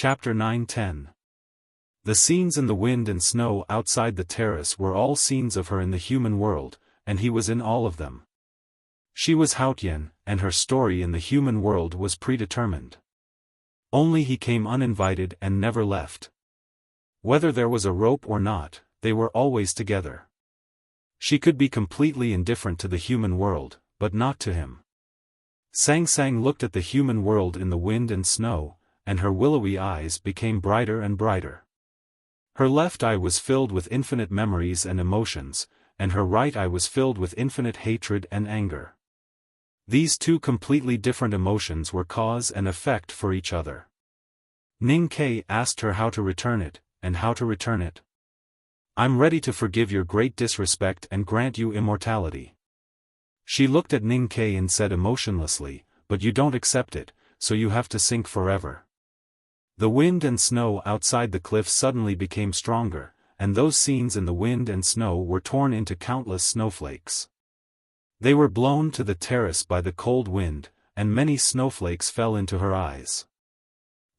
Chapter 9-10. The scenes in the wind and snow outside the terrace were all scenes of her in the human world, and he was in all of them. She was Haotian, and her story in the human world was predetermined. Only he came uninvited and never left. Whether there was a rope or not, they were always together. She could be completely indifferent to the human world, but not to him. Sang Sang looked at the human world in the wind and snow, and her willowy eyes became brighter and brighter. Her left eye was filled with infinite memories and emotions, and her right eye was filled with infinite hatred and anger. These two completely different emotions were cause and effect for each other. Ning Ke asked her how to return it, and how to return it. "I'm ready to forgive your great disrespect and grant you immortality." She looked at Ning Ke and said emotionlessly, "But you don't accept it, so you have to sink forever." The wind and snow outside the cliff suddenly became stronger, and those scenes in the wind and snow were torn into countless snowflakes. They were blown to the terrace by the cold wind, and many snowflakes fell into her eyes.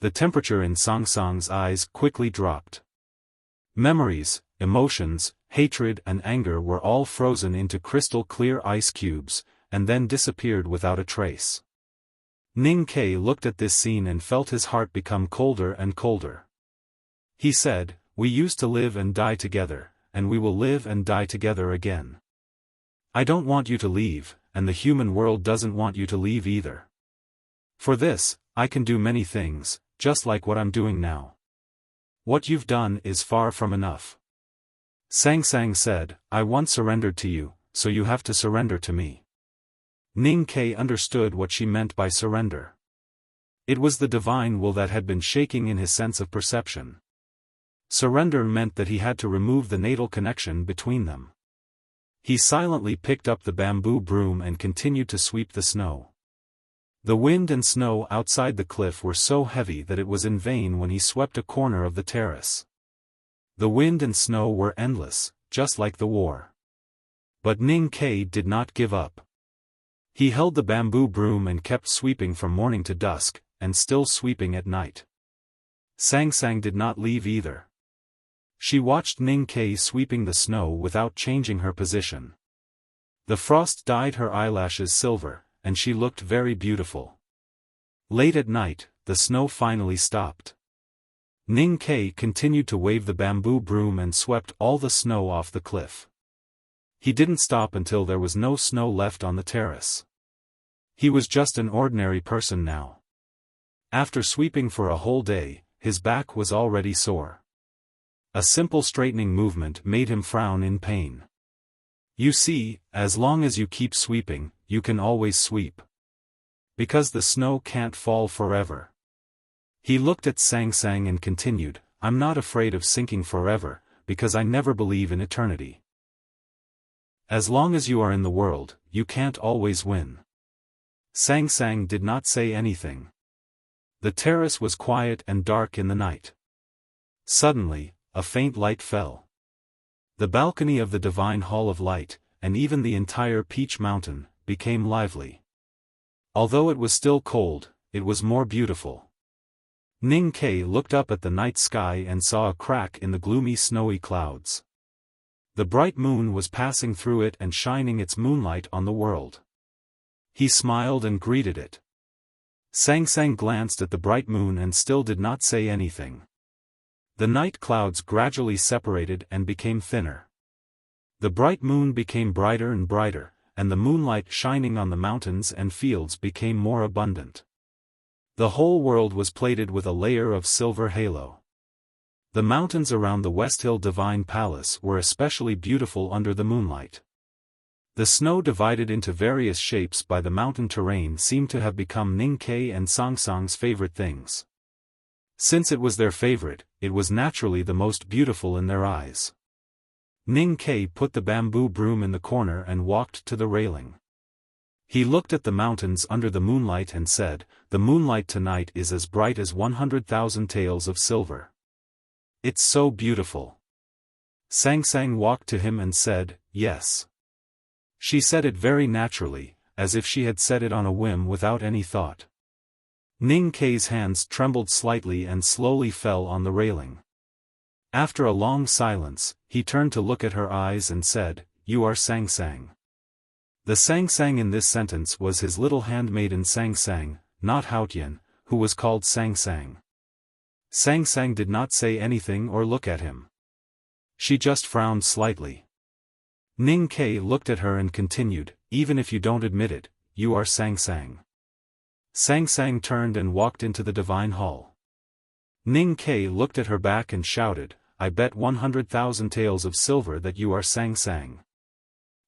The temperature in Sang Sang's eyes quickly dropped. Memories, emotions, hatred and anger were all frozen into crystal-clear ice cubes, and then disappeared without a trace. Ning Ke looked at this scene and felt his heart become colder and colder. He said, "We used to live and die together, and we will live and die together again. I don't want you to leave, and the human world doesn't want you to leave either. For this, I can do many things, just like what I'm doing now. What you've done is far from enough." Sang Sang said, "I once surrendered to you, so you have to surrender to me." Ning Ke understood what she meant by surrender. It was the divine will that had been shaking in his sense of perception. Surrender meant that he had to remove the natal connection between them. He silently picked up the bamboo broom and continued to sweep the snow. The wind and snow outside the cliff were so heavy that it was in vain when he swept a corner of the terrace. The wind and snow were endless, just like the war. But Ning Ke did not give up. He held the bamboo broom and kept sweeping from morning to dusk, and still sweeping at night. Sang Sang did not leave either. She watched Ning Ke sweeping the snow without changing her position. The frost dyed her eyelashes silver, and she looked very beautiful. Late at night, the snow finally stopped. Ning Ke continued to wave the bamboo broom and swept all the snow off the cliff. He didn't stop until there was no snow left on the terrace. He was just an ordinary person now. After sweeping for a whole day, his back was already sore. A simple straightening movement made him frown in pain. "You see, as long as you keep sweeping, you can always sweep. Because the snow can't fall forever." He looked at Sang Sang and continued, "I'm not afraid of sinking forever, because I never believe in eternity. As long as you are in the world, you can't always win." Sang Sang did not say anything. The terrace was quiet and dark in the night. Suddenly, a faint light fell. The balcony of the Divine Hall of Light, and even the entire Peach Mountain, became lively. Although it was still cold, it was more beautiful. Ning Ke looked up at the night sky and saw a crack in the gloomy snowy clouds. The bright moon was passing through it and shining its moonlight on the world. He smiled and greeted it. Sang Sang glanced at the bright moon and still did not say anything. The night clouds gradually separated and became thinner. The bright moon became brighter and brighter, and the moonlight shining on the mountains and fields became more abundant. The whole world was plated with a layer of silver halo. The mountains around the West Hill Divine Palace were especially beautiful under the moonlight. The snow divided into various shapes by the mountain terrain seemed to have become Ning Ke and Sang Sang's favorite things. Since it was their favorite, it was naturally the most beautiful in their eyes. Ning Ke put the bamboo broom in the corner and walked to the railing. He looked at the mountains under the moonlight and said, "The moonlight tonight is as bright as 100,000 taels of silver. It's so beautiful." Sang Sang walked to him and said, "Yes." She said it very naturally, as if she had said it on a whim without any thought. Ning Kei's hands trembled slightly and slowly fell on the railing. After a long silence, he turned to look at her eyes and said, "You are Sang Sang." The Sang Sang in this sentence was his little handmaiden Sang Sang, not Haotian, who was called Sang Sang. Sang Sang did not say anything or look at him. She just frowned slightly. Ning Kei looked at her and continued, "Even if you don't admit it, you are Sang Sang." Sang Sang turned and walked into the divine hall. Ning Kei looked at her back and shouted, "I bet 100,000 taels of silver that you are Sang Sang."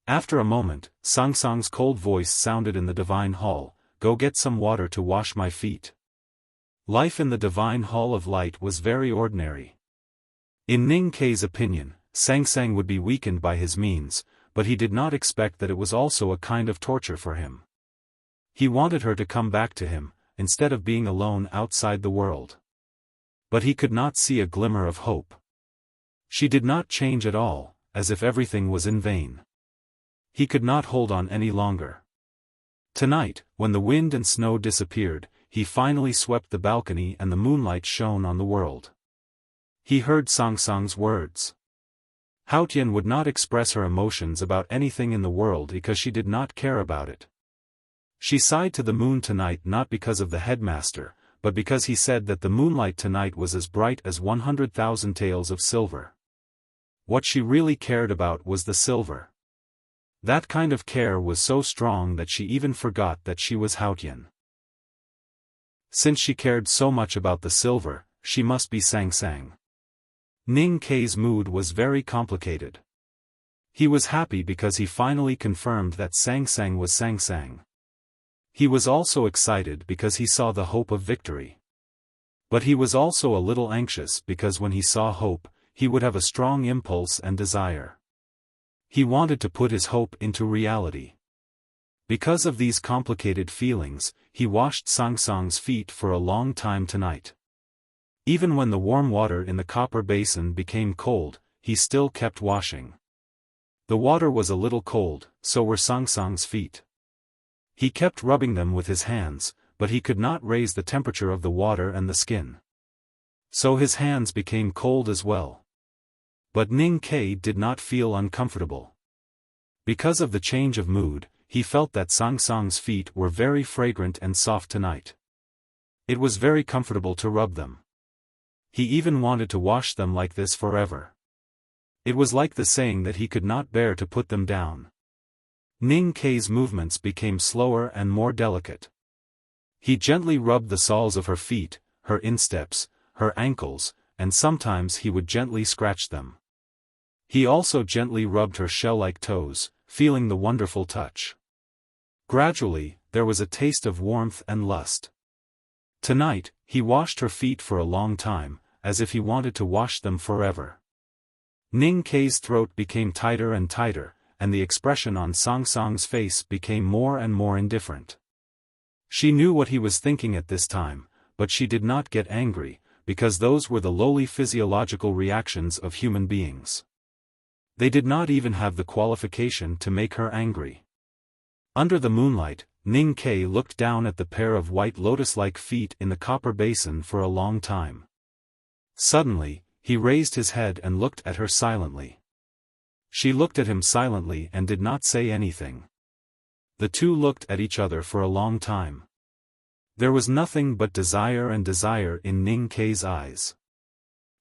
After a moment, Sang Sang's cold voice sounded in the divine hall, "Go get some water to wash my feet." Life in the divine hall of light was very ordinary. In Ning Kei's opinion, Sang Sang would be weakened by his means, but he did not expect that it was also a kind of torture for him. He wanted her to come back to him, instead of being alone outside the world. But he could not see a glimmer of hope. She did not change at all, as if everything was in vain. He could not hold on any longer. Tonight, when the wind and snow disappeared, he finally swept the balcony and the moonlight shone on the world. He heard Sang Sang's words. Haotian would not express her emotions about anything in the world because she did not care about it. She sighed to the moon tonight not because of the headmaster, but because he said that the moonlight tonight was as bright as 100,000 taels of silver. What she really cared about was the silver. That kind of care was so strong that she even forgot that she was Haotian. Since she cared so much about the silver, she must be Sang Sang. Ning Kei's mood was very complicated. He was happy because he finally confirmed that Sang Sang was Sang Sang. He was also excited because he saw the hope of victory. But he was also a little anxious because when he saw hope, he would have a strong impulse and desire. He wanted to put his hope into reality. Because of these complicated feelings, he washed Sang Sang's feet for a long time tonight. Even when the warm water in the copper basin became cold, he still kept washing. The water was a little cold, so were Sang Sang's feet. He kept rubbing them with his hands, but he could not raise the temperature of the water and the skin. So his hands became cold as well. But Ning Kei did not feel uncomfortable. Because of the change of mood, he felt that Sang Sang's feet were very fragrant and soft tonight. It was very comfortable to rub them. He even wanted to wash them like this forever. It was like the saying that he could not bear to put them down. Ning Kei's movements became slower and more delicate. He gently rubbed the soles of her feet, her insteps, her ankles, and sometimes he would gently scratch them. He also gently rubbed her shell-like toes, feeling the wonderful touch. Gradually, there was a taste of warmth and lust. Tonight, he washed her feet for a long time, as if he wanted to wash them forever. Ning Kei's throat became tighter and tighter, and the expression on Sang Sang's face became more and more indifferent. She knew what he was thinking at this time, but she did not get angry, because those were the lowly physiological reactions of human beings. They did not even have the qualification to make her angry. Under the moonlight, Ning Kei looked down at the pair of white lotus-like feet in the copper basin for a long time. Suddenly, he raised his head and looked at her silently. She looked at him silently and did not say anything. The two looked at each other for a long time. There was nothing but desire and desire in Ning Kei's eyes.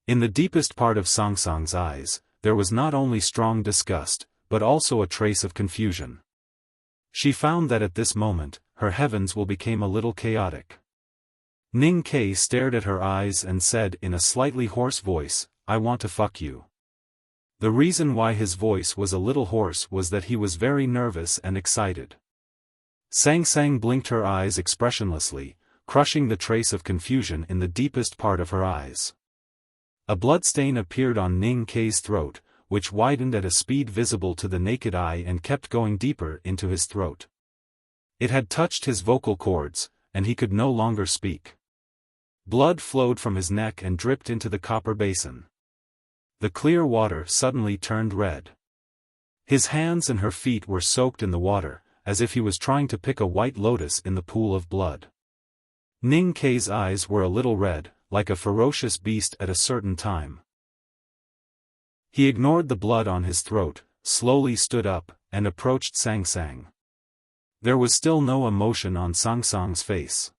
In the deepest part of Sang Sang's eyes, there was not only strong disgust, but also a trace of confusion. She found that at this moment, her heavens became a little chaotic. Ning Kei stared at her eyes and said in a slightly hoarse voice, "I want to fuck you." The reason why his voice was a little hoarse was that he was very nervous and excited. Sang Sang blinked her eyes expressionlessly, crushing the trace of confusion in the deepest part of her eyes. A bloodstain appeared on Ning Kei's throat, which widened at a speed visible to the naked eye and kept going deeper into his throat. It had touched his vocal cords, and he could no longer speak. Blood flowed from his neck and dripped into the copper basin. The clear water suddenly turned red. His hands and her feet were soaked in the water, as if he was trying to pick a white lotus in the pool of blood. Ning Kei's eyes were a little red, like a ferocious beast at a certain time. He ignored the blood on his throat, slowly stood up, and approached Sang Sang. There was still no emotion on Sang Sang's face.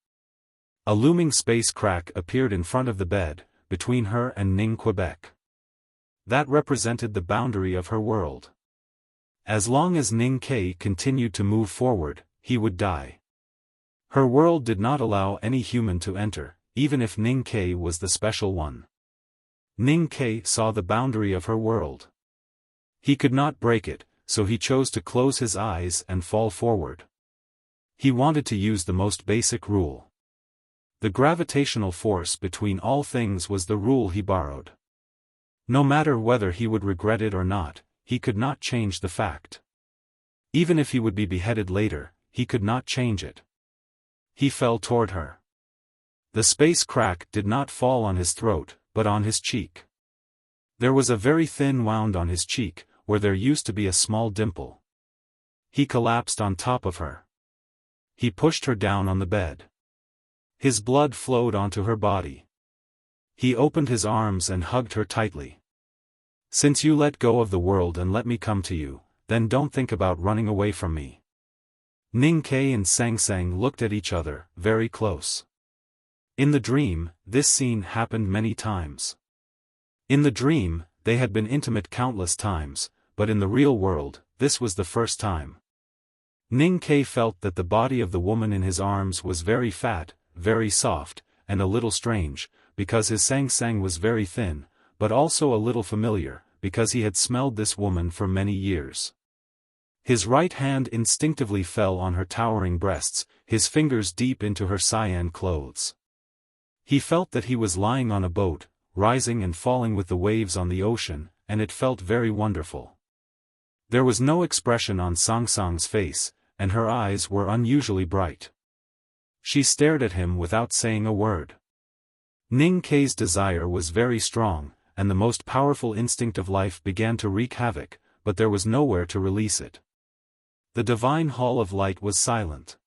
A looming space crack appeared in front of the bed, between her and Ning Quebec. That represented the boundary of her world. As long as Ning Kei continued to move forward, he would die. Her world did not allow any human to enter, even if Ning Kei was the special one. Ning Kei saw the boundary of her world. He could not break it, so he chose to close his eyes and fall forward. He wanted to use the most basic rule. The gravitational force between all things was the rule he borrowed. No matter whether he would regret it or not, he could not change the fact. Even if he would be beheaded later, he could not change it. He fell toward her. The space crack did not fall on his throat, but on his cheek. There was a very thin wound on his cheek, where there used to be a small dimple. He collapsed on top of her. He pushed her down on the bed. His blood flowed onto her body. He opened his arms and hugged her tightly. Since you let go of the world and let me come to you, then don't think about running away from me. Ning Kei and Sang Sang looked at each other, very close. In the dream, this scene happened many times. In the dream, they had been intimate countless times, but in the real world, this was the first time. Ning Kei felt that the body of the woman in his arms was very fat, very soft, and a little strange, because his Sang Sang was very thin, but also a little familiar, because he had smelled this woman for many years. His right hand instinctively fell on her towering breasts, his fingers deep into her cyan clothes. He felt that he was lying on a boat, rising and falling with the waves on the ocean, and it felt very wonderful. There was no expression on Sang Sang's face, and her eyes were unusually bright. She stared at him without saying a word. Ning Kei's desire was very strong, and the most powerful instinct of life began to wreak havoc, but there was nowhere to release it. The divine hall of light was silent.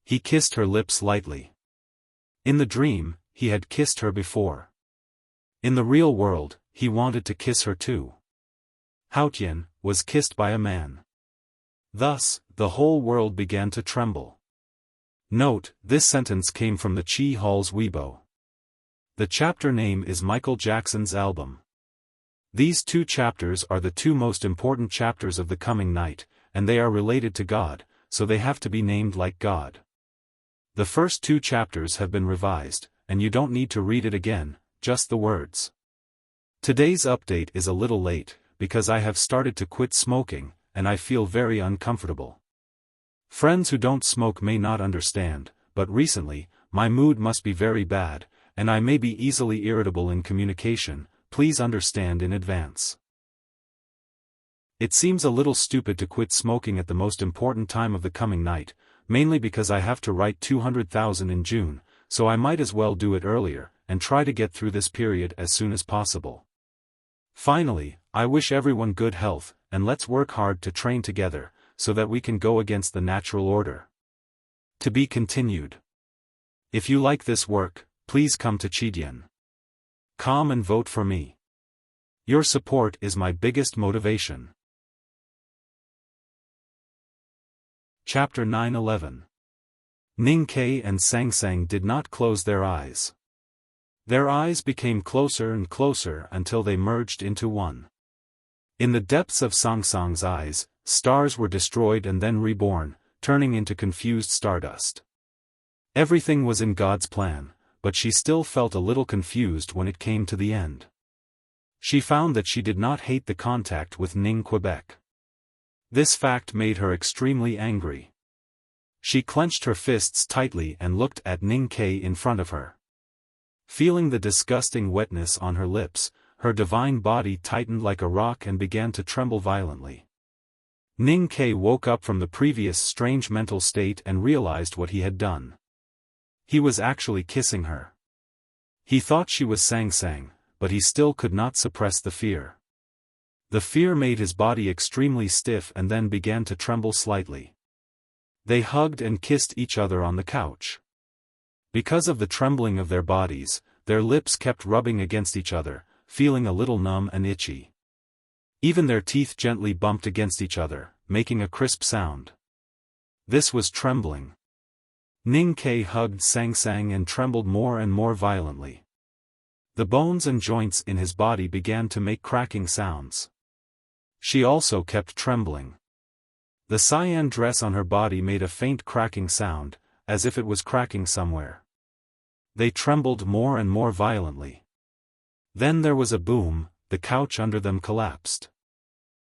He kissed her lips lightly. In the dream, he had kissed her before. In the real world, he wanted to kiss her too. Haotian was kissed by a man. Thus, the whole world began to tremble. Note, this sentence came from the Chi Hall's Weibo. The chapter name is Michael Jackson's album. These two chapters are the two most important chapters of the coming night, and they are related to God, so they have to be named like God. The first two chapters have been revised, and you don't need to read it again, just the words. Today's update is a little late, because I have started to quit smoking, and I feel very uncomfortable. Friends who don't smoke may not understand, but recently, my mood must be very bad, and I may be easily irritable in communication, please understand in advance. It seems a little stupid to quit smoking at the most important time of the coming night, mainly because I have to write 200,000 in June, so I might as well do it earlier, and try to get through this period as soon as possible. Finally, I wish everyone good health, and let's work hard to train together, so that we can go against the natural order. To be continued. If you like this work, please come to Chidian.com and vote for me. Your support is my biggest motivation. Chapter 9-11. Ning Kei and Sang Sang did not close their eyes. Their eyes became closer and closer until they merged into one. In the depths of Sang Sang's eyes, stars were destroyed and then reborn, turning into confused stardust. Everything was in God's plan, but she still felt a little confused when it came to the end. She found that she did not hate the contact with Ning Quebec. This fact made her extremely angry. She clenched her fists tightly and looked at Ning Kei in front of her. Feeling the disgusting wetness on her lips, her divine body tightened like a rock and began to tremble violently. Ning Kei woke up from the previous strange mental state and realized what he had done. He was actually kissing her. He thought she was Sang Sang, but he still could not suppress the fear. The fear made his body extremely stiff and then began to tremble slightly. They hugged and kissed each other on the couch. Because of the trembling of their bodies, their lips kept rubbing against each other, feeling a little numb and itchy. Even their teeth gently bumped against each other, making a crisp sound. This was trembling. Ning Ke hugged Sang Sang and trembled more and more violently. The bones and joints in his body began to make cracking sounds. She also kept trembling. The cyan dress on her body made a faint cracking sound, as if it was cracking somewhere. They trembled more and more violently. Then there was a boom, the couch under them collapsed.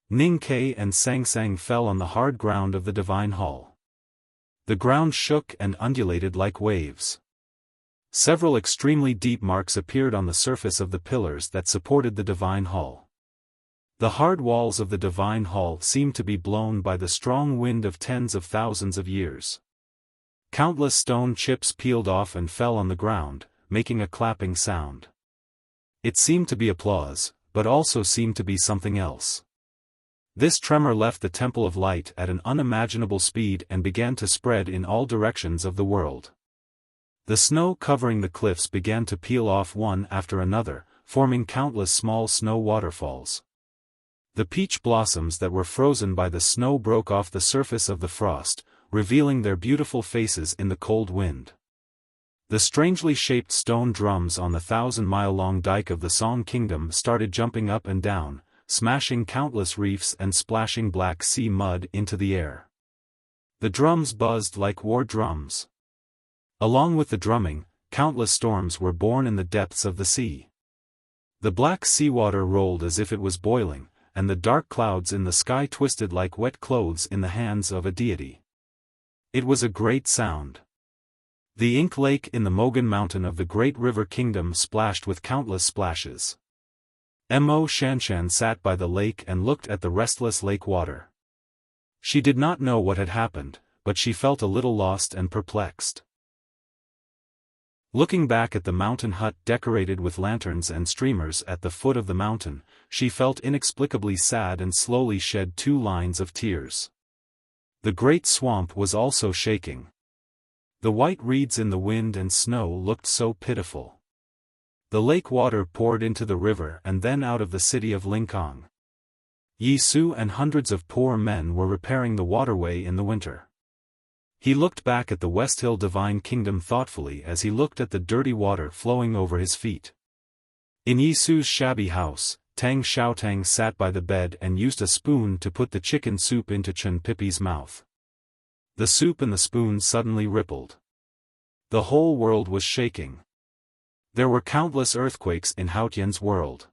Ning Ke and Sang Sang fell on the hard ground of the divine hall. The ground shook and undulated like waves. Several extremely deep marks appeared on the surface of the pillars that supported the divine hall. The hard walls of the divine hall seemed to be blown by the strong wind of tens of thousands of years. Countless stone chips peeled off and fell on the ground, making a clapping sound. It seemed to be applause, but also seemed to be something else. This tremor left the Temple of Light at an unimaginable speed and began to spread in all directions of the world. The snow covering the cliffs began to peel off one after another, forming countless small snow waterfalls. The peach blossoms that were frozen by the snow broke off the surface of the frost, revealing their beautiful faces in the cold wind. The strangely shaped stone drums on the 1,000-mile-long dike of the Song Kingdom started jumping up and down, smashing countless reefs and splashing black sea mud into the air. The drums buzzed like war drums. Along with the drumming, countless storms were born in the depths of the sea. The black seawater rolled as if it was boiling, and the dark clouds in the sky twisted like wet clothes in the hands of a deity. It was a great sound. The ink lake in the Mogan Mountain of the Great River Kingdom splashed with countless splashes. Mo Shanshan sat by the lake and looked at the restless lake water. She did not know what had happened, but she felt a little lost and perplexed. Looking back at the mountain hut decorated with lanterns and streamers at the foot of the mountain, she felt inexplicably sad and slowly shed 2 lines of tears. The great swamp was also shaking. The white reeds in the wind and snow looked so pitiful. The lake water poured into the river and then out of the city of Lingkong. Yi Su and hundreds of poor men were repairing the waterway in the winter. He looked back at the West Hill Divine Kingdom thoughtfully as he looked at the dirty water flowing over his feet. In Yi Su's shabby house, Tang Xiaotang sat by the bed and used a spoon to put the chicken soup into Chen Pipi's mouth. The soup and the spoon suddenly rippled. The whole world was shaking. There were countless earthquakes in Haotian's world.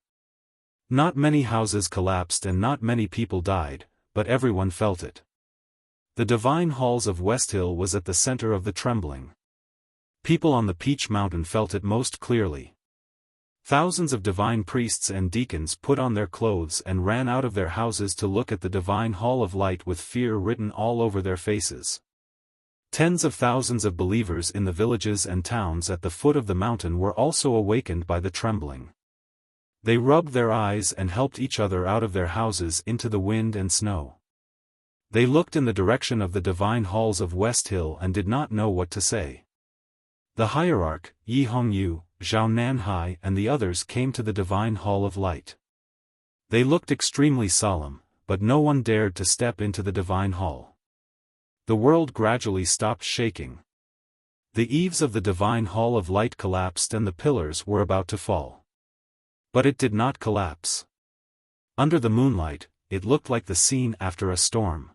Not many houses collapsed and not many people died, but everyone felt it. The divine halls of West Hill was at the center of the trembling. People on the Peach Mountain felt it most clearly. Thousands of divine priests and deacons put on their clothes and ran out of their houses to look at the divine hall of light with fear written all over their faces. Tens of thousands of believers in the villages and towns at the foot of the mountain were also awakened by the trembling. They rubbed their eyes and helped each other out of their houses into the wind and snow. They looked in the direction of the divine halls of West Hill and did not know what to say. The hierarch, Yi Hongyu, Zhao Nanhai and the others came to the divine hall of light. They looked extremely solemn, but no one dared to step into the divine hall. The world gradually stopped shaking. The eaves of the divine hall of light collapsed and the pillars were about to fall. But it did not collapse. Under the moonlight, it looked like the scene after a storm.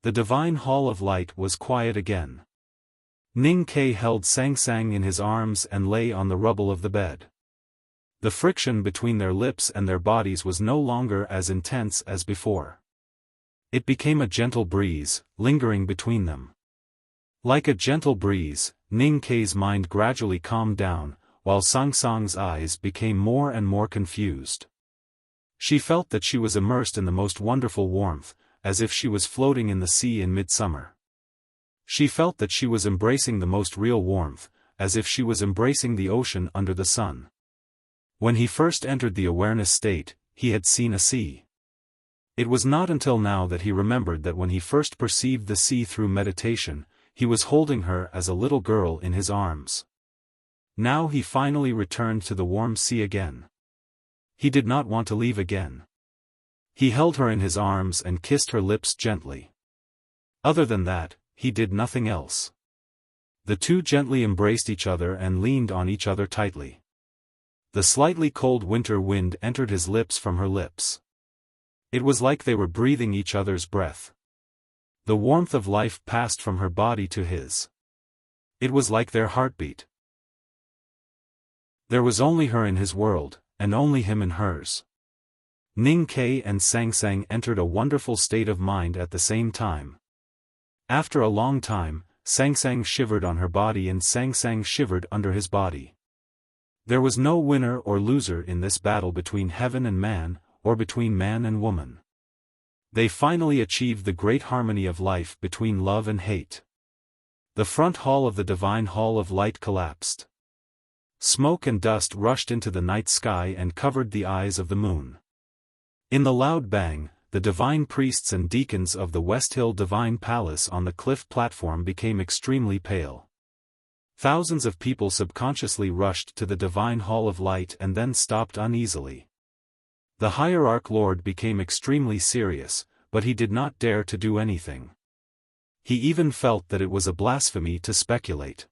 The divine hall of light was quiet again. Ning Ke held Sang Sang in his arms and lay on the rubble of the bed. The friction between their lips and their bodies was no longer as intense as before. It became a gentle breeze, lingering between them. Like a gentle breeze, Ning Ke's mind gradually calmed down, while Sang Sang's eyes became more and more confused. She felt that she was immersed in the most wonderful warmth, as if she was floating in the sea in midsummer. She felt that she was embracing the most real warmth, as if she was embracing the ocean under the sun. When he first entered the awareness state, he had seen a sea. It was not until now that he remembered that when he first perceived the sea through meditation, he was holding her as a little girl in his arms. Now he finally returned to the warm sea again. He did not want to leave again. He held her in his arms and kissed her lips gently. Other than that, he did nothing else. The two gently embraced each other and leaned on each other tightly. The slightly cold winter wind entered his lips from her lips. It was like they were breathing each other's breath. The warmth of life passed from her body to his. It was like their heartbeat. There was only her in his world, and only him in hers. Ning Ke and Sang Sang entered a wonderful state of mind at the same time. After a long time, Sang Sang shivered on her body and Sang Sang shivered under his body. There was no winner or loser in this battle between heaven and man, or between man and woman. They finally achieved the great harmony of life between love and hate. The front hall of the divine hall of light collapsed. Smoke and dust rushed into the night sky and covered the eyes of the moon. In the loud bang, the divine priests and deacons of the West Hill Divine Palace on the cliff platform became extremely pale. Thousands of people subconsciously rushed to the divine hall of light and then stopped uneasily. The hierarch lord became extremely serious, but he did not dare to do anything. He even felt that it was a blasphemy to speculate.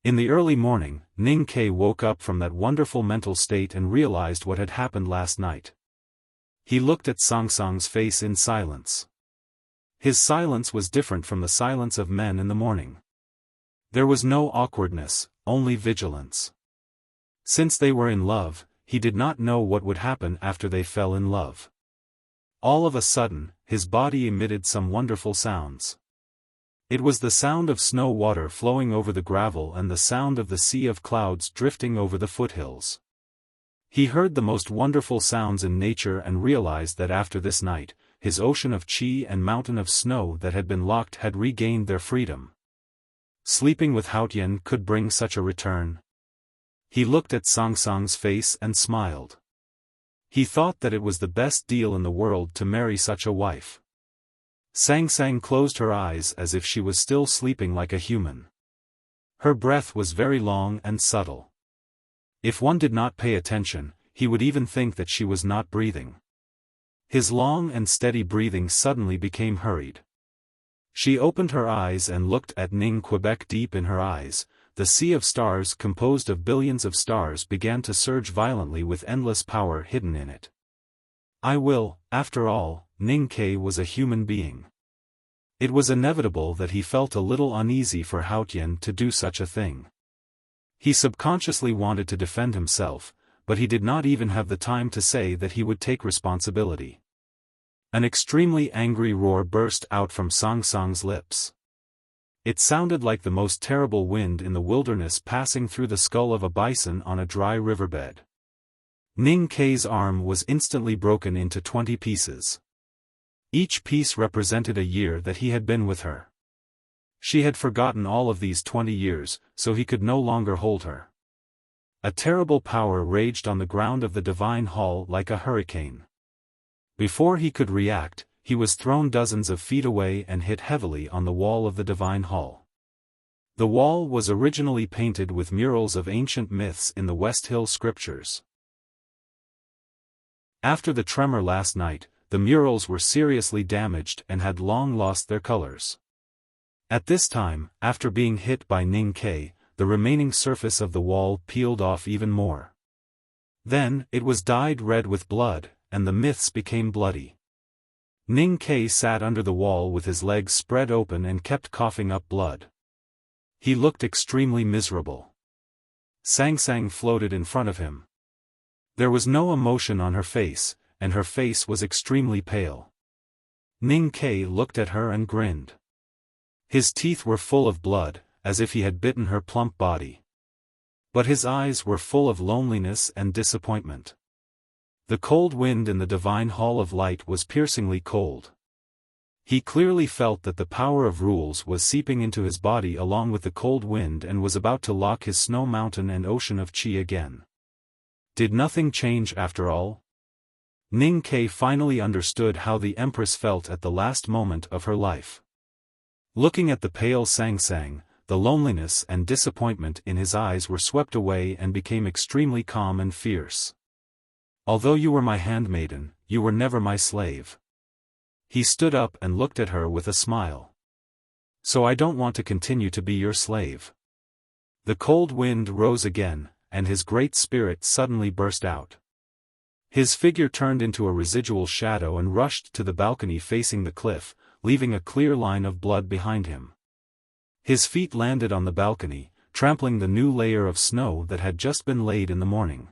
In the early morning, Ning Ke woke up from that wonderful mental state and realized what had happened last night. He looked at Sang Sang's face in silence. His silence was different from the silence of men in the morning. There was no awkwardness, only vigilance. Since they were in love, he did not know what would happen after they fell in love. All of a sudden, his body emitted some wonderful sounds. It was the sound of snow water flowing over the gravel and the sound of the sea of clouds drifting over the foothills. He heard the most wonderful sounds in nature and realized that after this night, his ocean of qi and mountain of snow that had been locked had regained their freedom. Sleeping with Haotian could bring such a return. He looked at Sang Sang's face and smiled. He thought that it was the best deal in the world to marry such a wife. Sang Sang closed her eyes as if she was still sleeping like a human. Her breath was very long and subtle. If one did not pay attention, he would even think that she was not breathing. His long and steady breathing suddenly became hurried. She opened her eyes and looked at Ning Quebec. Deep in her eyes, the sea of stars composed of billions of stars began to surge violently with endless power hidden in it. I will, after all, Ning Ke was a human being. It was inevitable that he felt a little uneasy for Haotian to do such a thing. He subconsciously wanted to defend himself, but he did not even have the time to say that he would take responsibility. An extremely angry roar burst out from Sang Sang's lips. It sounded like the most terrible wind in the wilderness passing through the skull of a bison on a dry riverbed. Ning Ke's arm was instantly broken into 20 pieces. Each piece represented a year that he had been with her. She had forgotten all of these 20 years, so he could no longer hold her. A terrible power raged on the ground of the divine hall like a hurricane. Before he could react, he was thrown dozens of feet away and hit heavily on the wall of the divine hall. The wall was originally painted with murals of ancient myths in the West Hill scriptures. After the tremor last night, the murals were seriously damaged and had long lost their colors. At this time, after being hit by Ning Ke, the remaining surface of the wall peeled off even more. Then, it was dyed red with blood, and the myths became bloody. Ning Ke sat under the wall with his legs spread open and kept coughing up blood. He looked extremely miserable. Sang Sang floated in front of him. There was no emotion on her face, and her face was extremely pale. Ning Ke looked at her and grinned. His teeth were full of blood, as if he had bitten her plump body. But his eyes were full of loneliness and disappointment. The cold wind in the divine hall of light was piercingly cold. He clearly felt that the power of rules was seeping into his body along with the cold wind and was about to lock his snow mountain and ocean of qi again. Did nothing change after all? Ning Ke finally understood how the Empress felt at the last moment of her life. Looking at the pale Sang Sang, the loneliness and disappointment in his eyes were swept away and became extremely calm and fierce. Although you were my handmaiden, you were never my slave. He stood up and looked at her with a smile. So I don't want to continue to be your slave. The cold wind rose again, and his great spirit suddenly burst out. His figure turned into a residual shadow and rushed to the balcony facing the cliff, leaving a clear line of blood behind him. His feet landed on the balcony, trampling the new layer of snow that had just been laid in the morning.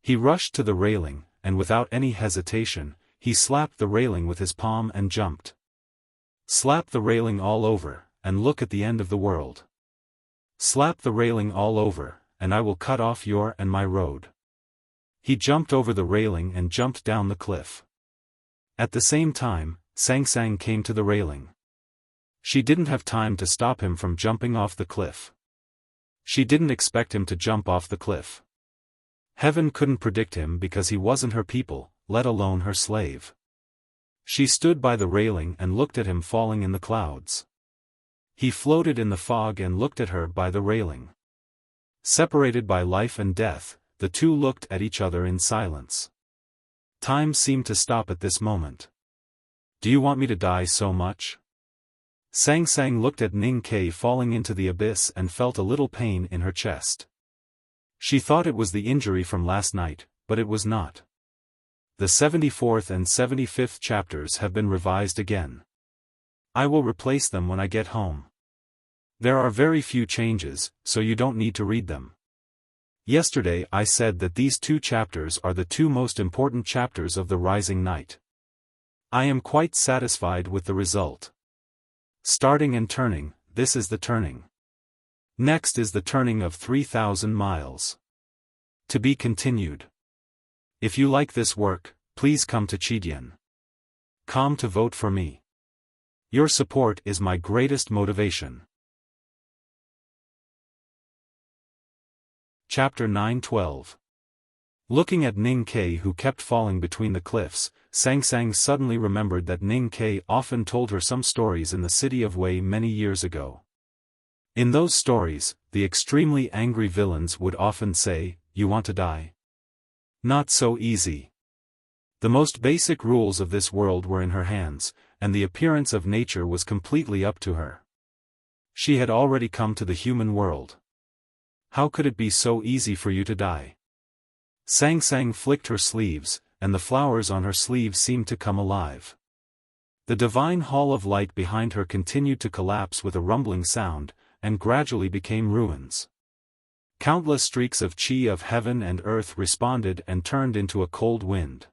He rushed to the railing, and without any hesitation, he slapped the railing with his palm and jumped. Slap the railing all over, and look at the end of the world. Slap the railing all over, and I will cut off your and my road. He jumped over the railing and jumped down the cliff. At the same time, Sang Sang came to the railing. She didn't have time to stop him from jumping off the cliff. She didn't expect him to jump off the cliff. Heaven couldn't predict him because he wasn't her people, let alone her slave. She stood by the railing and looked at him falling in the clouds. He floated in the fog and looked at her by the railing. Separated by life and death, the two looked at each other in silence. Time seemed to stop at this moment. Do you want me to die so much? Sang Sang looked at Ning Ke falling into the abyss and felt a little pain in her chest. She thought it was the injury from last night, but it was not. The 74th and 75th chapters have been revised again. I will replace them when I get home. There are very few changes, so you don't need to read them. Yesterday I said that these two chapters are the two most important chapters of the Rising Night. I am quite satisfied with the result. Starting and turning, this is the turning. Next is the turning of 3,000 miles. To be continued. If you like this work, please come to Chidian.com to vote for me. Your support is my greatest motivation. Chapter 9:12. Looking at Ning Ke who kept falling between the cliffs, Sang Sang suddenly remembered that Ning Ke often told her some stories in the city of Wei many years ago. In those stories, the extremely angry villains would often say, "You want to die? Not so easy." The most basic rules of this world were in her hands, and the appearance of nature was completely up to her. She had already come to the human world. How could it be so easy for you to die? Sang Sang flicked her sleeves, and the flowers on her sleeves seemed to come alive. The divine hall of light behind her continued to collapse with a rumbling sound, and gradually became ruins. Countless streaks of chi of heaven and earth responded and turned into a cold wind.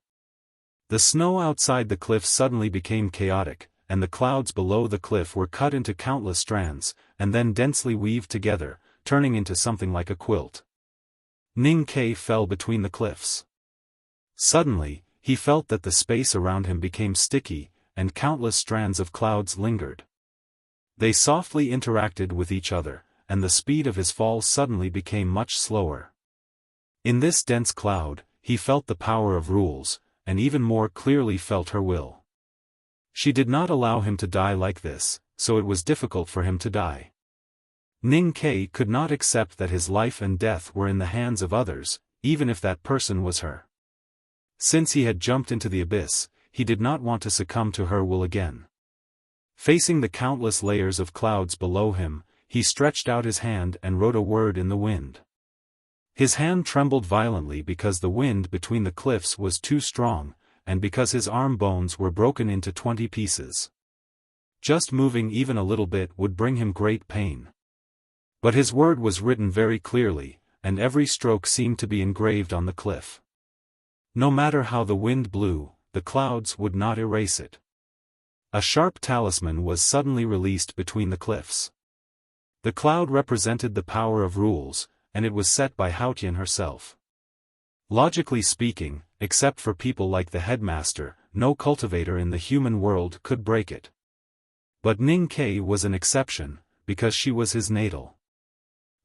The snow outside the cliff suddenly became chaotic, and the clouds below the cliff were cut into countless strands, and then densely weaved together, turning into something like a quilt. Ning Ke fell between the cliffs. Suddenly, he felt that the space around him became sticky, and countless strands of clouds lingered. They softly interacted with each other, and the speed of his fall suddenly became much slower. In this dense cloud, he felt the power of rules, and even more clearly felt her will. She did not allow him to die like this, so it was difficult for him to die. Ning Ke could not accept that his life and death were in the hands of others, even if that person was her. Since he had jumped into the abyss, he did not want to succumb to her will again. Facing the countless layers of clouds below him, he stretched out his hand and wrote a word in the wind. His hand trembled violently because the wind between the cliffs was too strong, and because his arm bones were broken into 20 pieces. Just moving even a little bit would bring him great pain. But his word was written very clearly, and every stroke seemed to be engraved on the cliff. No matter how the wind blew, the clouds would not erase it. A sharp talisman was suddenly released between the cliffs. The cloud represented the power of rules, and it was set by Haotian herself. Logically speaking, except for people like the headmaster, no cultivator in the human world could break it. But Ning Ke was an exception, because she was his natal.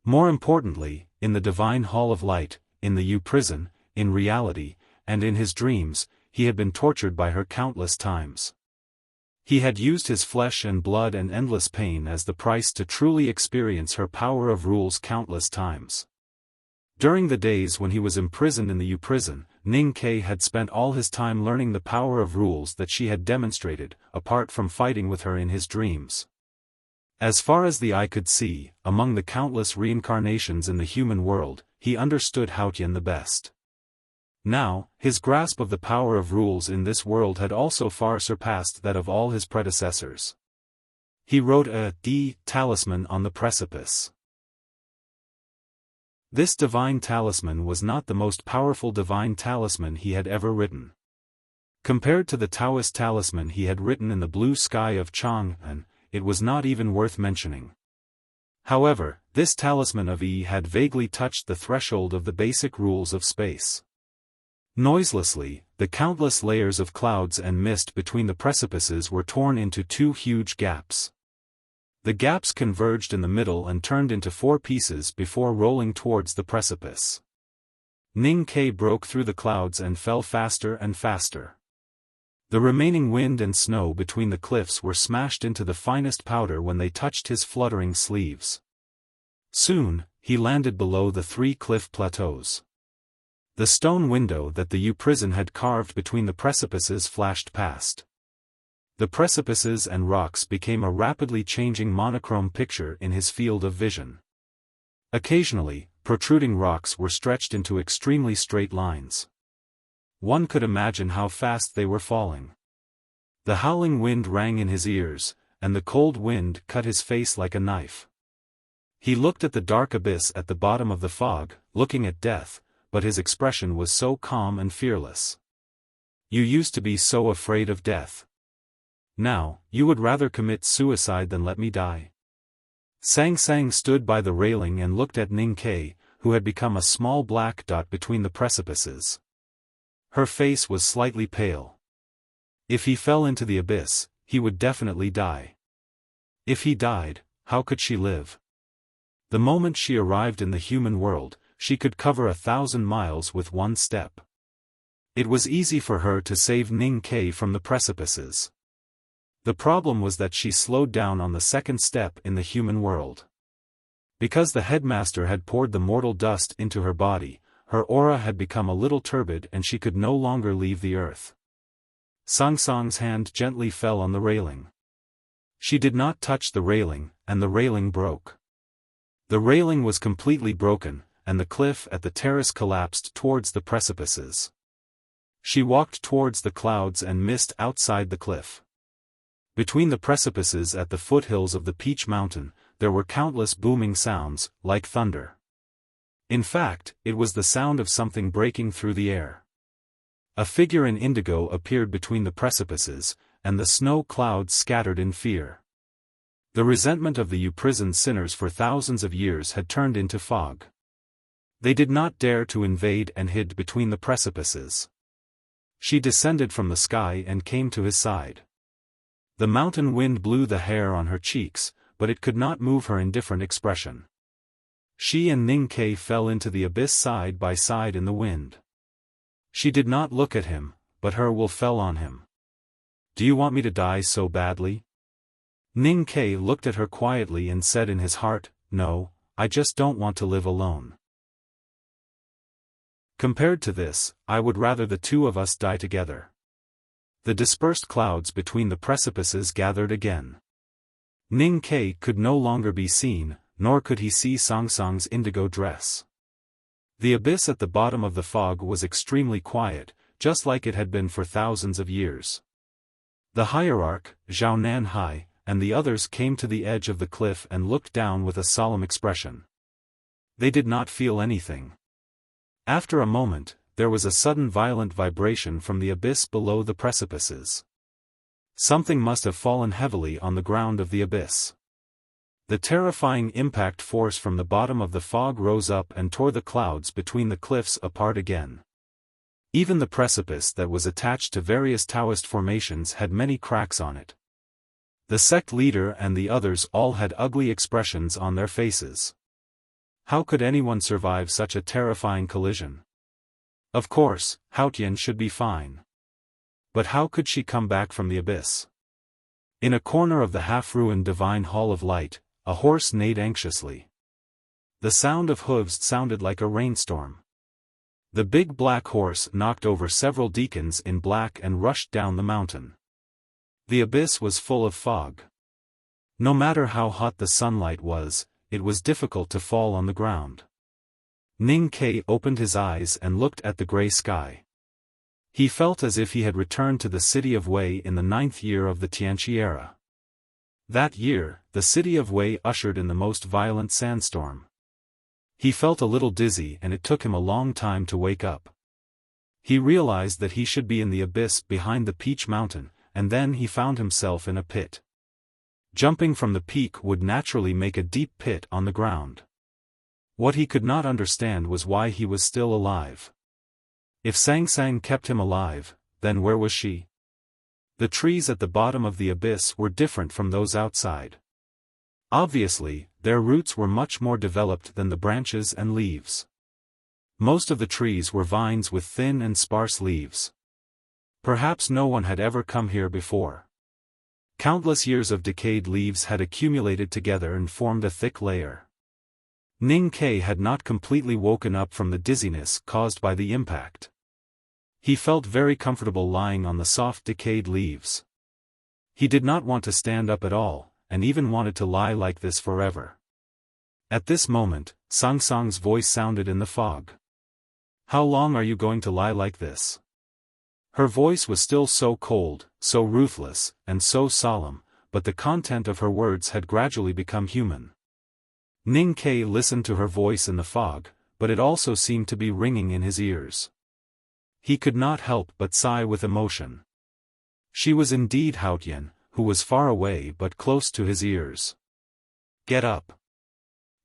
More importantly, in the divine hall of light, in the U prison, in reality, and in his dreams, he had been tortured by her countless times. He had used his flesh and blood and endless pain as the price to truly experience her power of rules countless times. During the days when he was imprisoned in the U prison, Ning Ke had spent all his time learning the power of rules that she had demonstrated, apart from fighting with her in his dreams. As far as the eye could see, among the countless reincarnations in the human world, he understood Haotian the best. Now, his grasp of the power of rules in this world had also far surpassed that of all his predecessors. He wrote a talisman on the precipice. This divine talisman was not the most powerful divine talisman he had ever written. Compared to the Taoist talisman he had written in the blue sky of Chang'an, it was not even worth mentioning. However, this talisman of Yi had vaguely touched the threshold of the basic rules of space. Noiselessly, the countless layers of clouds and mist between the precipices were torn into two huge gaps. The gaps converged in the middle and turned into four pieces before rolling towards the precipice. Ning Ke broke through the clouds and fell faster and faster. The remaining wind and snow between the cliffs were smashed into the finest powder when they touched his fluttering sleeves. Soon, he landed below the 3 cliff plateaus. The stone window that the U prison had carved between the precipices flashed past. The precipices and rocks became a rapidly changing monochrome picture in his field of vision. Occasionally, protruding rocks were stretched into extremely straight lines. One could imagine how fast they were falling. The howling wind rang in his ears, and the cold wind cut his face like a knife. He looked at the dark abyss at the bottom of the fog, looking at death, but his expression was so calm and fearless. You used to be so afraid of death. Now, you would rather commit suicide than let me die. Sang Sang stood by the railing and looked at Ning Ke, who had become a small black dot between the precipices. Her face was slightly pale. If he fell into the abyss, he would definitely die. If he died, how could she live? The moment she arrived in the human world, she could cover 1,000 miles with one step. It was easy for her to save Ning Ke from the precipices. The problem was that she slowed down on the second step in the human world. Because the headmaster had poured the mortal dust into her body, her aura had become a little turbid and she could no longer leave the earth. Sang Sang's hand gently fell on the railing. She did not touch the railing, and the railing broke. The railing was completely broken, and the cliff at the terrace collapsed towards the precipices. She walked towards the clouds and mist outside the cliff. Between the precipices at the foothills of the Peach Mountain, there were countless booming sounds, like thunder. In fact, it was the sound of something breaking through the air. A figure in indigo appeared between the precipices, and the snow clouds scattered in fear. The resentment of the U-prison sinners for thousands of years had turned into fog. They did not dare to invade and hid between the precipices. She descended from the sky and came to his side. The mountain wind blew the hair on her cheeks, but it could not move her indifferent expression. She and Ning Ke fell into the abyss side by side in the wind. She did not look at him, but her will fell on him. Do you want me to die so badly? Ning Ke looked at her quietly and said in his heart, No, I just don't want to live alone. Compared to this, I would rather the two of us die together. The dispersed clouds between the precipices gathered again. Ning Ke could no longer be seen, nor could he see Sang Sang's indigo dress. The abyss at the bottom of the fog was extremely quiet, just like it had been for thousands of years. The hierarch, Zhao Nanhai, and the others came to the edge of the cliff and looked down with a solemn expression. They did not feel anything. After a moment, there was a sudden violent vibration from the abyss below the precipices. Something must have fallen heavily on the ground of the abyss. The terrifying impact force from the bottom of the fog rose up and tore the clouds between the cliffs apart again. Even the precipice that was attached to various Taoist formations had many cracks on it. The sect leader and the others all had ugly expressions on their faces. How could anyone survive such a terrifying collision? Of course, Haotian should be fine. But how could she come back from the abyss? In a corner of the half-ruined divine hall of light, a horse neighed anxiously. The sound of hooves sounded like a rainstorm. The big black horse knocked over several deacons in black and rushed down the mountain. The abyss was full of fog. No matter how hot the sunlight was, it was difficult to fall on the ground. Ning Ke opened his eyes and looked at the gray sky. He felt as if he had returned to the city of Wei in the 9th year of the Tianqi era. That year, the city of Wei ushered in the most violent sandstorm. He felt a little dizzy and it took him a long time to wake up. He realized that he should be in the abyss behind the Peach Mountain, and then he found himself in a pit. Jumping from the peak would naturally make a deep pit on the ground. What he could not understand was why he was still alive. If Sang Sang kept him alive, then where was she? The trees at the bottom of the abyss were different from those outside. Obviously, their roots were much more developed than the branches and leaves. Most of the trees were vines with thin and sparse leaves. Perhaps no one had ever come here before. Countless years of decayed leaves had accumulated together and formed a thick layer. Ning Ke had not completely woken up from the dizziness caused by the impact. He felt very comfortable lying on the soft decayed leaves. He did not want to stand up at all, and even wanted to lie like this forever. At this moment, Sang Sang's voice sounded in the fog. "How long are you going to lie like this?" Her voice was still so cold, so ruthless, and so solemn, but the content of her words had gradually become human. Ning Ke listened to her voice in the fog, but it also seemed to be ringing in his ears. He could not help but sigh with emotion. She was indeed Haotian, who was far away but close to his ears. "Get up."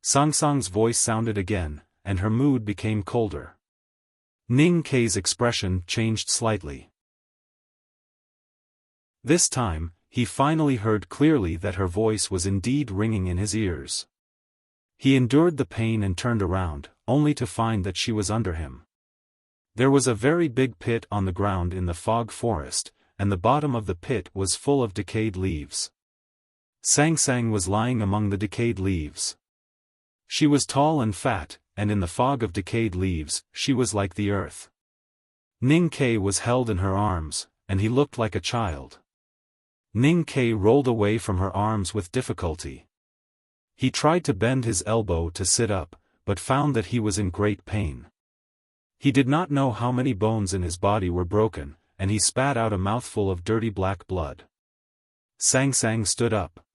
Sang Sang's voice sounded again, and her mood became colder. Ning Ke's expression changed slightly. This time, he finally heard clearly that her voice was indeed ringing in his ears. He endured the pain and turned around, only to find that she was under him. There was a very big pit on the ground in the fog forest, and the bottom of the pit was full of decayed leaves. Sang Sang was lying among the decayed leaves. She was tall and fat, and in the fog of decayed leaves, she was like the earth. Ning Ke was held in her arms, and he looked like a child. Ning Ke rolled away from her arms with difficulty. He tried to bend his elbow to sit up, but found that he was in great pain. He did not know how many bones in his body were broken, and he spat out a mouthful of dirty black blood. Sang Sang stood up.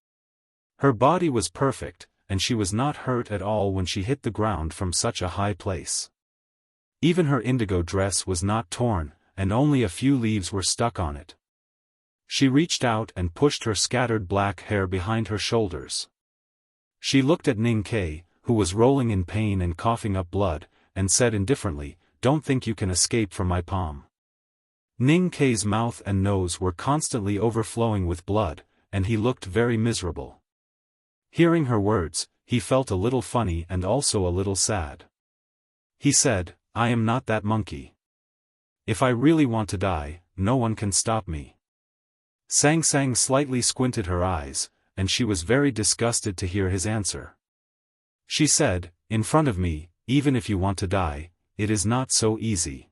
Her body was perfect, and she was not hurt at all when she hit the ground from such a high place. Even her indigo dress was not torn, and only a few leaves were stuck on it. She reached out and pushed her scattered black hair behind her shoulders. She looked at Ning Ke, who was rolling in pain and coughing up blood, and said indifferently, "Don't think you can escape from my palm." Ning Ke's mouth and nose were constantly overflowing with blood, and he looked very miserable. Hearing her words, he felt a little funny and also a little sad. He said, "I am not that monkey. If I really want to die, no one can stop me." Sang Sang slightly squinted her eyes, and she was very disgusted to hear his answer. She said, "In front of me, even if you want to die, it is not so easy."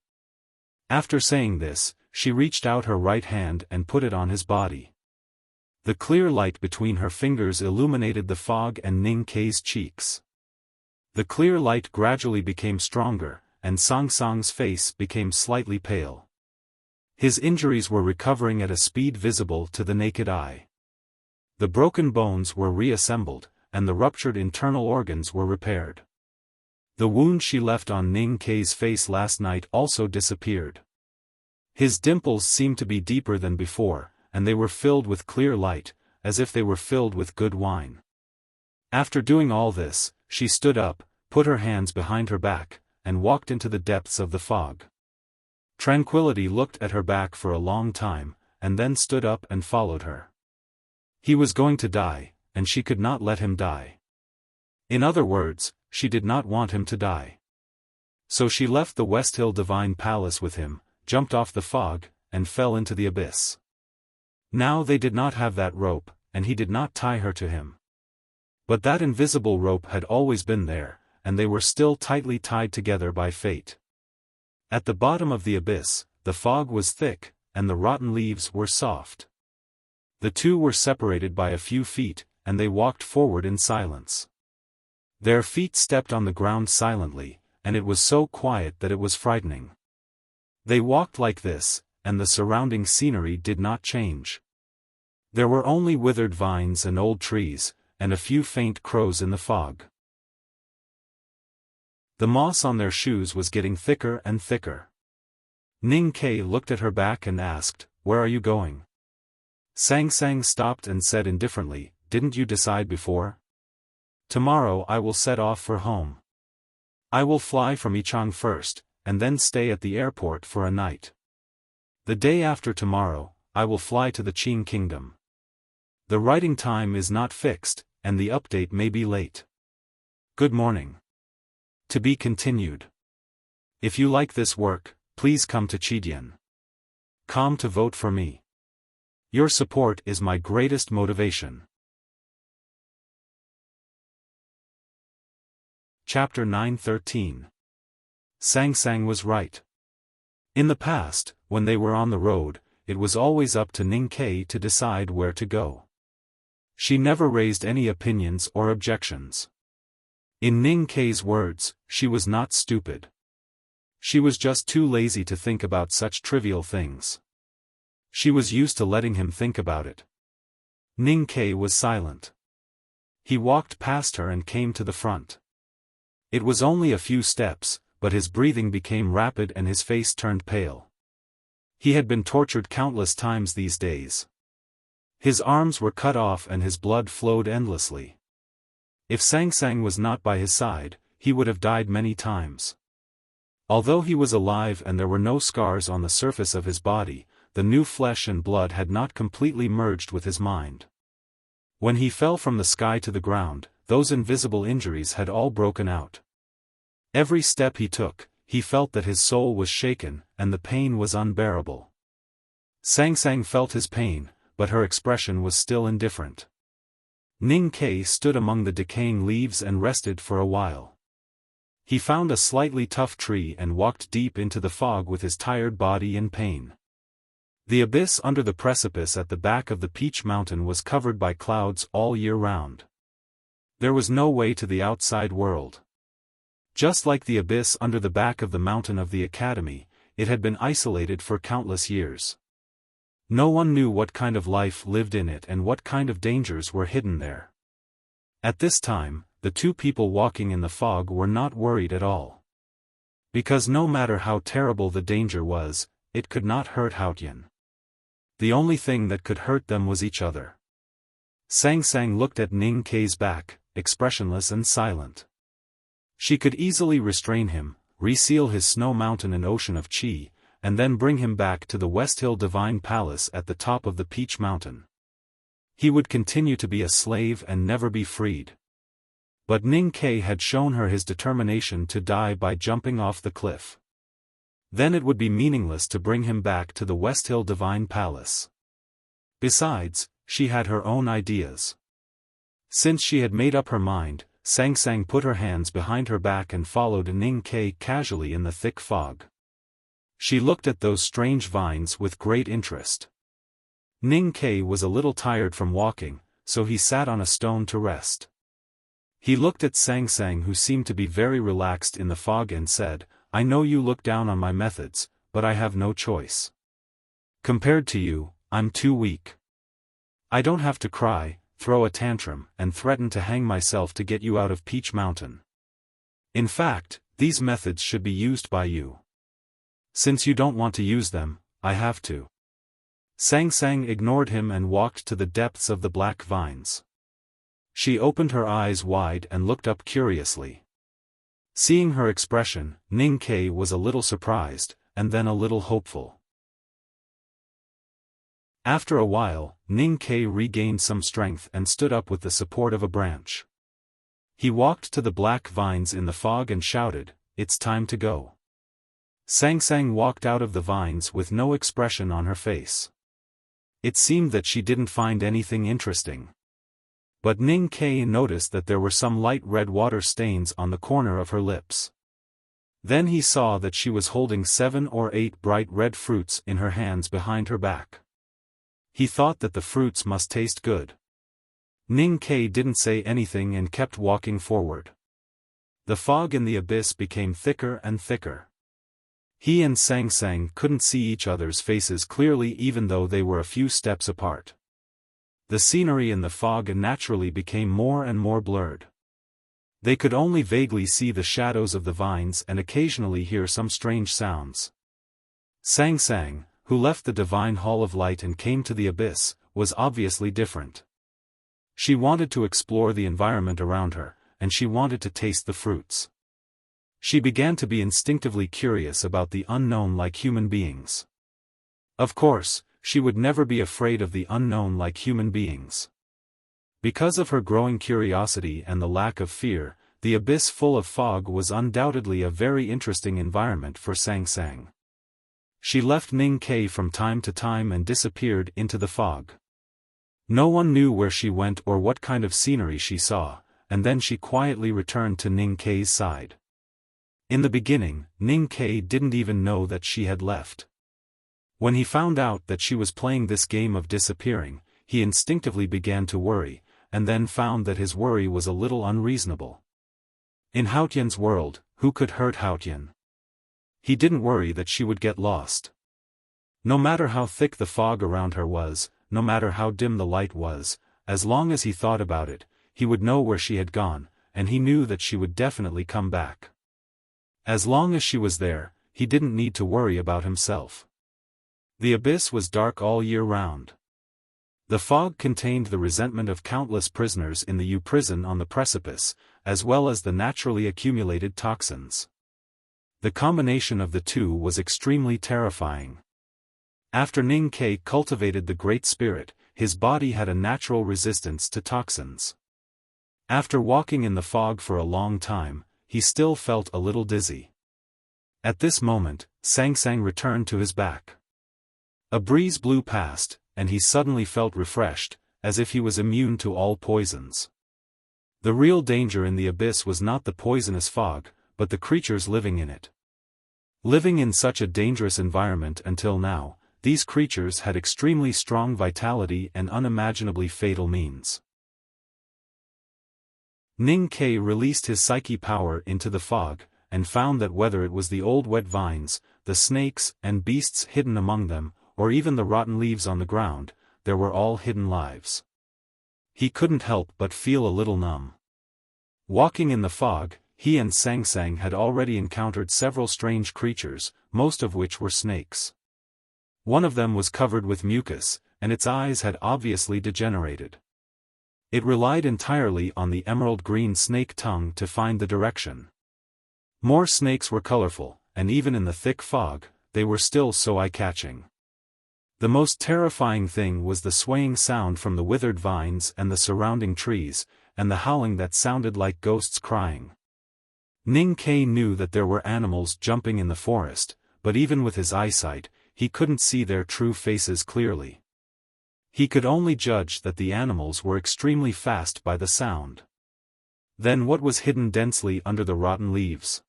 After saying this, she reached out her right hand and put it on his body. The clear light between her fingers illuminated the fog and Ning Ke's cheeks. The clear light gradually became stronger, and Sang Sang's face became slightly pale. His injuries were recovering at a speed visible to the naked eye. The broken bones were reassembled, and the ruptured internal organs were repaired. The wound she left on Ning Ke's face last night also disappeared. His dimples seemed to be deeper than before, and they were filled with clear light, as if they were filled with good wine. After doing all this, she stood up, put her hands behind her back, and walked into the depths of the fog. Tranquility looked at her back for a long time, and then stood up and followed her. He was going to die, and she could not let him die. In other words, she did not want him to die. So she left the West Hill Divine Palace with him, jumped off the fog, and fell into the abyss. Now they did not have that rope, and he did not tie her to him. But that invisible rope had always been there, and they were still tightly tied together by fate. At the bottom of the abyss, the fog was thick, and the rotten leaves were soft. The two were separated by a few feet, and they walked forward in silence. Their feet stepped on the ground silently, and it was so quiet that it was frightening. They walked like this, and the surrounding scenery did not change. There were only withered vines and old trees, and a few faint crows in the fog. The moss on their shoes was getting thicker and thicker. Ning Ke looked at her back and asked, "Where are you going?" Sang Sang stopped and said indifferently, "Didn't you decide before? Tomorrow I will set off for home. I will fly from Yichang first, and then stay at the airport for a night. The day after tomorrow, I will fly to the Qing kingdom. The writing time is not fixed, and the update may be late. Good morning. To be continued. If you like this work, please come to Chidian.com to vote for me. Your support is my greatest motivation." Chapter 9:13. Sang Sang was right. In the past, when they were on the road, it was always up to Ning Ke to decide where to go. She never raised any opinions or objections. In Ning Ke's words, she was not stupid. She was just too lazy to think about such trivial things. She was used to letting him think about it. Ning Ke was silent. He walked past her and came to the front. It was only a few steps, but his breathing became rapid and his face turned pale. He had been tortured countless times these days. His arms were cut off and his blood flowed endlessly. If Sang Sang was not by his side, he would have died many times. Although he was alive and there were no scars on the surface of his body, the new flesh and blood had not completely merged with his mind. When he fell from the sky to the ground, those invisible injuries had all broken out. Every step he took, he felt that his soul was shaken, and the pain was unbearable. Sang Sang felt his pain, but her expression was still indifferent. Ning Ke stood among the decaying leaves and rested for a while. He found a slightly tough tree and walked deep into the fog with his tired body in pain. The abyss under the precipice at the back of the Peach Mountain was covered by clouds all year round. There was no way to the outside world. Just like the abyss under the back of the mountain of the Academy, it had been isolated for countless years. No one knew what kind of life lived in it and what kind of dangers were hidden there. At this time, the two people walking in the fog were not worried at all. Because no matter how terrible the danger was, it could not hurt Haotian. The only thing that could hurt them was each other. Sang Sang looked at Ning Ke's back, expressionless and silent. She could easily restrain him, reseal his snow mountain and ocean of qi, and then bring him back to the West Hill Divine Palace at the top of the Peach Mountain. He would continue to be a slave and never be freed. But Ning Ke had shown her his determination to die by jumping off the cliff. Then it would be meaningless to bring him back to the West Hill Divine Palace. Besides, she had her own ideas. Since she had made up her mind, Sang Sang put her hands behind her back and followed Ning Ke casually in the thick fog. She looked at those strange vines with great interest. Ning Ke was a little tired from walking, so he sat on a stone to rest. He looked at Sang Sang, who seemed to be very relaxed in the fog, and said, "I know you look down on my methods, but I have no choice. Compared to you, I'm too weak. I don't have to cry, throw a tantrum, and threaten to hang myself to get you out of Peach Mountain. In fact, these methods should be used by you. Since you don't want to use them, I have to." Sang Sang ignored him and walked to the depths of the black vines. She opened her eyes wide and looked up curiously. Seeing her expression, Ning Ke was a little surprised, and then a little hopeful. After a while, Ning Ke regained some strength and stood up with the support of a branch. He walked to the black vines in the fog and shouted, "It's time to go." Sang Sang walked out of the vines with no expression on her face. It seemed that she didn't find anything interesting. But Ning Kai noticed that there were some light red water stains on the corner of her lips. Then he saw that she was holding 7 or 8 bright red fruits in her hands behind her back. He thought that the fruits must taste good. Ning Kai didn't say anything and kept walking forward. The fog in the abyss became thicker and thicker. He and Sang Sang couldn't see each other's faces clearly even though they were a few steps apart. The scenery in the fog naturally became more and more blurred. They could only vaguely see the shadows of the vines and occasionally hear some strange sounds. Sang Sang, who left the divine hall of light and came to the abyss, was obviously different. She wanted to explore the environment around her, and she wanted to taste the fruits. She began to be instinctively curious about the unknown like human beings. Of course, she would never be afraid of the unknown like human beings. Because of her growing curiosity and the lack of fear, the abyss full of fog was undoubtedly a very interesting environment for Sang Sang. She left Ning Kai from time to time and disappeared into the fog. No one knew where she went or what kind of scenery she saw, and then she quietly returned to Ning Kai's side. In the beginning, Ning Kai didn't even know that she had left. When he found out that she was playing this game of disappearing, he instinctively began to worry, and then found that his worry was a little unreasonable. In Haotian's world, who could hurt Haotian? He didn't worry that she would get lost. No matter how thick the fog around her was, no matter how dim the light was, as long as he thought about it, he would know where she had gone, and he knew that she would definitely come back. As long as she was there, he didn't need to worry about himself. The abyss was dark all year round. The fog contained the resentment of countless prisoners in the U prison on the precipice, as well as the naturally accumulated toxins. The combination of the two was extremely terrifying. After Ning Kai cultivated the Great Spirit, his body had a natural resistance to toxins. After walking in the fog for a long time, he still felt a little dizzy. At this moment, Sang Sang returned to his back. A breeze blew past, and he suddenly felt refreshed, as if he was immune to all poisons. The real danger in the abyss was not the poisonous fog, but the creatures living in it. Living in such a dangerous environment until now, these creatures had extremely strong vitality and unimaginably fatal means. Ning Kai released his psyche power into the fog, and found that whether it was the old wet vines, the snakes and beasts hidden among them, or even the rotten leaves on the ground, there were all hidden lives. He couldn't help but feel a little numb. Walking in the fog, he and Sang Sang had already encountered several strange creatures, most of which were snakes. One of them was covered with mucus, and its eyes had obviously degenerated. It relied entirely on the emerald green snake tongue to find the direction. More snakes were colorful, and even in the thick fog, they were still so eye-catching. The most terrifying thing was the swaying sound from the withered vines and the surrounding trees, and the howling that sounded like ghosts crying. Ning Kai knew that there were animals jumping in the forest, but even with his eyesight, he couldn't see their true faces clearly. He could only judge that the animals were extremely fast by the sound. Then what was hidden densely under the rotten leaves?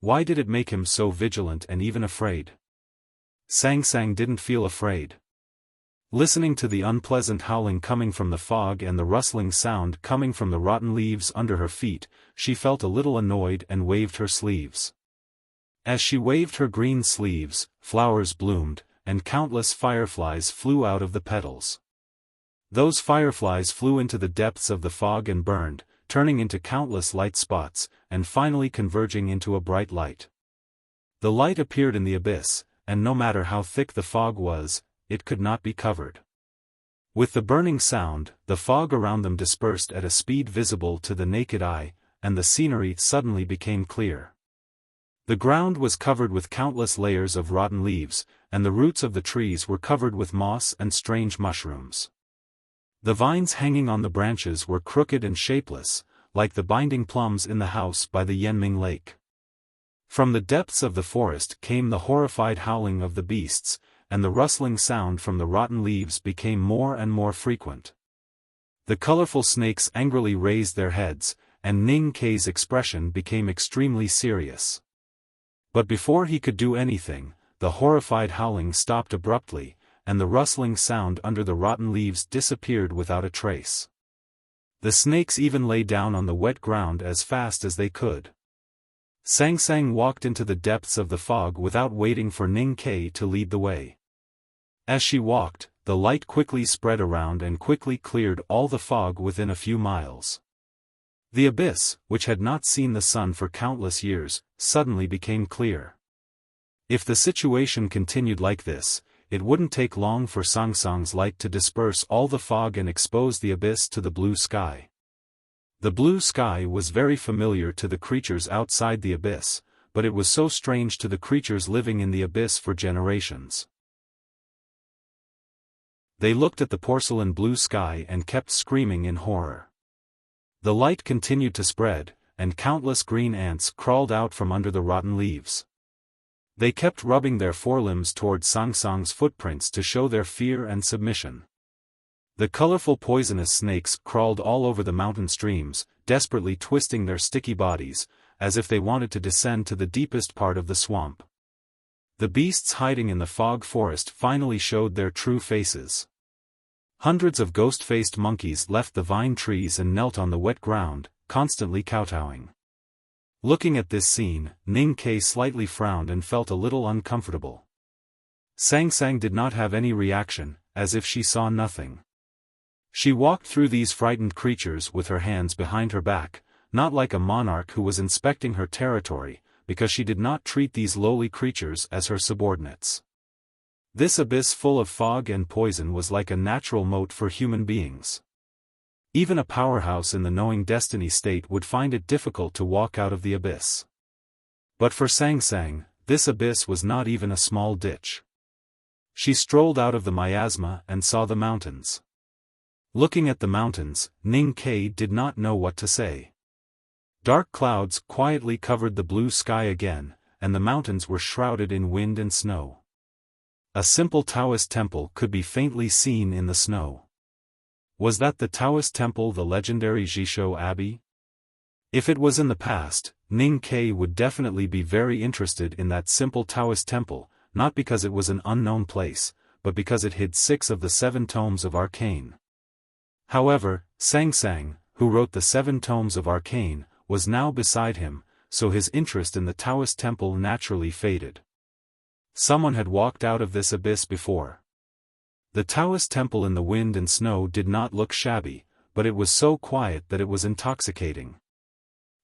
Why did it make him so vigilant and even afraid? Sang Sang didn't feel afraid. Listening to the unpleasant howling coming from the fog and the rustling sound coming from the rotten leaves under her feet, she felt a little annoyed and waved her sleeves. As she waved her green sleeves, flowers bloomed, and countless fireflies flew out of the petals. Those fireflies flew into the depths of the fog and burned, turning into countless light spots, and finally converging into a bright light. The light appeared in the abyss, and no matter how thick the fog was, it could not be covered. With the burning sound, the fog around them dispersed at a speed visible to the naked eye, and the scenery suddenly became clear. The ground was covered with countless layers of rotten leaves, and the roots of the trees were covered with moss and strange mushrooms. The vines hanging on the branches were crooked and shapeless, like the binding plums in the house by the Yanming Lake. From the depths of the forest came the horrified howling of the beasts, and the rustling sound from the rotten leaves became more and more frequent. The colorful snakes angrily raised their heads, and Ning Kei's expression became extremely serious. But before he could do anything, the horrified howling stopped abruptly, and the rustling sound under the rotten leaves disappeared without a trace. The snakes even lay down on the wet ground as fast as they could. Sang Sang walked into the depths of the fog without waiting for Ning Kei to lead the way. As she walked, the light quickly spread around and quickly cleared all the fog within a few miles. The abyss, which had not seen the sun for countless years, suddenly became clear. If the situation continued like this, it wouldn't take long for Sang Sang's light to disperse all the fog and expose the abyss to the blue sky. The blue sky was very familiar to the creatures outside the abyss, but it was so strange to the creatures living in the abyss for generations. They looked at the porcelain blue sky and kept screaming in horror. The light continued to spread, and countless green ants crawled out from under the rotten leaves. They kept rubbing their forelimbs toward Sang Sang's footprints to show their fear and submission. The colorful poisonous snakes crawled all over the mountain streams, desperately twisting their sticky bodies, as if they wanted to descend to the deepest part of the swamp. The beasts hiding in the fog forest finally showed their true faces. Hundreds of ghost-faced monkeys left the vine trees and knelt on the wet ground, constantly kowtowing. Looking at this scene, Ning Kei slightly frowned and felt a little uncomfortable. Sang Sang did not have any reaction, as if she saw nothing. She walked through these frightened creatures with her hands behind her back, not like a monarch who was inspecting her territory, because she did not treat these lowly creatures as her subordinates. This abyss full of fog and poison was like a natural moat for human beings. Even a powerhouse in the knowing destiny state would find it difficult to walk out of the abyss. But for Sang Sang, this abyss was not even a small ditch. She strolled out of the miasma and saw the mountains. Looking at the mountains, Ning Kei did not know what to say. Dark clouds quietly covered the blue sky again, and the mountains were shrouded in wind and snow. A simple Taoist temple could be faintly seen in the snow. Was that the Taoist temple, the legendary Jishou Abbey? If it was in the past, Ning Kei would definitely be very interested in that simple Taoist temple, not because it was an unknown place, but because it hid 6 of the 7 tomes of arcane. However, Sang Sang, who wrote the 7 tomes of arcane, was now beside him, so his interest in the Taoist temple naturally faded. Someone had walked out of this abyss before. The Taoist temple in the wind and snow did not look shabby, but it was so quiet that it was intoxicating.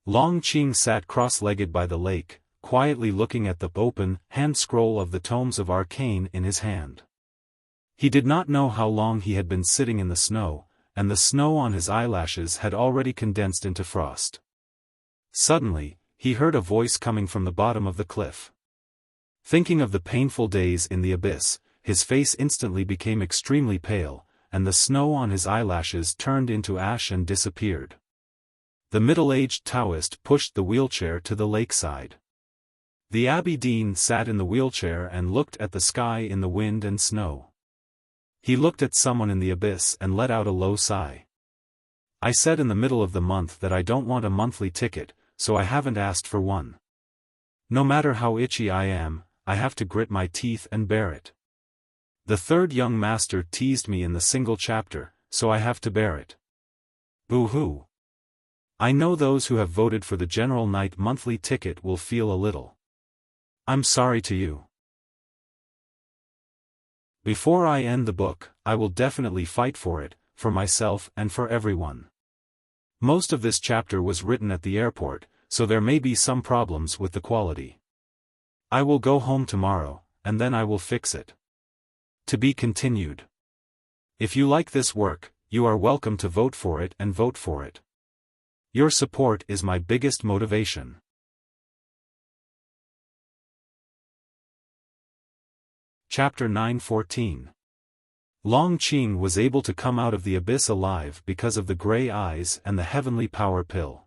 Long Qing sat cross-legged by the lake, quietly looking at the open hand scroll of the tomes of arcane in his hand. He did not know how long he had been sitting in the snow, and the snow on his eyelashes had already condensed into frost. Suddenly, he heard a voice coming from the bottom of the cliff. Thinking of the painful days in the abyss, his face instantly became extremely pale, and the snow on his eyelashes turned into ash and disappeared. The middle-aged Taoist pushed the wheelchair to the lakeside. The Abbey Dean sat in the wheelchair and looked at the sky in the wind and snow. He looked at someone in the abyss and let out a low sigh. I said in the middle of the month that I don't want a monthly ticket, so I haven't asked for one. No matter how itchy I am, I have to grit my teeth and bear it. The 3rd young master teased me in the single chapter, so I have to bear it. Boo-hoo. I know those who have voted for the General Knight monthly ticket will feel a little. I'm sorry to you. Before I end the book, I will definitely fight for it, for myself and for everyone. Most of this chapter was written at the airport, so there may be some problems with the quality. I will go home tomorrow, and then I will fix it. To be continued. If you like this work, you are welcome to vote for it and vote for it. Your support is my biggest motivation. Chapter 9:14. Long Qing was able to come out of the abyss alive because of the gray eyes and the heavenly power pill.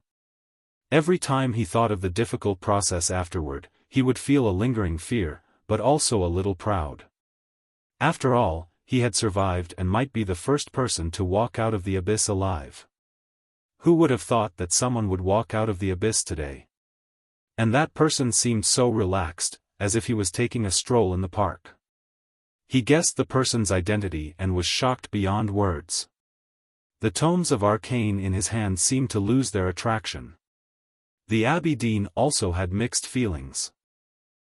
Every time he thought of the difficult process afterward, he would feel a lingering fear, but also a little proud. After all, he had survived and might be the first person to walk out of the abyss alive. Who would have thought that someone would walk out of the abyss today? And that person seemed so relaxed, as if he was taking a stroll in the park. He guessed the person's identity and was shocked beyond words. The tomes of arcane in his hand seemed to lose their attraction. The Abbey Dean also had mixed feelings.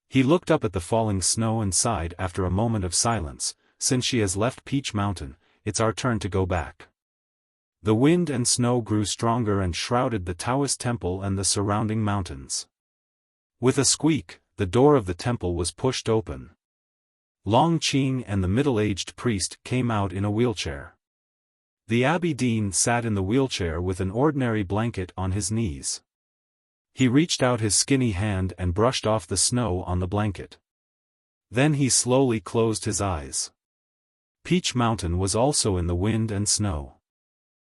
He looked up at the falling snow and sighed after a moment of silence. Since she has left Peach Mountain, it's our turn to go back. The wind and snow grew stronger and shrouded the Taoist temple and the surrounding mountains. With a squeak, the door of the temple was pushed open. Long Qing and the middle-aged priest came out in a wheelchair. The Abbey Dean sat in the wheelchair with an ordinary blanket on his knees. He reached out his skinny hand and brushed off the snow on the blanket. Then he slowly closed his eyes. Peach Mountain was also in the wind and snow.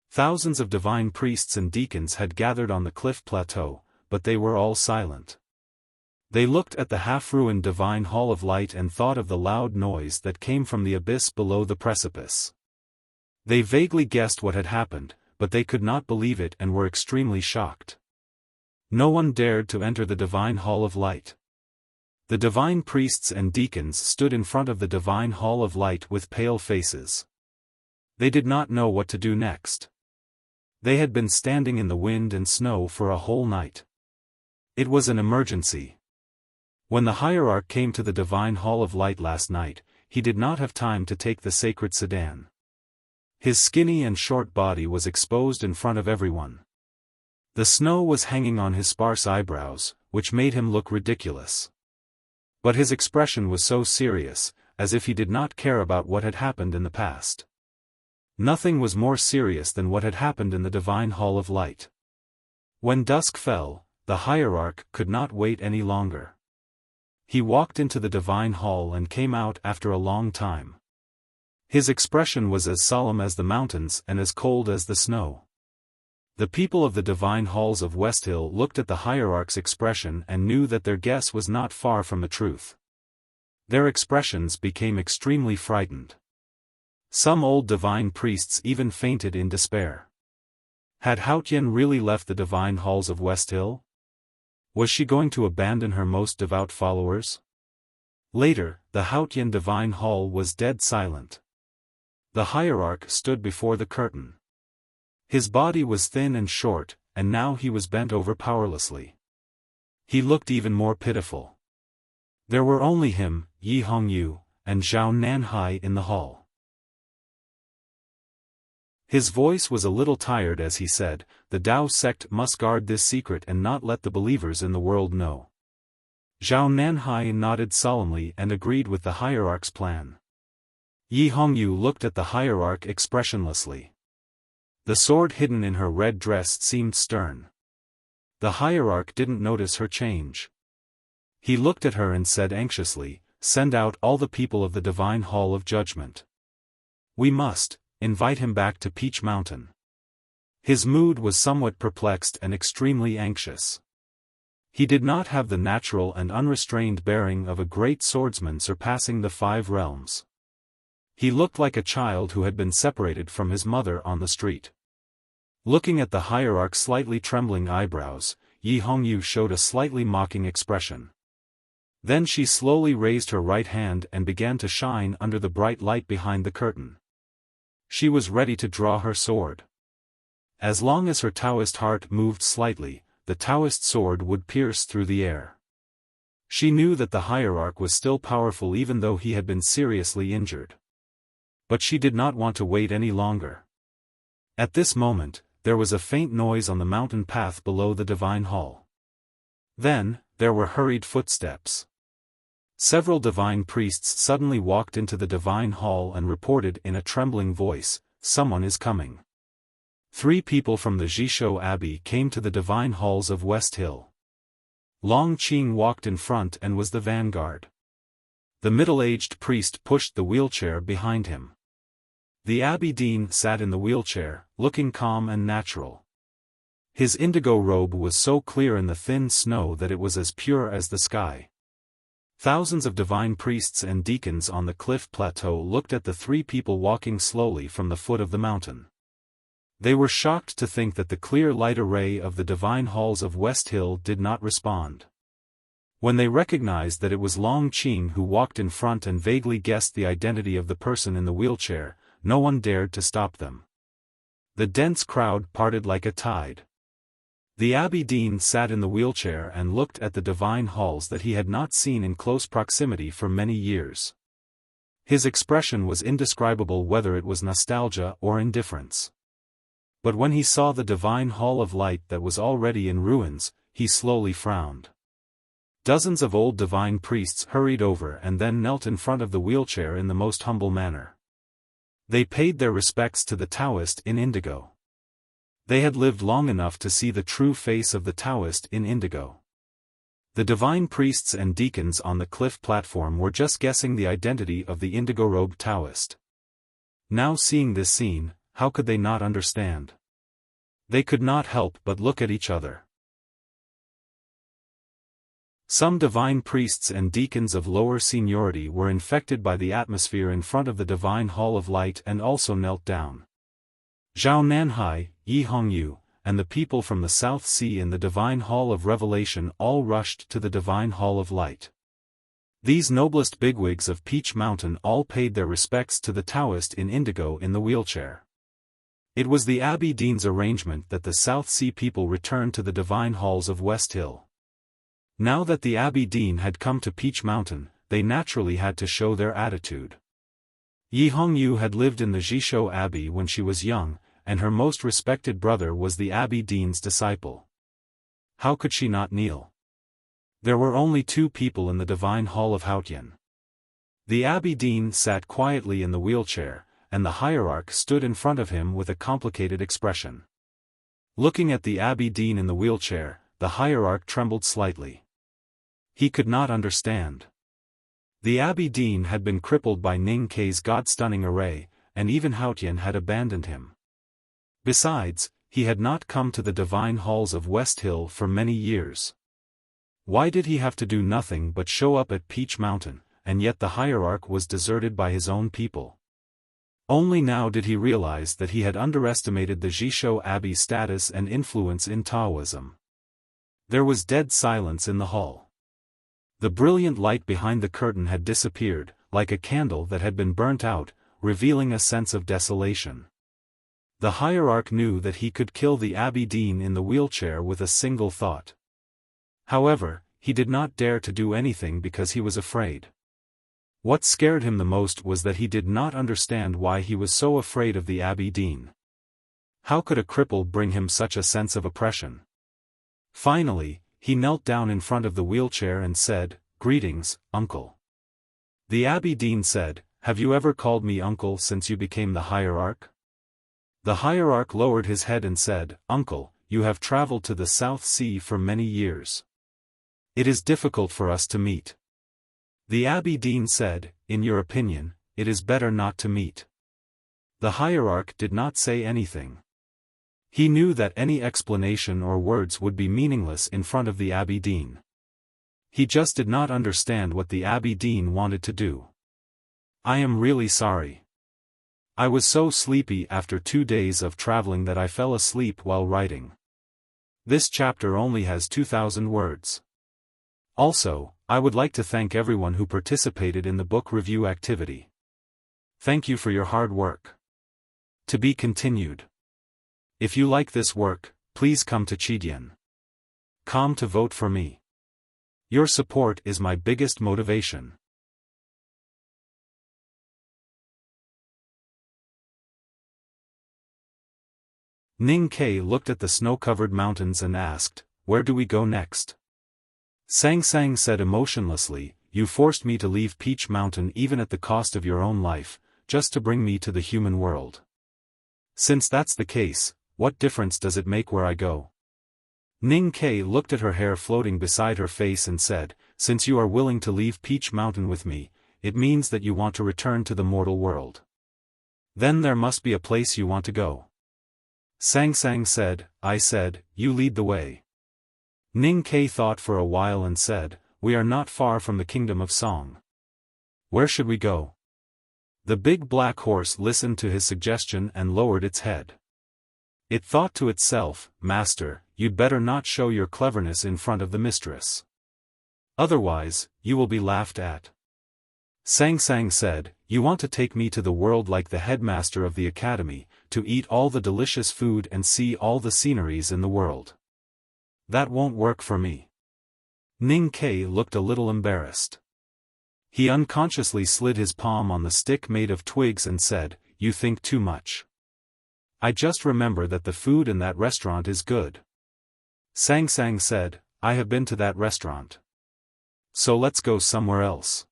Thousands of divine priests and deacons had gathered on the cliff plateau, but they were all silent. They looked at the half-ruined divine hall of light and thought of the loud noise that came from the abyss below the precipice. They vaguely guessed what had happened, but they could not believe it and were extremely shocked. No one dared to enter the divine hall of light. The divine priests and deacons stood in front of the divine hall of light with pale faces. They did not know what to do next. They had been standing in the wind and snow for a whole night. It was an emergency. When the hierarch came to the divine hall of light last night, he did not have time to take the sacred sedan. His skinny and short body was exposed in front of everyone. The snow was hanging on his sparse eyebrows, which made him look ridiculous. But his expression was so serious, as if he did not care about what had happened in the past. Nothing was more serious than what had happened in the divine hall of light. When dusk fell, the hierarch could not wait any longer. He walked into the divine hall and came out after a long time. His expression was as solemn as the mountains and as cold as the snow. The people of the divine halls of West Hill looked at the hierarch's expression and knew that their guess was not far from the truth. Their expressions became extremely frightened. Some old divine priests even fainted in despair. Had Haotian really left the divine halls of West Hill? Was she going to abandon her most devout followers? Later, the Haotian divine hall was dead silent. The hierarch stood before the curtain. His body was thin and short, and now he was bent over powerlessly. He looked even more pitiful. There were only him, Yi Hongyu, and Zhao Nanhai in the hall. His voice was a little tired as he said, "The Tao sect must guard this secret and not let the believers in the world know." Zhao Nanhai nodded solemnly and agreed with the hierarch's plan. Yi Hongyu looked at the hierarch expressionlessly. The sword hidden in her red dress seemed stern. The hierarch didn't notice her change. He looked at her and said anxiously, "Send out all the people of the divine hall of judgment. We must invite him back to Peach Mountain." His mood was somewhat perplexed and extremely anxious. He did not have the natural and unrestrained bearing of a great swordsman surpassing the 5 realms. He looked like a child who had been separated from his mother on the street. Looking at the hierarch's slightly trembling eyebrows, Yi Hongyu showed a slightly mocking expression. Then she slowly raised her right hand and began to shine under the bright light behind the curtain. She was ready to draw her sword. As long as her Taoist heart moved slightly, the Taoist sword would pierce through the air. She knew that the hierarch was still powerful even though he had been seriously injured. But she did not want to wait any longer. At this moment, there was a faint noise on the mountain path below the divine hall. Then, there were hurried footsteps. Several divine priests suddenly walked into the divine hall and reported in a trembling voice, "Someone is coming." 3 people from the Jishou Abbey came to the divine halls of West Hill. Long Qing walked in front and was the vanguard. The middle-aged priest pushed the wheelchair behind him. The Abbey Dean sat in the wheelchair, looking calm and natural. His indigo robe was so clear in the thin snow that it was as pure as the sky. Thousands of divine priests and deacons on the cliff plateau looked at the three people walking slowly from the foot of the mountain. They were shocked to think that the clear light array of the divine halls of West Hill did not respond. When they recognized that it was Long Qing who walked in front and vaguely guessed the identity of the person in the wheelchair, no one dared to stop them. The dense crowd parted like a tide. The Abbey Dean sat in the wheelchair and looked at the divine halls that he had not seen in close proximity for many years. His expression was indescribable, whether it was nostalgia or indifference. But when he saw the divine hall of light that was already in ruins, he slowly frowned. Dozens of old divine priests hurried over and then knelt in front of the wheelchair in the most humble manner. They paid their respects to the Taoist in indigo. They had lived long enough to see the true face of the Taoist in indigo. The divine priests and deacons on the cliff platform were just guessing the identity of the indigo-robed Taoist. Now seeing this scene, how could they not understand? They could not help but look at each other. Some divine priests and deacons of lower seniority were infected by the atmosphere in front of the divine hall of light and also knelt down. Zhao Nanhai, Yi Hongyu, and the people from the South Sea in the divine hall of revelation all rushed to the divine hall of light. These noblest bigwigs of Peach Mountain all paid their respects to the Taoist in indigo in the wheelchair. It was the Abbey Dean's arrangement that the South Sea people return to the divine halls of West Hill. Now that the Abbey Dean had come to Peach Mountain, they naturally had to show their attitude. Yi Hongyu had lived in the Jishou Abbey when she was young, and her most respected brother was the Abbey Dean's disciple. How could she not kneel? There were only two people in the divine hall of Haotian. The Abbey Dean sat quietly in the wheelchair, and the hierarch stood in front of him with a complicated expression. Looking at the Abbey Dean in the wheelchair, the hierarch trembled slightly. He could not understand. The Abbey Dean had been crippled by Ning Kei's god-stunning array, and even Haotian had abandoned him. Besides, he had not come to the divine halls of West Hill for many years. Why did he have to do nothing but show up at Peach Mountain, and yet the hierarch was deserted by his own people? Only now did he realize that he had underestimated the Jishou Abbey's status and influence in Taoism. There was dead silence in the hall. The brilliant light behind the curtain had disappeared, like a candle that had been burnt out, revealing a sense of desolation. The hierarch knew that he could kill the Abbey Dean in the wheelchair with a single thought. However, he did not dare to do anything because he was afraid. What scared him the most was that he did not understand why he was so afraid of the Abbey Dean. How could a cripple bring him such a sense of oppression? Finally, he knelt down in front of the wheelchair and said, "Greetings, Uncle." The Abbey Dean said, "Have you ever called me Uncle since you became the hierarch?" The hierarch lowered his head and said, "Uncle, you have traveled to the South Sea for many years. It is difficult for us to meet." The Abbey Dean said, "In your opinion, it is better not to meet." The hierarch did not say anything. He knew that any explanation or words would be meaningless in front of the Abbey Dean. He just did not understand what the Abbey Dean wanted to do. "I am really sorry. I was so sleepy after 2 days of traveling that I fell asleep while writing. This chapter only has 2,000 words. Also, I would like to thank everyone who participated in the book review activity. Thank you for your hard work. To be continued. If you like this work, please come to Chidian.com to vote for me. Your support is my biggest motivation. Ning Kei looked at the snow-covered mountains and asked, "Where do we go next?" Sang Sang said emotionlessly, "You forced me to leave Peach Mountain even at the cost of your own life, just to bring me to the human world. Since that's the case, what difference does it make where I go?" Ning Kei looked at her hair floating beside her face and said, "Since you are willing to leave Peach Mountain with me, it means that you want to return to the mortal world. Then there must be a place you want to go." Sang Sang said, "I said, you lead the way." Ning Kei thought for a while and said, we are not far from the kingdom of Song. Where should we go? The big black horse listened to his suggestion and lowered its head. It thought to itself, Master, you'd better not show your cleverness in front of the mistress. Otherwise, you will be laughed at. Sang Sang said, you want to take me to the world like the headmaster of the academy, to eat all the delicious food and see all the sceneries in the world. That won't work for me. Ning Kai looked a little embarrassed. He unconsciously slid his palm on the stick made of twigs and said, you think too much. I just remember that the food in that restaurant is good. Sang Sang said, I have been to that restaurant. So let's go somewhere else.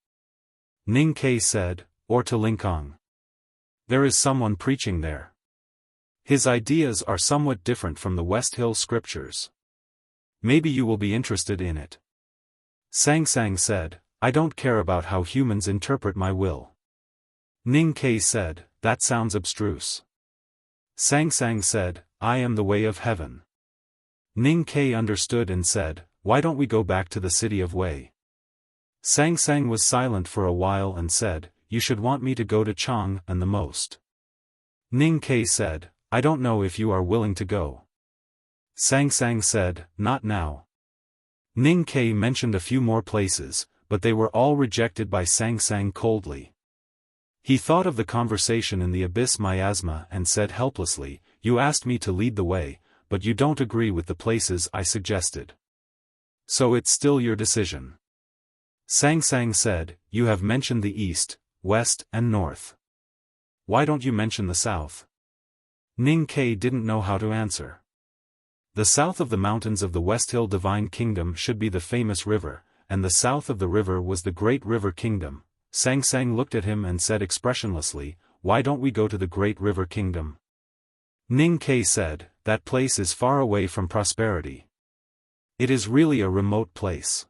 Ning Kai said, or to Linкong. There is someone preaching there. His ideas are somewhat different from the West Hill scriptures. Maybe you will be interested in it. Sang Sang said, I don't care about how humans interpret my will. Ning Kai said, that sounds abstruse. Sang Sang said, I am the way of heaven. Ning Kai understood and said, why don't we go back to the city of Wei? Sang Sang was silent for a while and said, you should want me to go to Chang and the most. Ning Kai said, I don't know if you are willing to go. Sang Sang said, not now. Ning Kai mentioned a few more places, but they were all rejected by Sang Sang coldly. He thought of the conversation in the abyss miasma and said helplessly, you asked me to lead the way, but you don't agree with the places I suggested. So it's still your decision. Sang Sang said, you have mentioned the east, west and north. Why don't you mention the south? Ning Kai didn't know how to answer. The south of the mountains of the West Hill Divine Kingdom should be the famous river, and the south of the river was the Great River Kingdom. Sang Sang looked at him and said expressionlessly, why don't we go to the Great River Kingdom? Ning Kai said, that place is far away from prosperity. It is really a remote place.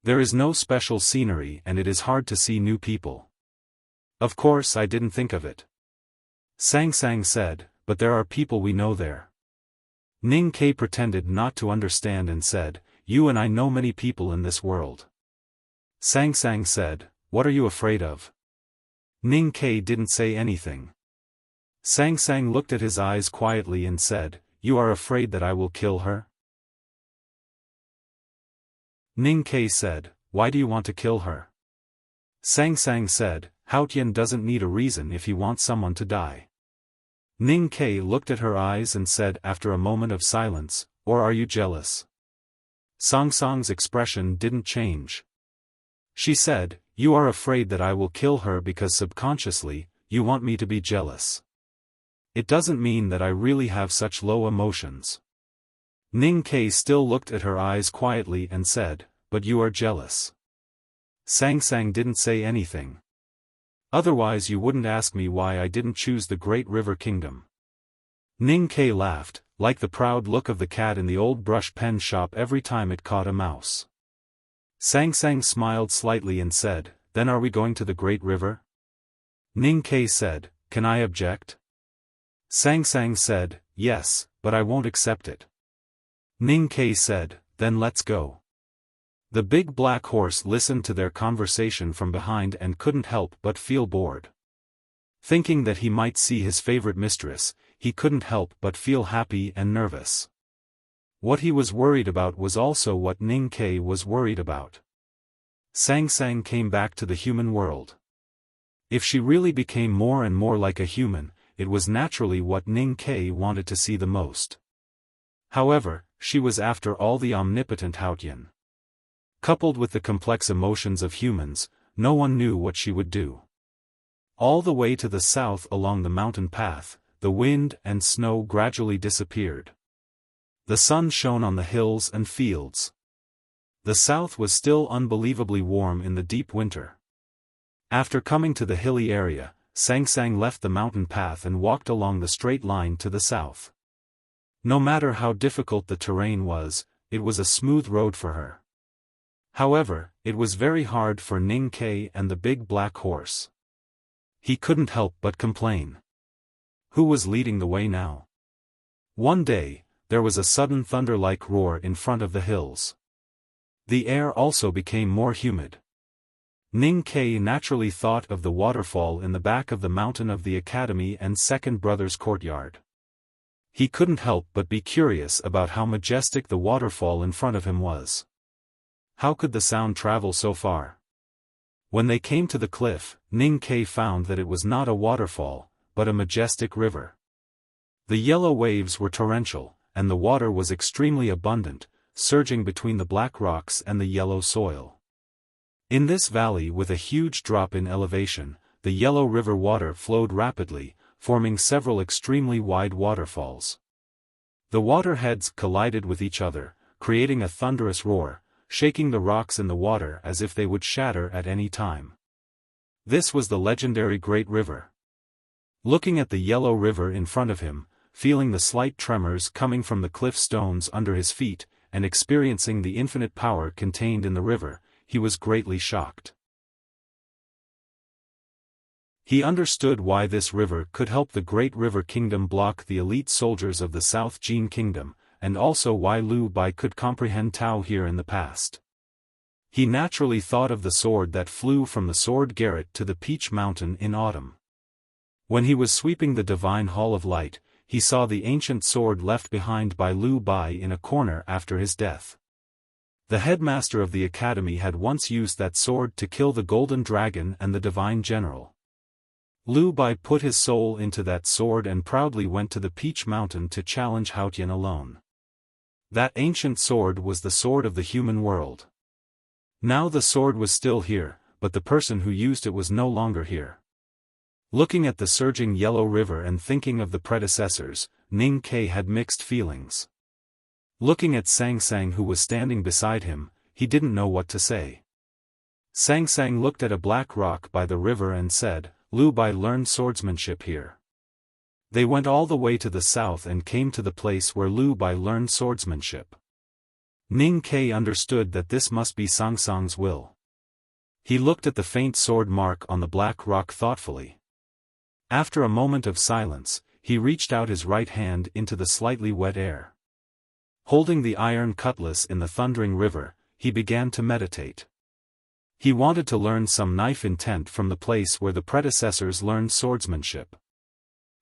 There is no special scenery and it is hard to see new people. Of course I didn't think of it. Sang Sang said, but there are people we know there. Ning Kai pretended not to understand and said, you and I know many people in this world. Sang Sang said, what are you afraid of? Ning Kai didn't say anything. Sang Sang looked at his eyes quietly and said, you are afraid that I will kill her? Ning Kai said, why do you want to kill her? Sang Sang said, Haotian doesn't need a reason if he wants someone to die. Ning Kai looked at her eyes and said after a moment of silence, or are you jealous? Song Song's expression didn't change. She said, you are afraid that I will kill her because subconsciously, you want me to be jealous. It doesn't mean that I really have such low emotions. Ning Kai still looked at her eyes quietly and said, but you are jealous. Sang Sang didn't say anything. Otherwise you wouldn't ask me why I didn't choose the Great River Kingdom. Ning Kai laughed, like the proud look of the cat in the old brush pen shop every time it caught a mouse. Sang Sang smiled slightly and said, then are we going to the Great River? Ning Kai said, can I object? Sang Sang said, yes, but I won't accept it. Ning Kai said, then let's go. The big black horse listened to their conversation from behind and couldn't help but feel bored. Thinking that he might see his favorite mistress, he couldn't help but feel happy and nervous. What he was worried about was also what Ning Kai was worried about. Sang Sang came back to the human world. If she really became more and more like a human, it was naturally what Ning Kai wanted to see the most. However, she was after all the omnipotent Haotian. Coupled with the complex emotions of humans, no one knew what she would do. All the way to the south along the mountain path, the wind and snow gradually disappeared. The sun shone on the hills and fields. The south was still unbelievably warm in the deep winter. After coming to the hilly area, Sang Sang left the mountain path and walked along the straight line to the south. No matter how difficult the terrain was, it was a smooth road for her. However, it was very hard for Ning Kai and the big black horse. He couldn't help but complain. Who was leading the way now? One day, there was a sudden thunder-like roar in front of the hills. The air also became more humid. Ning Ke naturally thought of the waterfall in the back of the mountain of the academy and second brother's courtyard. He couldn't help but be curious about how majestic the waterfall in front of him was. How could the sound travel so far? When they came to the cliff, Ning Ke found that it was not a waterfall, but a majestic river. The yellow waves were torrential, and the water was extremely abundant, surging between the black rocks and the yellow soil. In this valley with a huge drop in elevation, the yellow river water flowed rapidly, forming several extremely wide waterfalls. The waterheads collided with each other, creating a thunderous roar, shaking the rocks in the water as if they would shatter at any time. This was the legendary Great River. Looking at the yellow river in front of him, feeling the slight tremors coming from the cliff stones under his feet, and experiencing the infinite power contained in the river, he was greatly shocked. He understood why this river could help the Great River Kingdom block the elite soldiers of the South Jin Kingdom, and also why Liu Bai could comprehend Tao here in the past. He naturally thought of the sword that flew from the Sword Garret to the Peach Mountain in autumn. When he was sweeping the Divine Hall of Light, he saw the ancient sword left behind by Liu Bai in a corner after his death. The headmaster of the academy had once used that sword to kill the Golden Dragon and the Divine General. Liu Bai put his soul into that sword and proudly went to the Peach Mountain to challenge Haotian alone. That ancient sword was the sword of the human world. Now the sword was still here, but the person who used it was no longer here. Looking at the surging yellow river and thinking of the predecessors, Ning Ke had mixed feelings. Looking at Sang Sang who was standing beside him, he didn't know what to say. Sang Sang looked at a black rock by the river and said, "Liu Bai learned swordsmanship here." They went all the way to the south and came to the place where Liu Bai learned swordsmanship. Ning Ke understood that this must be Sang Sang's will. He looked at the faint sword mark on the black rock thoughtfully. After a moment of silence, he reached out his right hand into the slightly wet air. Holding the iron cutlass in the thundering river, he began to meditate. He wanted to learn some knife intent from the place where the predecessors learned swordsmanship.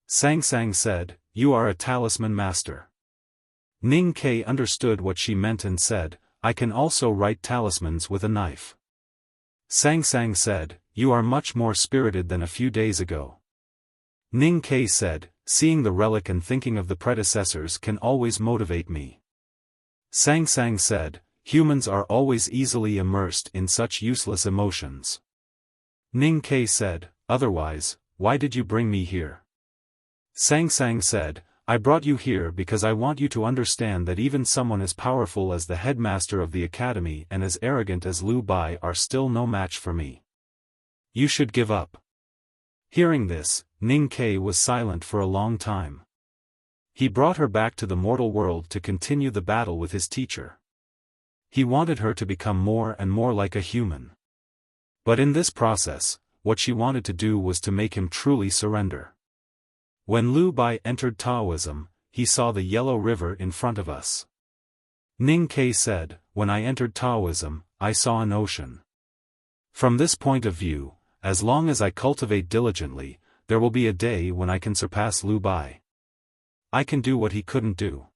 Sang Sang said, "You are a talisman master." Ning Ke understood what she meant and said, "I can also write talismans with a knife." Sang Sang said, "You are much more spirited than a few days ago." Ning Ke said, "Seeing the relic and thinking of the predecessors can always motivate me." Sang Sang said, "Humans are always easily immersed in such useless emotions." Ning Ke said, "Otherwise, why did you bring me here?" Sang Sang said, "I brought you here because I want you to understand that even someone as powerful as the headmaster of the academy and as arrogant as Liu Bai are still no match for me. You should give up." Hearing this, Ning Ke was silent for a long time. He brought her back to the mortal world to continue the battle with his teacher. He wanted her to become more and more like a human. But in this process, what she wanted to do was to make him truly surrender. When Liu Bai entered Taoism, he saw the yellow river in front of us. Ning Ke said, "When I entered Taoism, I saw an ocean. From this point of view, as long as I cultivate diligently, there will be a day when I can surpass Liu Bai. I can do what he couldn't do."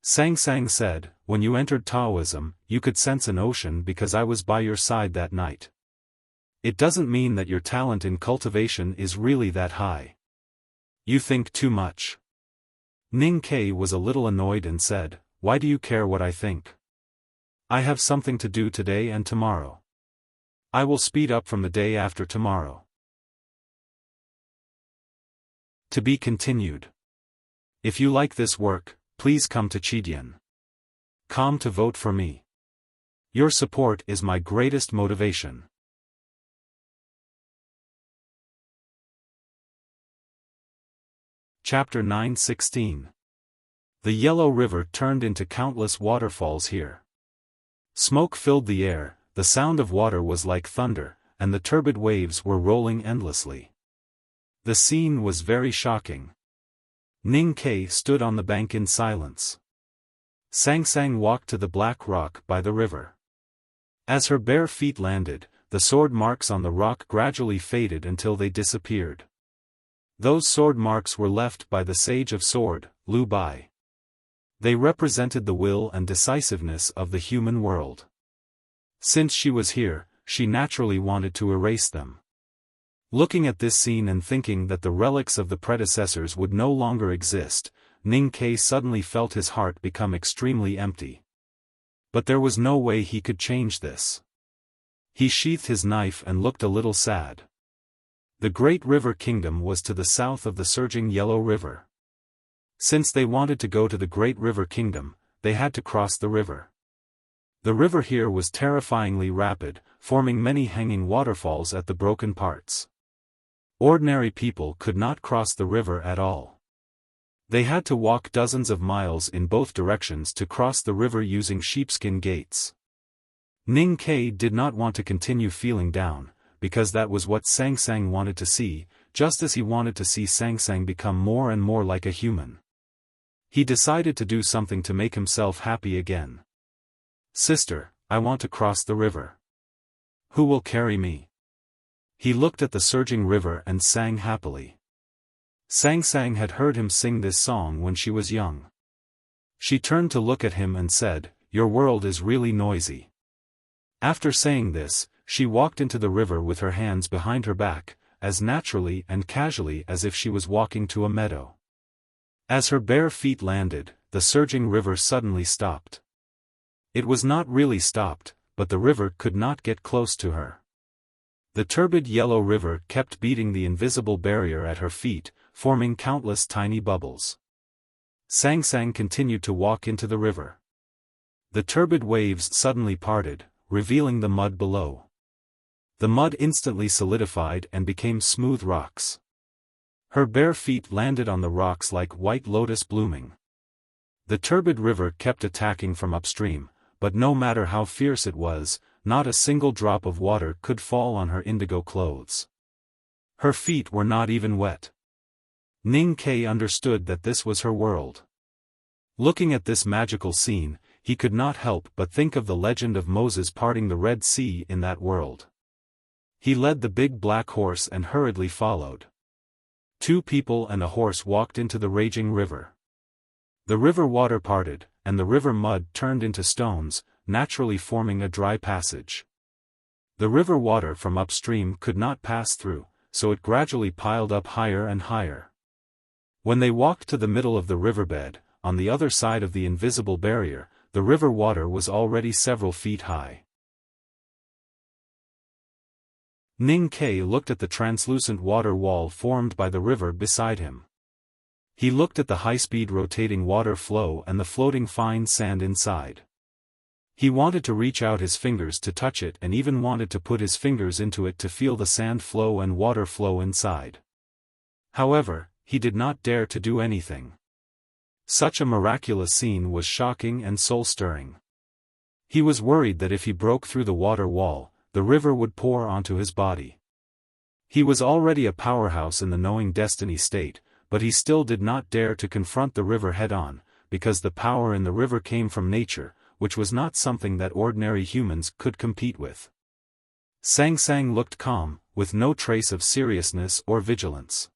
Sang Sang said, "When you entered Taoism, you could sense an ocean because I was by your side that night. It doesn't mean that your talent in cultivation is really that high. You think too much." Ning Ke was a little annoyed and said, "Why do you care what I think? I have something to do today and tomorrow. I will speed up from the day after tomorrow." To be continued. If you like this work, please come to Chidian.com to vote for me. Your support is my greatest motivation. Chapter 9:16. The yellow river turned into countless waterfalls here. Smoke filled the air, the sound of water was like thunder, and the turbid waves were rolling endlessly. The scene was very shocking. Ning Ke stood on the bank in silence. Sang Sang walked to the black rock by the river. As her bare feet landed, the sword marks on the rock gradually faded until they disappeared. Those sword marks were left by the Sage of Sword, Lu Bai. They represented the will and decisiveness of the human world. Since she was here, she naturally wanted to erase them. Looking at this scene and thinking that the relics of the predecessors would no longer exist, Ning Ke suddenly felt his heart become extremely empty. But there was no way he could change this. He sheathed his knife and looked a little sad. The Great River Kingdom was to the south of the surging Yellow River. Since they wanted to go to the Great River Kingdom, they had to cross the river. The river here was terrifyingly rapid, forming many hanging waterfalls at the broken parts. Ordinary people could not cross the river at all. They had to walk dozens of miles in both directions to cross the river using sheepskin gates. Ning Ke did not want to continue feeling down, because that was what Sang Sang wanted to see, just as he wanted to see Sang Sang become more and more like a human. He decided to do something to make himself happy again. "Sister, I want to cross the river. Who will carry me?" He looked at the surging river and sang happily. Sang Sang had heard him sing this song when she was young. She turned to look at him and said, "Your world is really noisy." After saying this, she walked into the river with her hands behind her back, as naturally and casually as if she was walking to a meadow. As her bare feet landed, the surging river suddenly stopped. It was not really stopped, but the river could not get close to her. The turbid yellow river kept beating the invisible barrier at her feet, forming countless tiny bubbles. Sang Sang continued to walk into the river. The turbid waves suddenly parted, revealing the mud below. The mud instantly solidified and became smooth rocks. Her bare feet landed on the rocks like white lotus blooming. The turbid river kept attacking from upstream, but no matter how fierce it was, not a single drop of water could fall on her indigo clothes. Her feet were not even wet. Ning Ke understood that this was her world. Looking at this magical scene, he could not help but think of the legend of Moses parting the Red Sea in that world. He led the big black horse and hurriedly followed. 2 people and a horse walked into the raging river. The river water parted, and the river mud turned into stones, naturally forming a dry passage. The river water from upstream could not pass through, so it gradually piled up higher and higher. When they walked to the middle of the riverbed, on the other side of the invisible barrier, the river water was already several feet high. Ning Ke looked at the translucent water wall formed by the river beside him. He looked at the high-speed rotating water flow and the floating fine sand inside. He wanted to reach out his fingers to touch it and even wanted to put his fingers into it to feel the sand flow and water flow inside. However, he did not dare to do anything. Such a miraculous scene was shocking and soul-stirring. He was worried that if he broke through the water wall, the river would pour onto his body. He was already a powerhouse in the knowing destiny state, but he still did not dare to confront the river head-on, because the power in the river came from nature, which was not something that ordinary humans could compete with. Sang Sang looked calm, with no trace of seriousness or vigilance.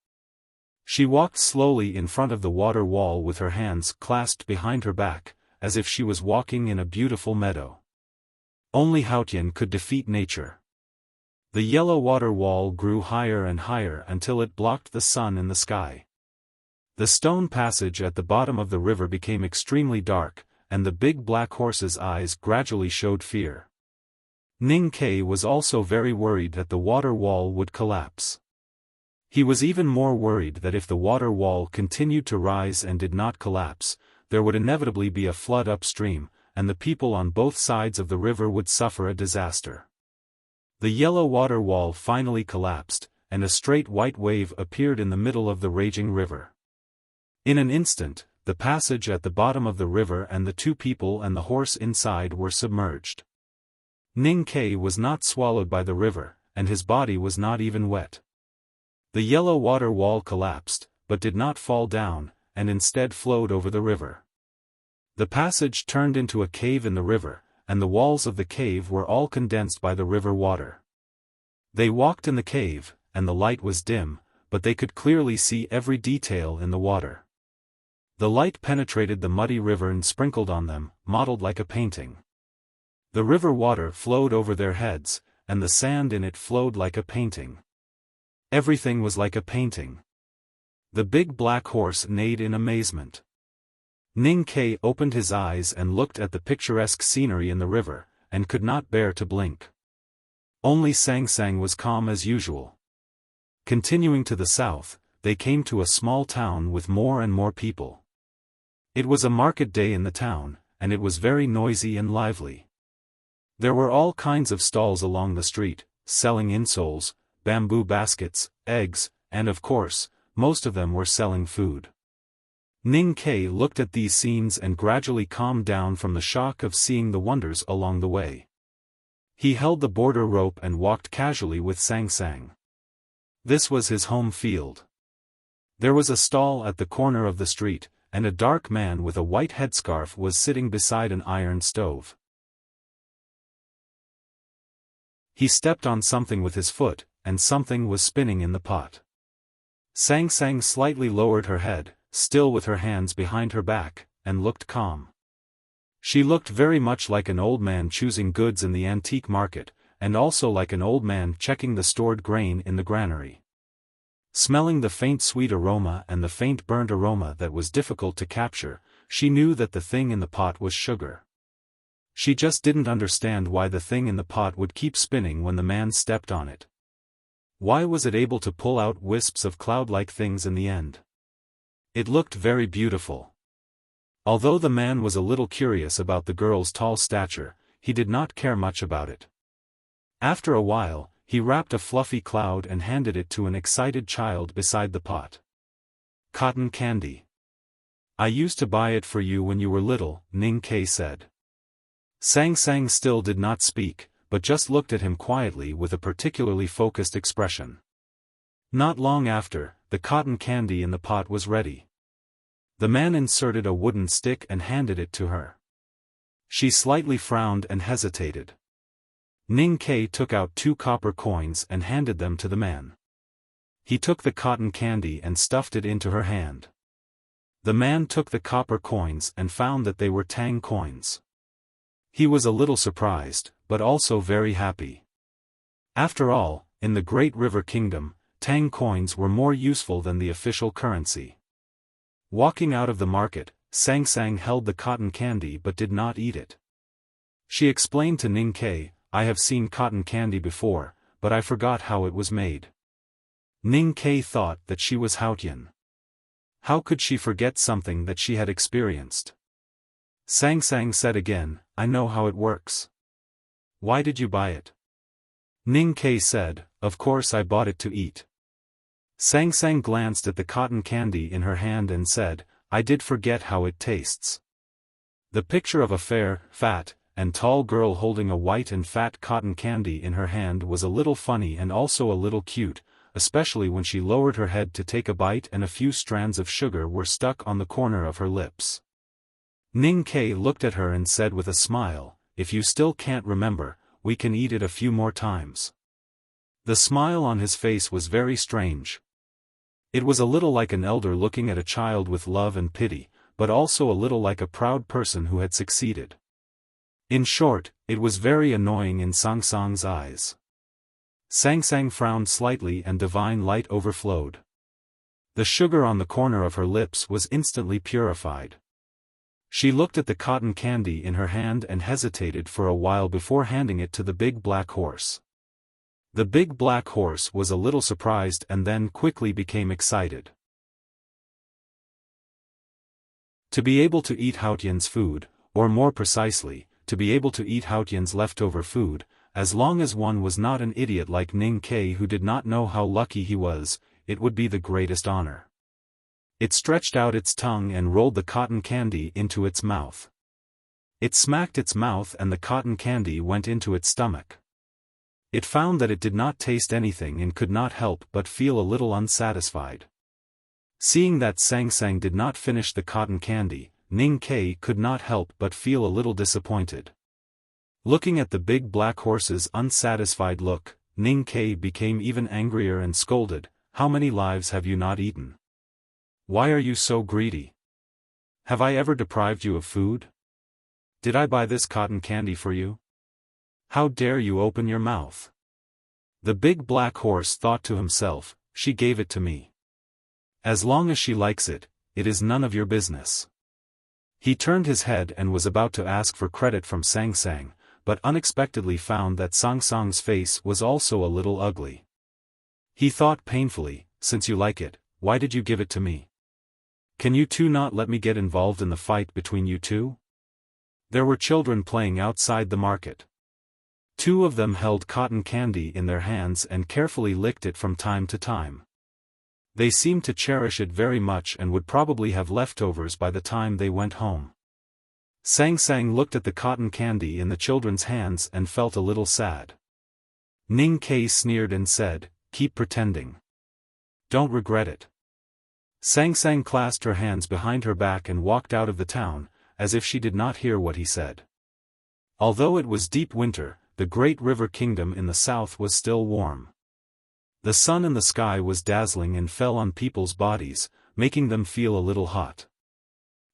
She walked slowly in front of the water wall with her hands clasped behind her back, as if she was walking in a beautiful meadow. Only Haotian could defeat nature. The yellow water wall grew higher and higher until it blocked the sun in the sky. The stone passage at the bottom of the river became extremely dark, and the big black horse's eyes gradually showed fear. Ning Ke was also very worried that the water wall would collapse. He was even more worried that if the water wall continued to rise and did not collapse, there would inevitably be a flood upstream, and the people on both sides of the river would suffer a disaster. The yellow water wall finally collapsed, and a straight white wave appeared in the middle of the raging river. In an instant, the passage at the bottom of the river and the 2 people and the horse inside were submerged. Ning Ke was not swallowed by the river, and his body was not even wet. The yellow water wall collapsed, but did not fall down, and instead flowed over the river. The passage turned into a cave in the river, and the walls of the cave were all condensed by the river water. They walked in the cave, and the light was dim, but they could clearly see every detail in the water. The light penetrated the muddy river and sprinkled on them, modeled like a painting. The river water flowed over their heads, and the sand in it flowed like a painting. Everything was like a painting. The big black horse neighed in amazement. Ning Kai opened his eyes and looked at the picturesque scenery in the river, and could not bear to blink. Only Sang Sang was calm as usual. Continuing to the south, they came to a small town with more and more people. It was a market day in the town, and it was very noisy and lively. There were all kinds of stalls along the street, selling insoles, bamboo baskets, eggs, and of course, most of them were selling food. Ning Kai looked at these scenes and gradually calmed down from the shock of seeing the wonders along the way. He held the border rope and walked casually with Sang Sang. This was his home field. There was a stall at the corner of the street, and a dark man with a white headscarf was sitting beside an iron stove. He stepped on something with his foot, and something was spinning in the pot. Sang Sang slightly lowered her head, still with her hands behind her back, and looked calm. She looked very much like an old man choosing goods in the antique market, and also like an old man checking the stored grain in the granary. Smelling the faint sweet aroma and the faint burnt aroma that was difficult to capture, she knew that the thing in the pot was sugar. She just didn't understand why the thing in the pot would keep spinning when the man stepped on it. Why was it able to pull out wisps of cloud-like things in the end? It looked very beautiful. Although the man was a little curious about the girl's tall stature, he did not care much about it. After a while, he wrapped a fluffy cloud and handed it to an excited child beside the pot. Cotton candy. I used to buy it for you when you were little, Ning Kai said. Sang Sang still did not speak, but just looked at him quietly with a particularly focused expression. Not long after, the cotton candy in the pot was ready. The man inserted a wooden stick and handed it to her. She slightly frowned and hesitated. Ning Kai took out 2 copper coins and handed them to the man. He took the cotton candy and stuffed it into her hand. The man took the copper coins and found that they were tang coins. He was a little surprised, but also very happy. After all, in the Great River Kingdom, tang coins were more useful than the official currency. Walking out of the market, Sang Sang held the cotton candy but did not eat it. She explained to Ning Kai, I have seen cotton candy before, but I forgot how it was made. Ning Kai thought that she was Haotian. How could she forget something that she had experienced? Sang Sang said again, I know how it works. Why did you buy it? Ning Kai said, of course I bought it to eat. Sang Sang glanced at the cotton candy in her hand and said, I did forget how it tastes. The picture of a fair, fat, and tall girl holding a white and fat cotton candy in her hand was a little funny and also a little cute, especially when she lowered her head to take a bite and a few strands of sugar were stuck on the corner of her lips. Ning Kai looked at her and said with a smile, if you still can't remember, we can eat it a few more times. The smile on his face was very strange. It was a little like an elder looking at a child with love and pity, but also a little like a proud person who had succeeded. In short, it was very annoying in Sang Sang's eyes. Sang Sang frowned slightly and divine light overflowed. The sugar on the corner of her lips was instantly purified. She looked at the cotton candy in her hand and hesitated for a while before handing it to the big black horse. The big black horse was a little surprised and then quickly became excited. To be able to eat Haotian's food, or more precisely, to be able to eat Haotian's leftover food, as long as one was not an idiot like Ning Kai who did not know how lucky he was, it would be the greatest honor. It stretched out its tongue and rolled the cotton candy into its mouth. It smacked its mouth and the cotton candy went into its stomach. It found that it did not taste anything and could not help but feel a little unsatisfied. Seeing that Sang Sang did not finish the cotton candy, Ning Kai could not help but feel a little disappointed. Looking at the big black horse's unsatisfied look, Ning Kai became even angrier and scolded, "How many lives have you not eaten? Why are you so greedy? Have I ever deprived you of food? Did I buy this cotton candy for you? How dare you open your mouth?" The big black horse thought to himself, "She gave it to me. As long as she likes it, it is none of your business." He turned his head and was about to ask for credit from Sang Sang, but unexpectedly found that Sang Sang's face was also a little ugly. He thought painfully, "Since you like it, why did you give it to me? Can you two not let me get involved in the fight between you two?" There were children playing outside the market. Two of them held cotton candy in their hands and carefully licked it from time to time. They seemed to cherish it very much and would probably have leftovers by the time they went home. Sang Sang looked at the cotton candy in the children's hands and felt a little sad. Ning Kai sneered and said, "Keep pretending. Don't regret it." Sang Sang clasped her hands behind her back and walked out of the town, as if she did not hear what he said. Although it was deep winter, the great river kingdom in the south was still warm. The sun in the sky was dazzling and fell on people's bodies, making them feel a little hot.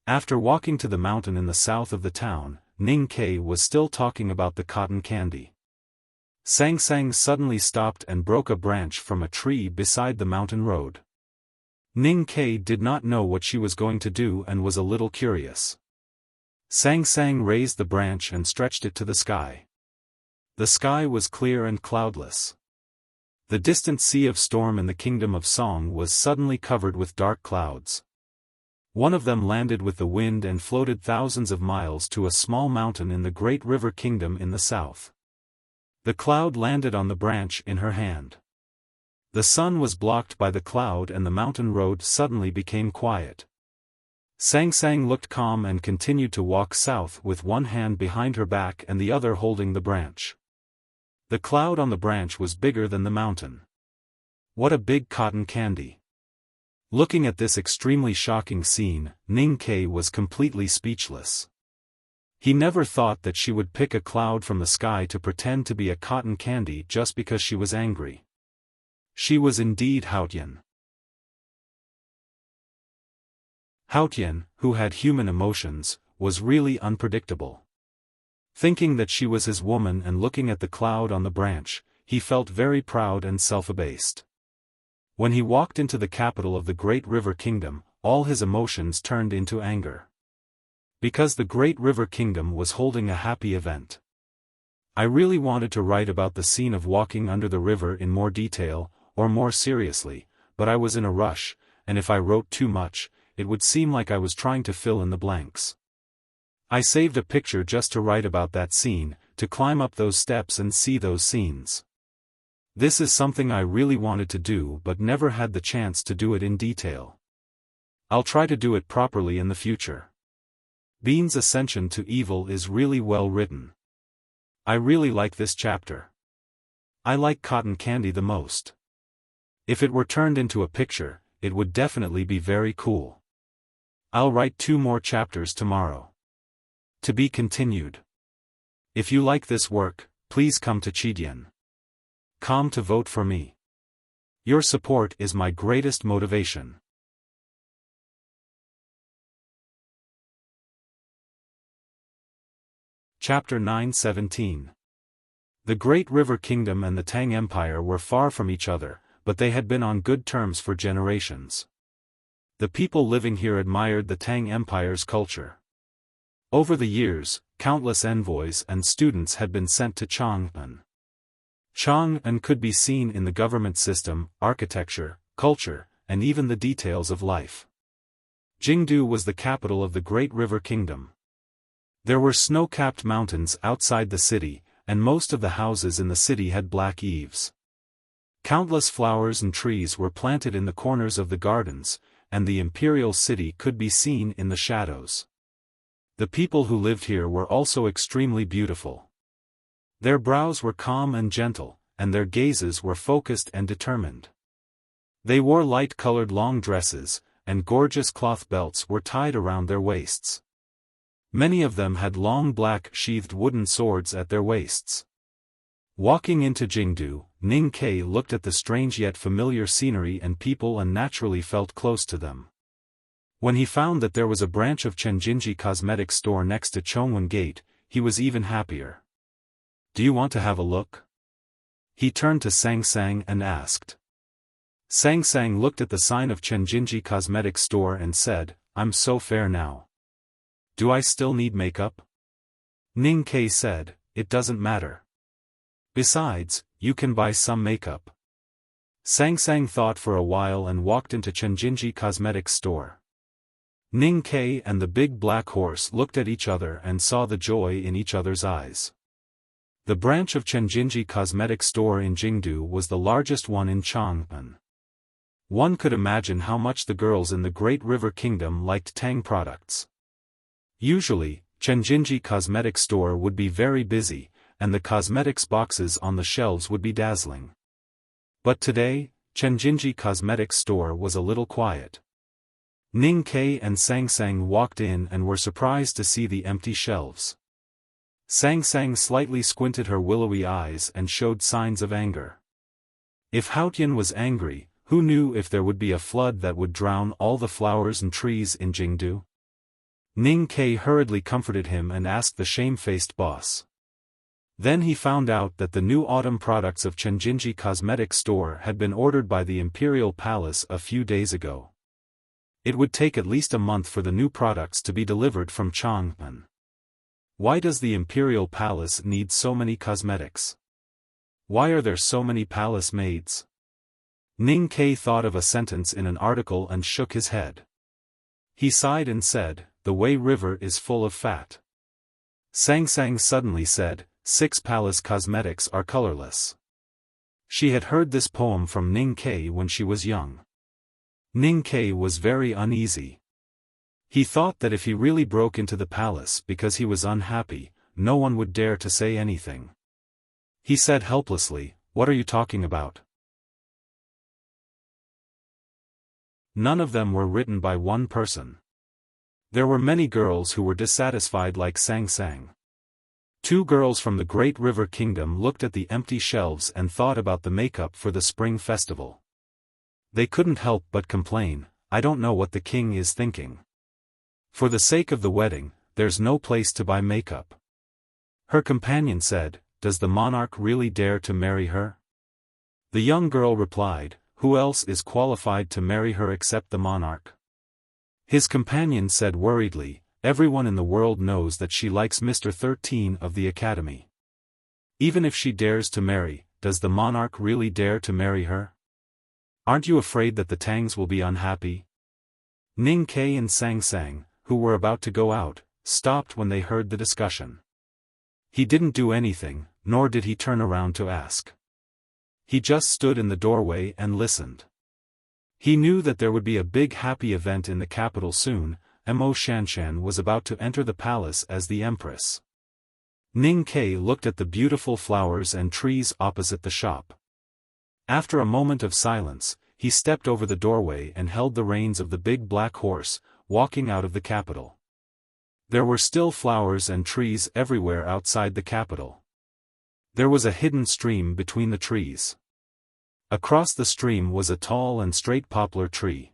After walking to the mountain in the south of the town, Ning Kai was still talking about the cotton candy. Sang Sang suddenly stopped and broke a branch from a tree beside the mountain road. Ning Kai did not know what she was going to do and was a little curious. Sang Sang raised the branch and stretched it to the sky. The sky was clear and cloudless. The distant sea of storm in the kingdom of Song was suddenly covered with dark clouds. One of them landed with the wind and floated thousands of miles to a small mountain in the great river kingdom in the south. The cloud landed on the branch in her hand. The sun was blocked by the cloud and the mountain road suddenly became quiet. Sang Sang looked calm and continued to walk south with one hand behind her back and the other holding the branch. The cloud on the branch was bigger than the mountain. What a big cotton candy! Looking at this extremely shocking scene, Ning Kai was completely speechless. He never thought that she would pick a cloud from the sky to pretend to be a cotton candy just because she was angry. She was indeed Haotian. Haotian, who had human emotions, was really unpredictable. Thinking that she was his woman and looking at the cloud on the branch, he felt very proud and self-abased. When he walked into the capital of the Great River Kingdom, all his emotions turned into anger. Because the Great River Kingdom was holding a happy event. I really wanted to write about the scene of walking under the river in more detail, or more seriously, but I was in a rush, and if I wrote too much, it would seem like I was trying to fill in the blanks. I saved a picture just to write about that scene, to climb up those steps and see those scenes. This is something I really wanted to do but never had the chance to do it in detail. I'll try to do it properly in the future. Bean's ascension to evil is really well written. I really like this chapter. I like cotton candy the most. If it were turned into a picture, it would definitely be very cool. I'll write 2 more chapters tomorrow. To be continued. If you like this work, please come to Chidian.com to vote for me. Your support is my greatest motivation. Chapter 9:17. The Great River Kingdom and the Tang Empire were far from each other, but they had been on good terms for generations. The people living here admired the Tang Empire's culture. Over the years, countless envoys and students had been sent to Chang'an. Chang'an could be seen in the government system, architecture, culture, and even the details of life. Jingdu was the capital of the Great River Kingdom. There were snow-capped mountains outside the city, and most of the houses in the city had black eaves. Countless flowers and trees were planted in the corners of the gardens, and the imperial city could be seen in the shadows. The people who lived here were also extremely beautiful. Their brows were calm and gentle, and their gazes were focused and determined. They wore light-colored long dresses, and gorgeous cloth belts were tied around their waists. Many of them had long black sheathed wooden swords at their waists. Walking into Jingdu, Ning Ke looked at the strange yet familiar scenery and people and naturally felt close to them. When he found that there was a branch of Chenjinji Cosmetics store next to Chongwen Gate, he was even happier. "Do you want to have a look?" He turned to Sang Sang and asked. Sang Sang looked at the sign of Chenjinji Cosmetics store and said, "I'm so fair now. Do I still need makeup?" Ning Ke said, "It doesn't matter. Besides, you can buy some makeup." Sang Sang thought for a while and walked into Chenjinji Cosmetics store. Ning Ke and the big black horse looked at each other and saw the joy in each other's eyes. The branch of Chenjinji Cosmetics store in Jingdu was the largest one in Chang'an. One could imagine how much the girls in the Great River Kingdom liked Tang products. Usually, Chenjinji Cosmetics store would be very busy, and the cosmetics boxes on the shelves would be dazzling. But today, Chenjinji Cosmetics store was a little quiet. Ning Ke and Sang Sang walked in and were surprised to see the empty shelves. Sang Sang slightly squinted her willowy eyes and showed signs of anger. If Haotian was angry, who knew if there would be a flood that would drown all the flowers and trees in Jingdu? Ning Ke hurriedly comforted him and asked the shamefaced boss. Then he found out that the new autumn products of Chenjinji Cosmetics store had been ordered by the Imperial Palace a few days ago. It would take at least a month for the new products to be delivered from Chang'an. Why does the Imperial Palace need so many cosmetics? Why are there so many palace maids? Ning Ke thought of a sentence in an article and shook his head. He sighed and said, "The Wei River is full of fat." Sang Sang suddenly said, "6 palace cosmetics are colorless." She had heard this poem from Ning Ke when she was young. Ning Ke was very uneasy. He thought that if he really broke into the palace because he was unhappy, no one would dare to say anything. He said helplessly, "What are you talking about?" None of them were written by one person. There were many girls who were dissatisfied like Sang Sang. 2 girls from the Great River Kingdom looked at the empty shelves and thought about the makeup for the spring festival. They couldn't help but complain, "I don't know what the king is thinking. For the sake of the wedding, there's no place to buy makeup." Her companion said, "Does the monarch really dare to marry her?" The young girl replied, "Who else is qualified to marry her except the monarch?" His companion said worriedly, "Everyone in the world knows that she likes Mr. 13 of the academy. Even if she dares to marry, does the monarch really dare to marry her? Aren't you afraid that the Tangs will be unhappy?" Ning Ke and Sang Sang, who were about to go out, stopped when they heard the discussion. He didn't do anything, nor did he turn around to ask. He just stood in the doorway and listened. He knew that there would be a big happy event in the capital soon. Mo Shanshan was about to enter the palace as the empress. Ning Ke looked at the beautiful flowers and trees opposite the shop. After a moment of silence, he stepped over the doorway and held the reins of the big black horse, walking out of the capital. There were still flowers and trees everywhere outside the capital. There was a hidden stream between the trees. Across the stream was a tall and straight poplar tree.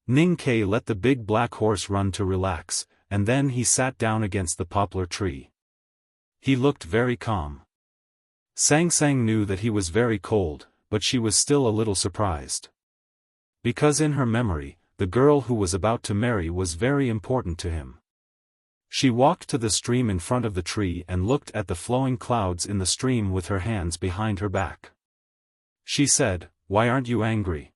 Ning Ke let the big black horse run to relax, and then he sat down against the poplar tree. He looked very calm. Sang Sang knew that he was very cold, but she was still a little surprised. Because in her memory, the girl who was about to marry was very important to him. She walked to the stream in front of the tree and looked at the flowing clouds in the stream with her hands behind her back. She said, "Why aren't you angry?"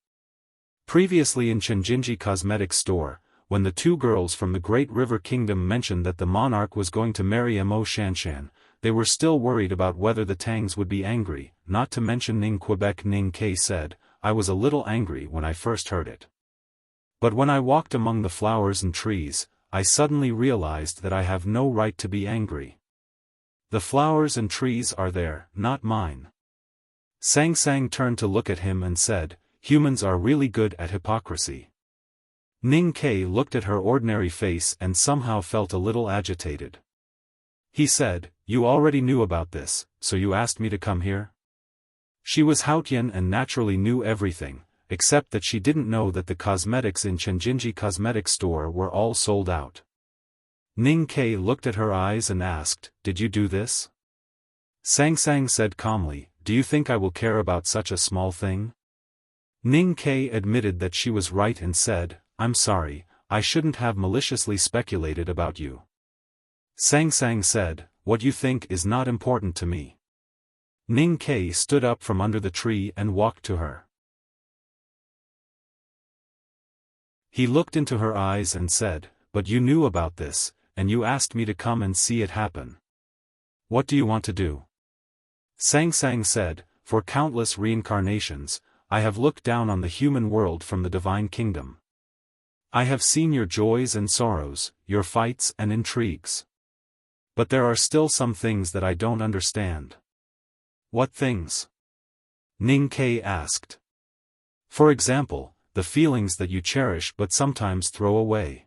Previously in Chenjinji Cosmetics store, when the 2 girls from the Great River Kingdom mentioned that the monarch was going to marry Mo Shanshan, they were still worried about whether the Tangs would be angry, not to mention Ning Quebec. Ning Ke said, "I was a little angry when I first heard it. But when I walked among the flowers and trees, I suddenly realized that I have no right to be angry. The flowers and trees are there, not mine." Sang Sang turned to look at him and said, "Humans are really good at hypocrisy. Ning Ke looked at her ordinary face and somehow felt a little agitated. He said, "You already knew about this, so you asked me to come here?" She was Haotian and naturally knew everything, except that she didn't know that the cosmetics in Chenjinji Cosmetic Store were all sold out. Ning Ke looked at her eyes and asked, "Did you do this?" Sang Sang said calmly, "Do you think I will care about such a small thing?" Ning Ke admitted that she was right and said, "I'm sorry, I shouldn't have maliciously speculated about you." Sang Sang said, "What you think is not important to me." Ning Ke stood up from under the tree and walked to her. He looked into her eyes and said, "But you knew about this, and you asked me to come and see it happen. What do you want to do?" Sang Sang said, "For countless reincarnations, I have looked down on the human world from the divine kingdom. I have seen your joys and sorrows, your fights and intrigues. But there are still some things that I don't understand." "What things?" Ning Ke asked. "For example, the feelings that you cherish but sometimes throw away."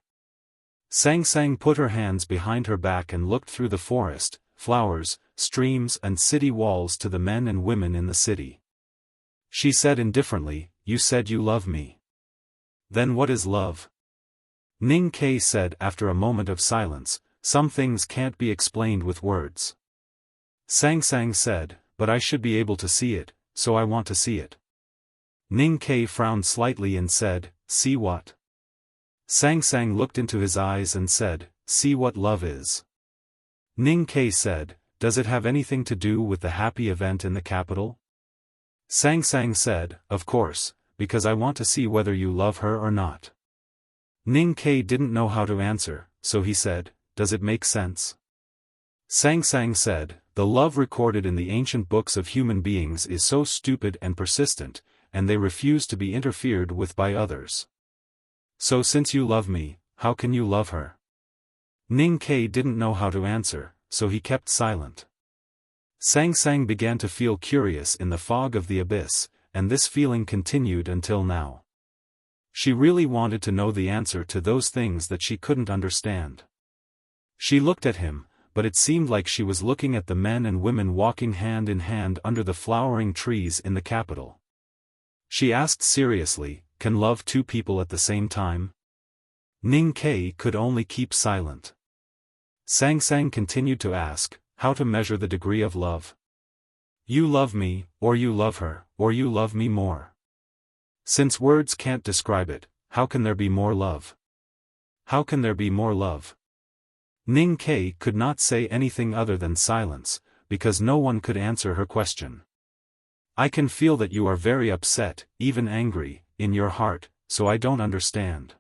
Sang Sang put her hands behind her back and looked through the forest, flowers, streams and city walls to the men and women in the city. She said indifferently, "You said you love me. Then what is love?" Ning Ke said after a moment of silence, "Some things can't be explained with words." Sang Sang said, "But I should be able to see it, so I want to see it." Ning Ke frowned slightly and said, "See what?" Sang Sang looked into his eyes and said, "See what love is." Ning Ke said, "Does it have anything to do with the happy event in the capital?" Sang Sang said, "Of course, because I want to see whether you love her or not." Ning Ke didn't know how to answer, so he said, "Does it make sense?" Sang Sang said, "The love recorded in the ancient books of human beings is so stupid and persistent, and they refuse to be interfered with by others. So since you love me, how can you love her?" Ning Ke didn't know how to answer, so he kept silent. Sang Sang began to feel curious in the fog of the abyss, and this feeling continued until now. She really wanted to know the answer to those things that she couldn't understand. She looked at him, but it seemed like she was looking at the men and women walking hand in hand under the flowering trees in the capital. She asked seriously, "Can love two people at the same time?" Ning Ke could only keep silent. Sang Sang continued to ask, "How to measure the degree of love? You love me, or you love her, or you love me more. Since words can't describe it, how can there be more love? How can there be more love?" Ning Ke could not say anything other than silence, because no one could answer her question. "I can feel that you are very upset, even angry, in your heart, so I don't understand.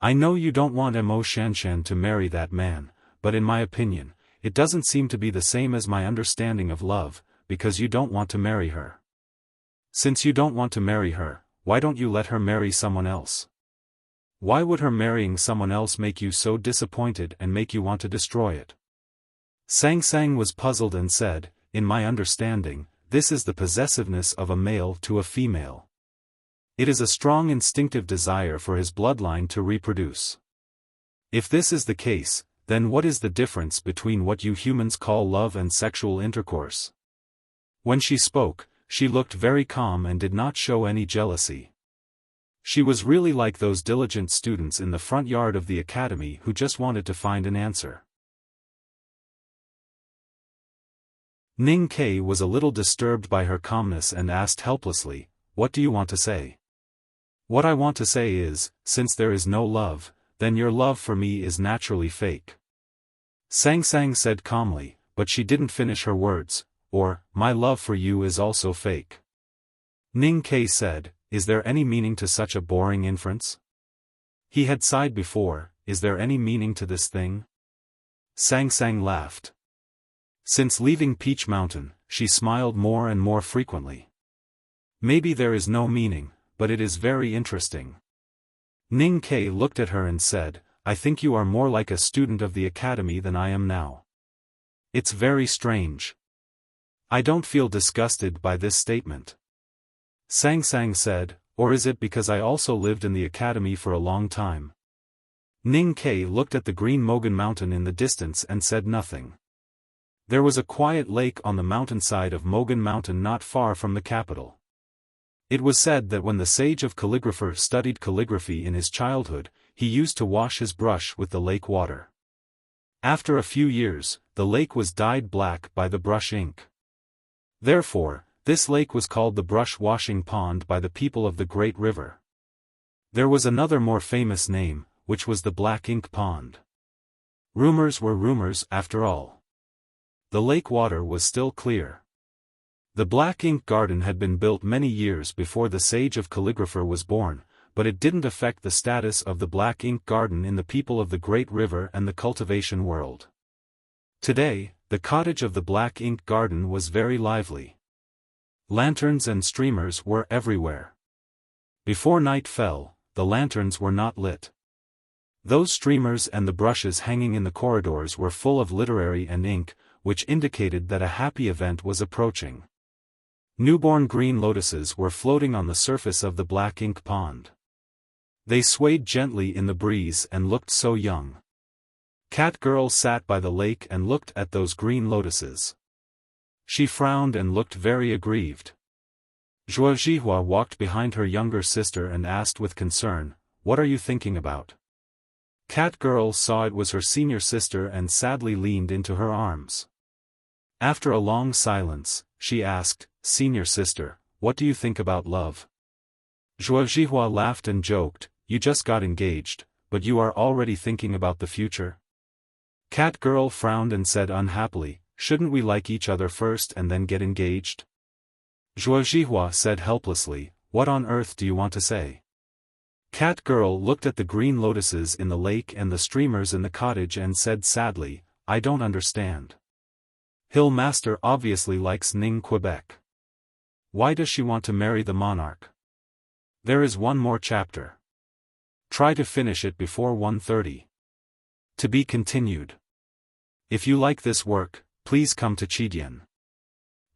I know you don't want Mo Shanshan to marry that man, but in my opinion, it doesn't seem to be the same as my understanding of love, because you don't want to marry her. Since you don't want to marry her, why don't you let her marry someone else? Why would her marrying someone else make you so disappointed and make you want to destroy it?" Sang Sang was puzzled and said, "In my understanding, this is the possessiveness of a male to a female. It is a strong instinctive desire for his bloodline to reproduce. If this is the case, then what is the difference between what you humans call love and sexual intercourse?" When she spoke, she looked very calm and did not show any jealousy. She was really like those diligent students in the front yard of the academy who just wanted to find an answer. Ning Ke was a little disturbed by her calmness and asked helplessly, "What do you want to say?" "What I want to say is, since there is no love, then your love for me is naturally fake." Sang Sang said calmly, but she didn't finish her words, "Or, my love for you is also fake." Ning Ke said, "Is there any meaning to such a boring inference?" He had sighed before, "Is there any meaning to this thing?" Sang Sang laughed. Since leaving Peach Mountain, she smiled more and more frequently. "Maybe there is no meaning, but it is very interesting." Ning Ke looked at her and said, "I think you are more like a student of the academy than I am now. It's very strange. I don't feel disgusted by this statement." Sang Sang said, or is it because I also lived in the academy for a long time? Ning Ke looked at the green Mogan mountain in the distance and said nothing. There was a quiet lake on the mountainside of Mogan Mountain not far from the capital. It was said that when the sage of calligrapher studied calligraphy in his childhood, he used to wash his brush with the lake water. After a few years, the lake was dyed black by the brush ink. Therefore, this lake was called the brush washing pond by the people of the great river. There was another more famous name, which was the black ink pond. Rumors were rumors after all. The lake water was still clear. The black ink garden had been built many years before the sage of calligrapher was born, but it didn't affect the status of the black ink garden in the people of the great river and the cultivation world. Today, the cottage of the black ink garden was very lively. Lanterns and streamers were everywhere. Before night fell, the lanterns were not lit. Those streamers and the brushes hanging in the corridors were full of literary and ink, which indicated that a happy event was approaching. Newborn green lotuses were floating on the surface of the black ink pond. They swayed gently in the breeze and looked so young. Cat Girl sat by the lake and looked at those green lotuses. She frowned and looked very aggrieved. Zhuozhihua walked behind her younger sister and asked with concern, "What are you thinking about?" Cat Girl saw it was her senior sister and sadly leaned into her arms. After a long silence, she asked, "Senior sister, what do you think about love?" Zhuozhihua laughed and joked, "You just got engaged, but you are already thinking about the future?" Cat Girl frowned and said unhappily, "Shouldn't we like each other first and then get engaged?" Zhuozhihua said helplessly, "What on earth do you want to say?" Cat Girl looked at the green lotuses in the lake and the streamers in the cottage and said sadly, "I don't understand. Hill Master obviously likes Ning Quebec. Why does she want to marry the monarch? There is one more chapter. Try to finish it before 1:30. To be continued. If you like this work, please come to Chidian.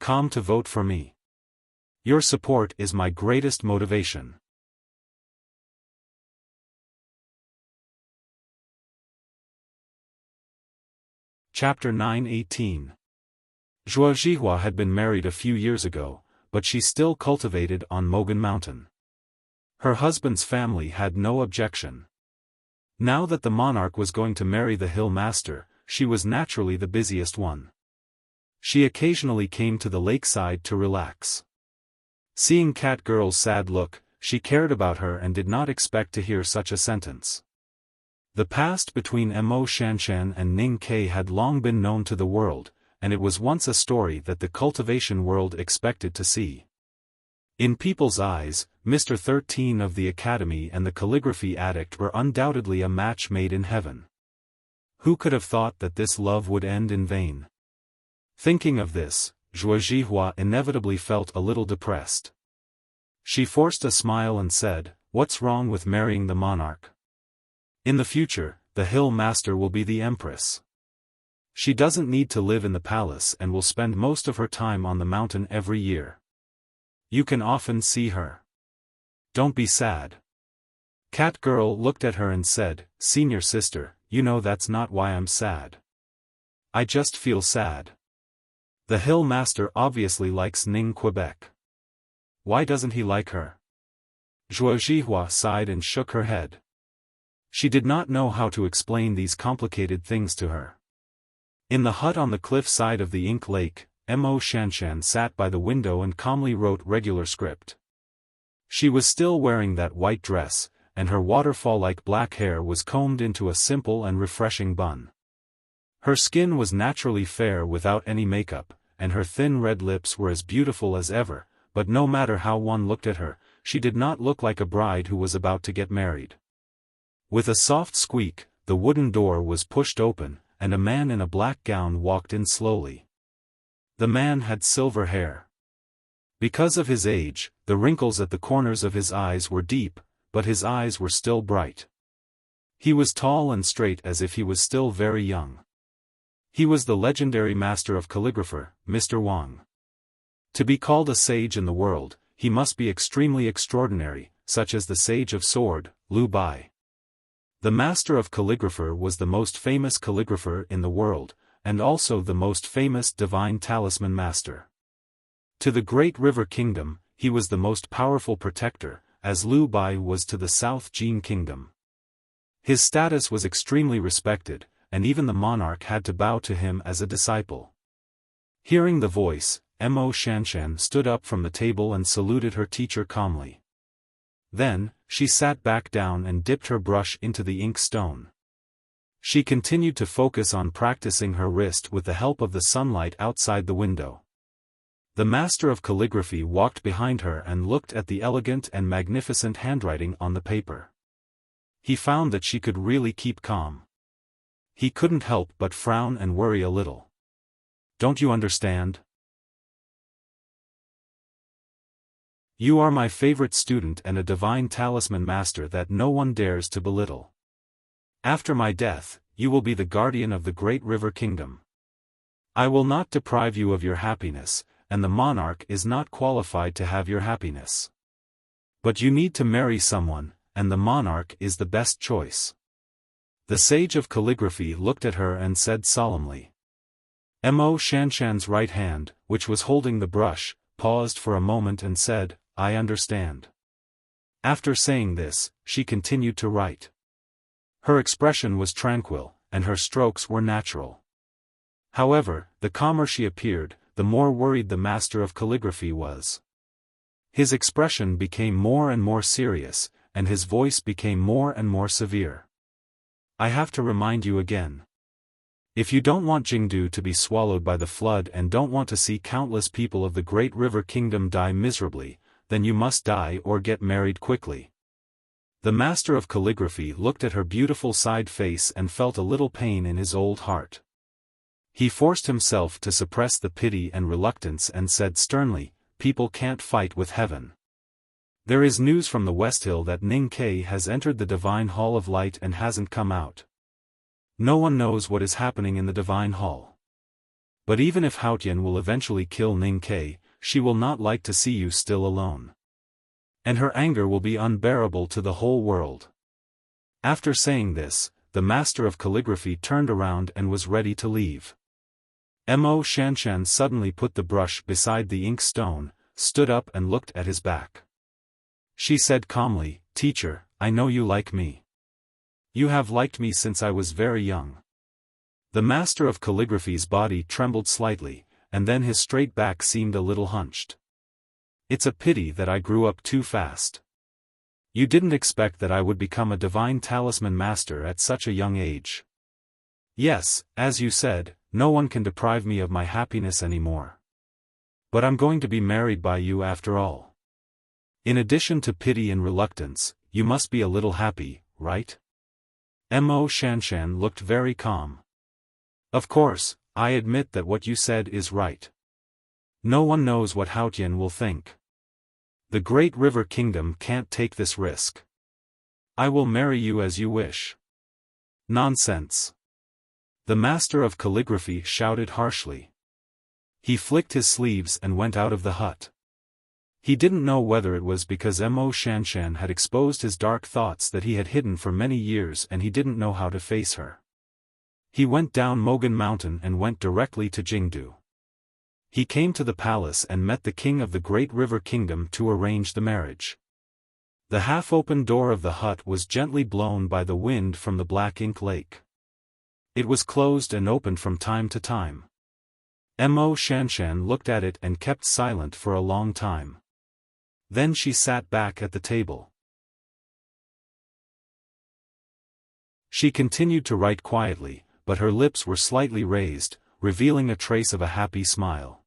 Come to vote for me. Your support is my greatest motivation." Chapter 9:18. Zhuozhihua had been married a few years ago, but she still cultivated on Mogan Mountain. Her husband's family had no objection. Now that the monarch was going to marry the hill master, she was naturally the busiest one. She occasionally came to the lakeside to relax. Seeing Cat Girl's sad look, she cared about her and did not expect to hear such a sentence. The past between Mo Shanshan and Ning Ke had long been known to the world, and it was once a story that the cultivation world expected to see. In people's eyes, Mr. 13 of the Academy and the calligraphy addict were undoubtedly a match made in heaven. Who could have thought that this love would end in vain? Thinking of this, Zhuozhihua inevitably felt a little depressed. She forced a smile and said, "What's wrong with marrying the monarch? In the future, the hill master will be the empress. She doesn't need to live in the palace and will spend most of her time on the mountain every year. You can often see her. Don't be sad." Cat Girl looked at her and said, "Senior sister, you know that's not why I'm sad. I just feel sad. The hill master obviously likes Ning Quebec. Why doesn't he like her?" Zhuozhihua sighed and shook her head. She did not know how to explain these complicated things to her. In the hut on the cliff side of the Ink Lake, Mo Shanshan sat by the window and calmly wrote regular script. She was still wearing that white dress, and her waterfall-like black hair was combed into a simple and refreshing bun. Her skin was naturally fair without any makeup, and her thin red lips were as beautiful as ever, but no matter how one looked at her, she did not look like a bride who was about to get married. With a soft squeak, the wooden door was pushed open, and a man in a black gown walked in slowly. The man had silver hair. Because of his age, the wrinkles at the corners of his eyes were deep, but his eyes were still bright. He was tall and straight as if he was still very young. He was the legendary master of calligrapher, Mr. Wang. To be called a sage in the world, he must be extremely extraordinary, such as the Sage of Sword, Liu Bai. The Master of Calligrapher was the most famous calligrapher in the world, and also the most famous divine talisman master. To the Great River Kingdom, he was the most powerful protector, as Liu Bai was to the South Jin Kingdom. His status was extremely respected, and even the monarch had to bow to him as a disciple. Hearing the voice, Mo Shanshan stood up from the table and saluted her teacher calmly. Then, she sat back down and dipped her brush into the ink stone. She continued to focus on practicing her wrist with the help of the sunlight outside the window. The master of calligraphy walked behind her and looked at the elegant and magnificent handwriting on the paper. He found that she could really keep calm. He couldn't help but frown and worry a little. "Don't you understand? You are my favorite student and a divine talisman master that no one dares to belittle. After my death, you will be the guardian of the Great River Kingdom. I will not deprive you of your happiness, and the monarch is not qualified to have your happiness. But you need to marry someone, and the monarch is the best choice." The Sage of Calligraphy looked at her and said solemnly. Mo Shanshan's right hand, which was holding the brush, paused for a moment and said, "I understand." After saying this, she continued to write. Her expression was tranquil, and her strokes were natural. However, the calmer she appeared, the more worried the master of calligraphy was. His expression became more and more serious, and his voice became more and more severe. "I have to remind you again. If you don't want Jingdu to be swallowed by the flood and don't want to see countless people of the Great River Kingdom die miserably, then you must die or get married quickly." The master of calligraphy looked at her beautiful side face and felt a little pain in his old heart. He forced himself to suppress the pity and reluctance and said sternly, "People can't fight with heaven. There is news from the West Hill that Ning Ke has entered the Divine Hall of Light and hasn't come out. No one knows what is happening in the Divine Hall. But even if Haotian will eventually kill Ning Ke, she will not like to see you still alone. And her anger will be unbearable to the whole world." After saying this, the master of calligraphy turned around and was ready to leave. Mo Shanshan suddenly put the brush beside the ink stone, stood up and looked at his back. She said calmly, "Teacher, I know you like me. You have liked me since I was very young." The master of calligraphy's body trembled slightly, and then his straight back seemed a little hunched. "It's a pity that I grew up too fast. You didn't expect that I would become a divine talisman master at such a young age. Yes, as you said, no one can deprive me of my happiness anymore. But I'm going to be married by you after all. In addition to pity and reluctance, you must be a little happy, right?" Mo Shanshan looked very calm. "Of course, I admit that what you said is right. No one knows what Haotian will think. The Great River Kingdom can't take this risk. I will marry you as you wish." "Nonsense!" the master of calligraphy shouted harshly. He flicked his sleeves and went out of the hut. He didn't know whether it was because Mo Shanshan had exposed his dark thoughts that he had hidden for many years and he didn't know how to face her. He went down Mogan Mountain and went directly to Jingdu. He came to the palace and met the king of the Great River Kingdom to arrange the marriage. The half-open door of the hut was gently blown by the wind from the black ink lake. It was closed and opened from time to time. Mo Shanshan looked at it and kept silent for a long time. Then she sat back at the table. She continued to write quietly, but her lips were slightly raised, revealing a trace of a happy smile.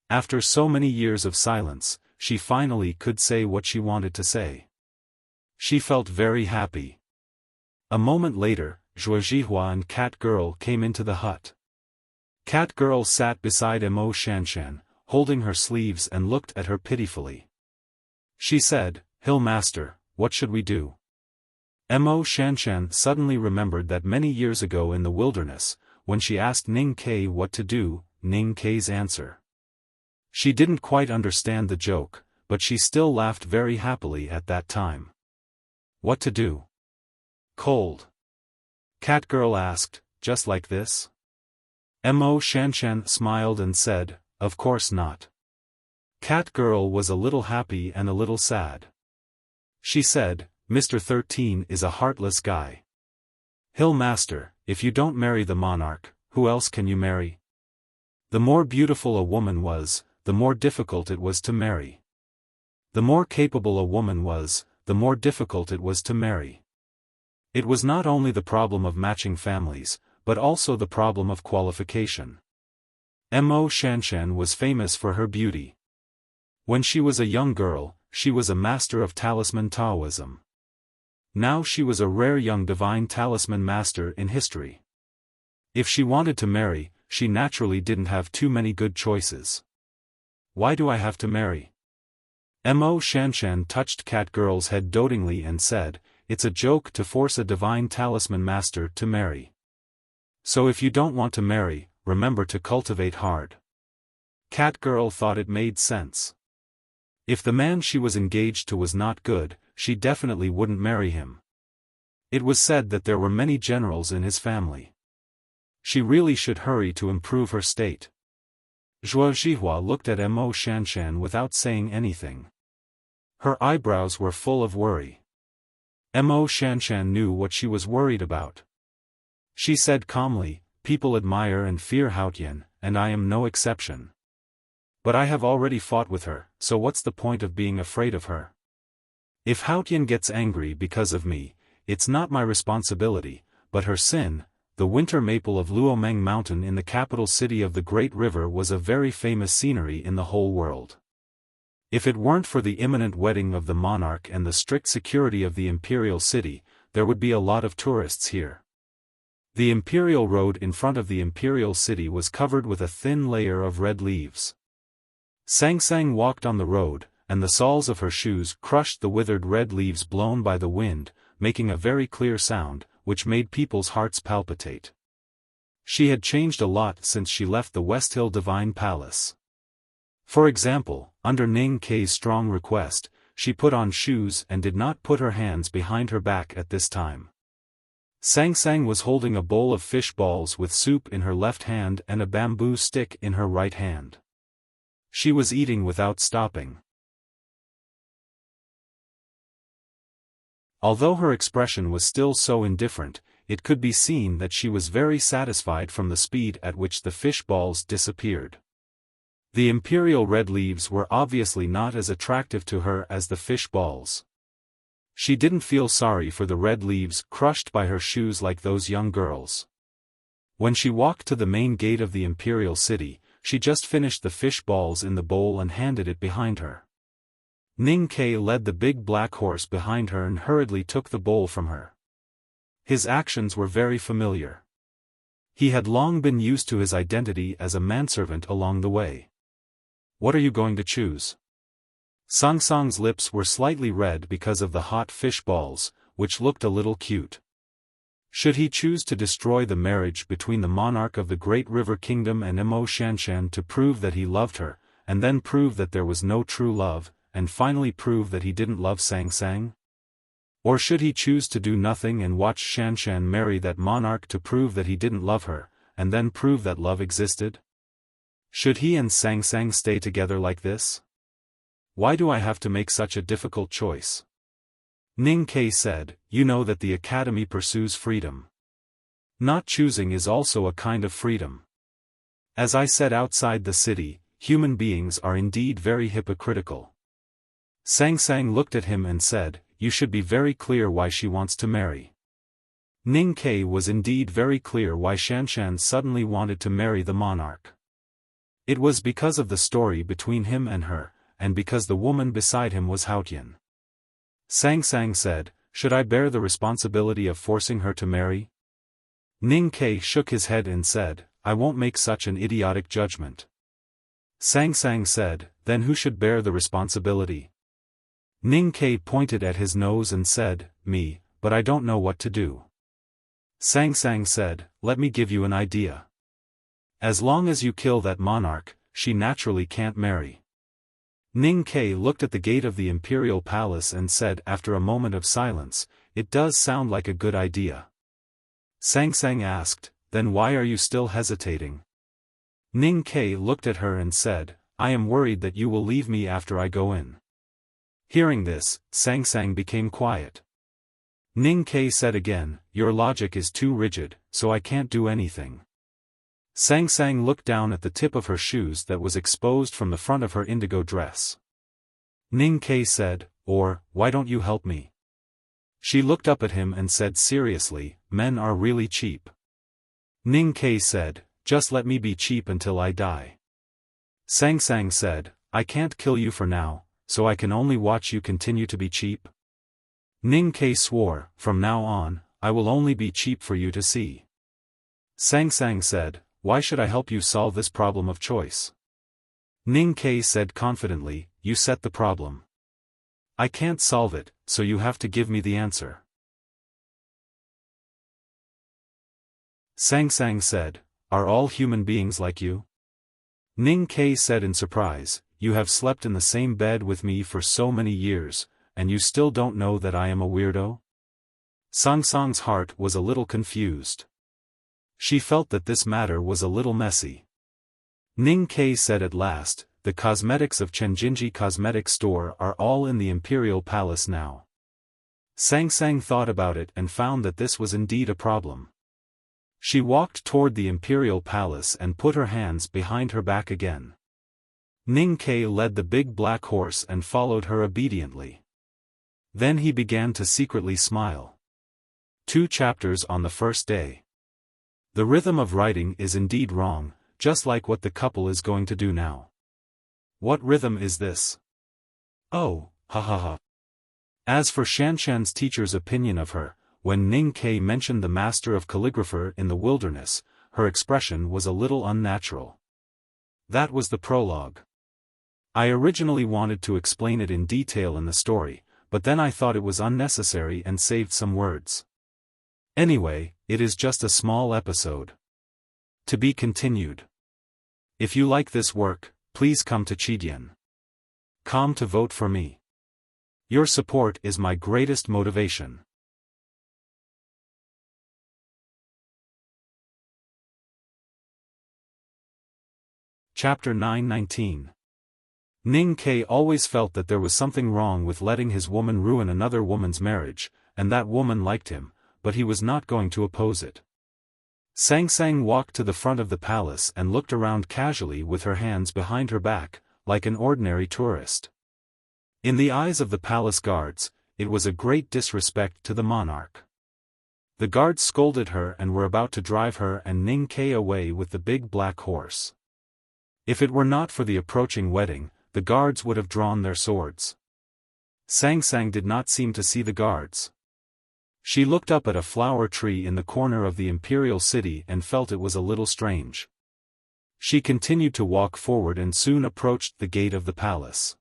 After so many years of silence, she finally could say what she wanted to say. She felt very happy. A moment later, Zhuojihua and Cat Girl came into the hut. Cat Girl sat beside Mo Shanshan, holding her sleeves and looked at her pitifully. She said, "Hill Master, what should we do?" Mo Shanshan suddenly remembered that many years ago in the wilderness, when she asked Ning Ke what to do, Ning Ke's answer. She didn't quite understand the joke, but she still laughed very happily at that time. What to do? Cold? Catgirl asked, just like this? Mo Shanshan smiled and said, of course not. Catgirl was a little happy and a little sad. She said, Mr. 13 is a heartless guy. Hill Master, if you don't marry the monarch, who else can you marry? The more beautiful a woman was, the more difficult it was to marry. The more capable a woman was, the more difficult it was to marry. It was not only the problem of matching families, but also the problem of qualification. Mo Shanshan was famous for her beauty. When she was a young girl, she was a master of talisman Taoism. Now she was a rare young divine talisman master in history. If she wanted to marry, she naturally didn't have too many good choices. Why do I have to marry? Mo Shanshan touched Catgirl's head dotingly and said, it's a joke to force a divine talisman master to marry. So if you don't want to marry, remember to cultivate hard. Catgirl thought it made sense. If the man she was engaged to was not good, she definitely wouldn't marry him. It was said that there were many generals in his family. She really should hurry to improve her state. Zhuo Zhihua looked at Mo Shanshan without saying anything. Her eyebrows were full of worry. Mo Shanshan knew what she was worried about. She said calmly, people admire and fear Haotian, and I am no exception. But I have already fought with her, so what's the point of being afraid of her? If Haotian gets angry because of me, it's not my responsibility, but her sin. The winter maple of Luomeng Mountain in the capital city of the Great River was a very famous scenery in the whole world. If it weren't for the imminent wedding of the monarch and the strict security of the imperial city, there would be a lot of tourists here. The imperial road in front of the imperial city was covered with a thin layer of red leaves. Sang Sang walked on the road, and the soles of her shoes crushed the withered red leaves blown by the wind, making a very clear sound, which made people's hearts palpitate. She had changed a lot since she left the West Hill Divine Palace. For example, under Ning Kei's strong request, she put on shoes and did not put her hands behind her back at this time. Sang Sang was holding a bowl of fish balls with soup in her left hand and a bamboo stick in her right hand. She was eating without stopping. Although her expression was still so indifferent, it could be seen that she was very satisfied from the speed at which the fish balls disappeared. The imperial red leaves were obviously not as attractive to her as the fish balls. She didn't feel sorry for the red leaves crushed by her shoes like those young girls. When she walked to the main gate of the imperial city, she just finished the fish balls in the bowl and handed it behind her. Ning Kei led the big black horse behind her and hurriedly took the bowl from her. His actions were very familiar. He had long been used to his identity as a manservant along the way. What are you going to choose? Sang Sang's lips were slightly red because of the hot fish balls, which looked a little cute. Should he choose to destroy the marriage between the monarch of the Great River Kingdom and Mo Shanshan to prove that he loved her, and then prove that there was no true love, and finally prove that he didn't love Sang Sang? Or should he choose to do nothing and watch Shanshan marry that monarch to prove that he didn't love her, and then prove that love existed? Should he and Sang Sang stay together like this? Why do I have to make such a difficult choice? Ning Kei said, you know that the academy pursues freedom. Not choosing is also a kind of freedom. As I said outside the city, human beings are indeed very hypocritical. Sang Sang looked at him and said, you should be very clear why she wants to marry. Ning Kei was indeed very clear why Shanshan suddenly wanted to marry the monarch. It was because of the story between him and her, and because the woman beside him was Haotian. Sang Sang said, should I bear the responsibility of forcing her to marry? Ning Kei shook his head and said, I won't make such an idiotic judgment. Sang Sang said, then who should bear the responsibility? Ning Kei pointed at his nose and said, me, but I don't know what to do. Sang Sang said, let me give you an idea. As long as you kill that monarch, she naturally can't marry. Ning Ke looked at the gate of the imperial palace and said after a moment of silence, "It does sound like a good idea." Sang Sang asked, "Then why are you still hesitating?" Ning Ke looked at her and said, "I am worried that you will leave me after I go in." Hearing this, Sang Sang became quiet. Ning Ke said again, "Your logic is too rigid, so I can't do anything." Sang Sang looked down at the tip of her shoes that was exposed from the front of her indigo dress. Ning Ke said, "Or, why don't you help me?" She looked up at him and said seriously, "Men are really cheap." Ning Ke said, "Just let me be cheap until I die." Sang Sang said, "I can't kill you for now, so I can only watch you continue to be cheap." Ning Ke swore, "From now on, I will only be cheap for you to see." Sang Sang said, "Why should I help you solve this problem of choice?" Ning Ke said confidently, "You set the problem. I can't solve it, so you have to give me the answer." Sang Sang said, "Are all human beings like you?" Ning Ke said in surprise, "You have slept in the same bed with me for so many years, and you still don't know that I am a weirdo?" Sang Sang's heart was a little confused. She felt that this matter was a little messy. Ning Ke said at last, "The cosmetics of Chenjinji Cosmetic Store are all in the Imperial Palace now." Sang Sang thought about it and found that this was indeed a problem. She walked toward the Imperial Palace and put her hands behind her back again. Ning Ke led the big black horse and followed her obediently. Then he began to secretly smile. 2 chapters on the first day. The rhythm of writing is indeed wrong, just like what the couple is going to do now. What rhythm is this? Oh, ha ha ha. As for Shanshan's teacher's opinion of her, when Ning Ke mentioned the master of calligrapher in the wilderness, her expression was a little unnatural. That was the prologue. I originally wanted to explain it in detail in the story, but then I thought it was unnecessary and saved some words. Anyway, it is just a small episode. To be continued. If you like this work, please come to Chidian.com to vote for me. Your support is my greatest motivation. Chapter 919. Ning Ke always felt that there was something wrong with letting his woman ruin another woman's marriage, and that woman liked him, but he was not going to oppose it. Sang Sang walked to the front of the palace and looked around casually with her hands behind her back, like an ordinary tourist. In the eyes of the palace guards, it was a great disrespect to the monarch. The guards scolded her and were about to drive her and Ning Ke away with the big black horse. If it were not for the approaching wedding, the guards would have drawn their swords. Sang Sang did not seem to see the guards. She looked up at a flower tree in the corner of the imperial city and felt it was a little strange. She continued to walk forward and soon approached the gate of the palace.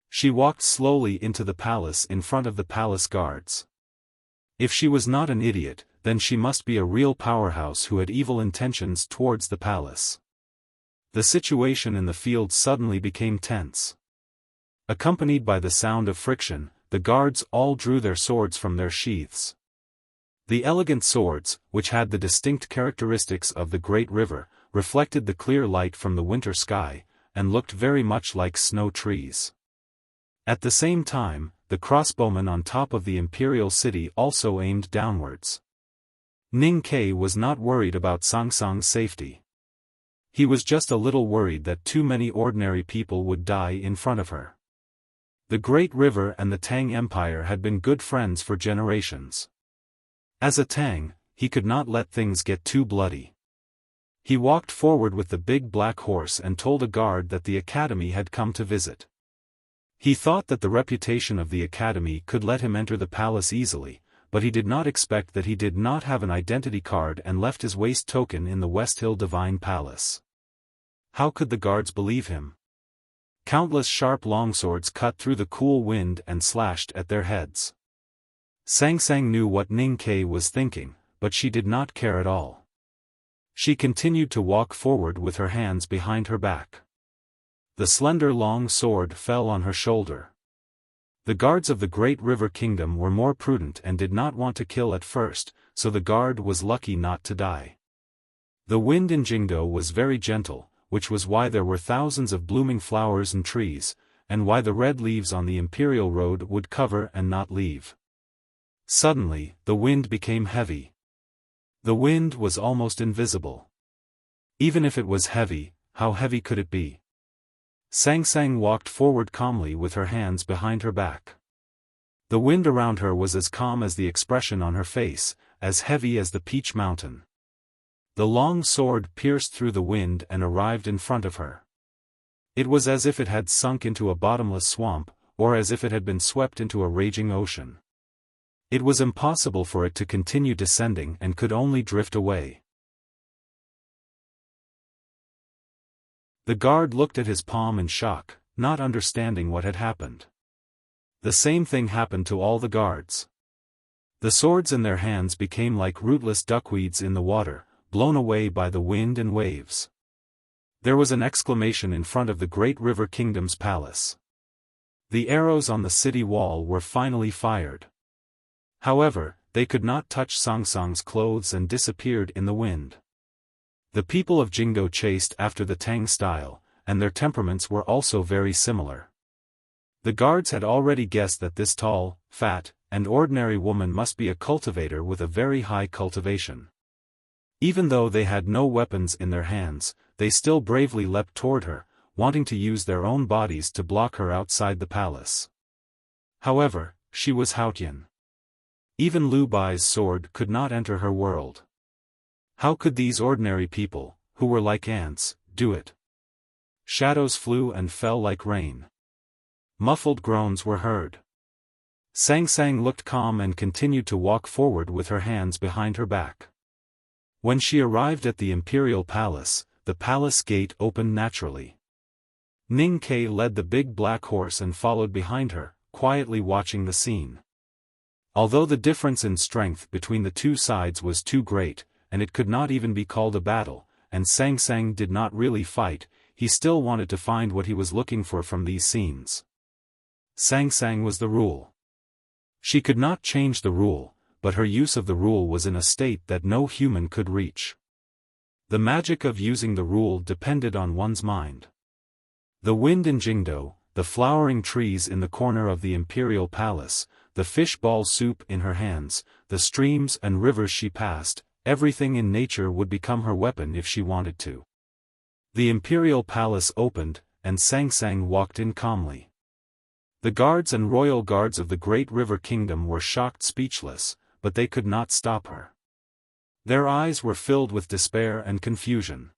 She walked slowly into the palace in front of the palace guards. If she was not an idiot, then she must be a real powerhouse who had evil intentions towards the palace. The situation in the field suddenly became tense. Accompanied by the sound of friction, the guards all drew their swords from their sheaths. The elegant swords, which had the distinct characteristics of the great river, reflected the clear light from the winter sky, and looked very much like snow trees. At the same time, the crossbowmen on top of the imperial city also aimed downwards. Ning Ke was not worried about Sang Sang's safety. He was just a little worried that too many ordinary people would die in front of her. The Great River and the Tang Empire had been good friends for generations. As a Tang, he could not let things get too bloody. He walked forward with the big black horse and told a guard that the academy had come to visit. He thought that the reputation of the academy could let him enter the palace easily, but he did not expect that he did not have an identity card and left his waist token in the West Hill Divine Palace. How could the guards believe him? Countless sharp longswords cut through the cool wind and slashed at their heads. Sang Sang knew what Ning Ke was thinking, but she did not care at all. She continued to walk forward with her hands behind her back. The slender long sword fell on her shoulder. The guards of the great river kingdom were more prudent and did not want to kill at first, so the guard was lucky not to die. The wind in Jingdo was very gentle, which was why there were thousands of blooming flowers and trees, and why the red leaves on the imperial road would cover and not leave. Suddenly, the wind became heavy. The wind was almost invisible. Even if it was heavy, how heavy could it be? Sang walked forward calmly with her hands behind her back. The wind around her was as calm as the expression on her face, as heavy as the Peach Mountain. The long sword pierced through the wind and arrived in front of her. It was as if it had sunk into a bottomless swamp, or as if it had been swept into a raging ocean. It was impossible for it to continue descending and could only drift away. The guard looked at his palm in shock, not understanding what had happened. The same thing happened to all the guards. The swords in their hands became like rootless duckweeds in the water, blown away by the wind and waves. There was an exclamation in front of the great river kingdom's palace. The arrows on the city wall were finally fired. However, they could not touch Sangsang's clothes and disappeared in the wind. The people of Jingdo chased after the Tang style, and their temperaments were also very similar. The guards had already guessed that this tall, fat, and ordinary woman must be a cultivator with a very high cultivation. Even though they had no weapons in their hands, they still bravely leapt toward her, wanting to use their own bodies to block her outside the palace. However, she was Haotian. Even Liu Bai's sword could not enter her world. How could these ordinary people, who were like ants, do it? Shadows flew and fell like rain. Muffled groans were heard. Sang looked calm and continued to walk forward with her hands behind her back. When she arrived at the imperial palace, the palace gate opened naturally. Ning Ke led the big black horse and followed behind her, quietly watching the scene. Although the difference in strength between the two sides was too great, and it could not even be called a battle, and Sang did not really fight, he still wanted to find what he was looking for from these scenes. Sang was the rule. She could not change the rule, but her use of the rule was in a state that no human could reach. The magic of using the rule depended on one's mind. The wind in Jingdo, the flowering trees in the corner of the imperial palace, the fish ball soup in her hands, the streams and rivers she passed, everything in nature would become her weapon if she wanted to. The imperial palace opened, and Sang walked in calmly. The guards and royal guards of the great river kingdom were shocked speechless, but they could not stop her. Their eyes were filled with despair and confusion.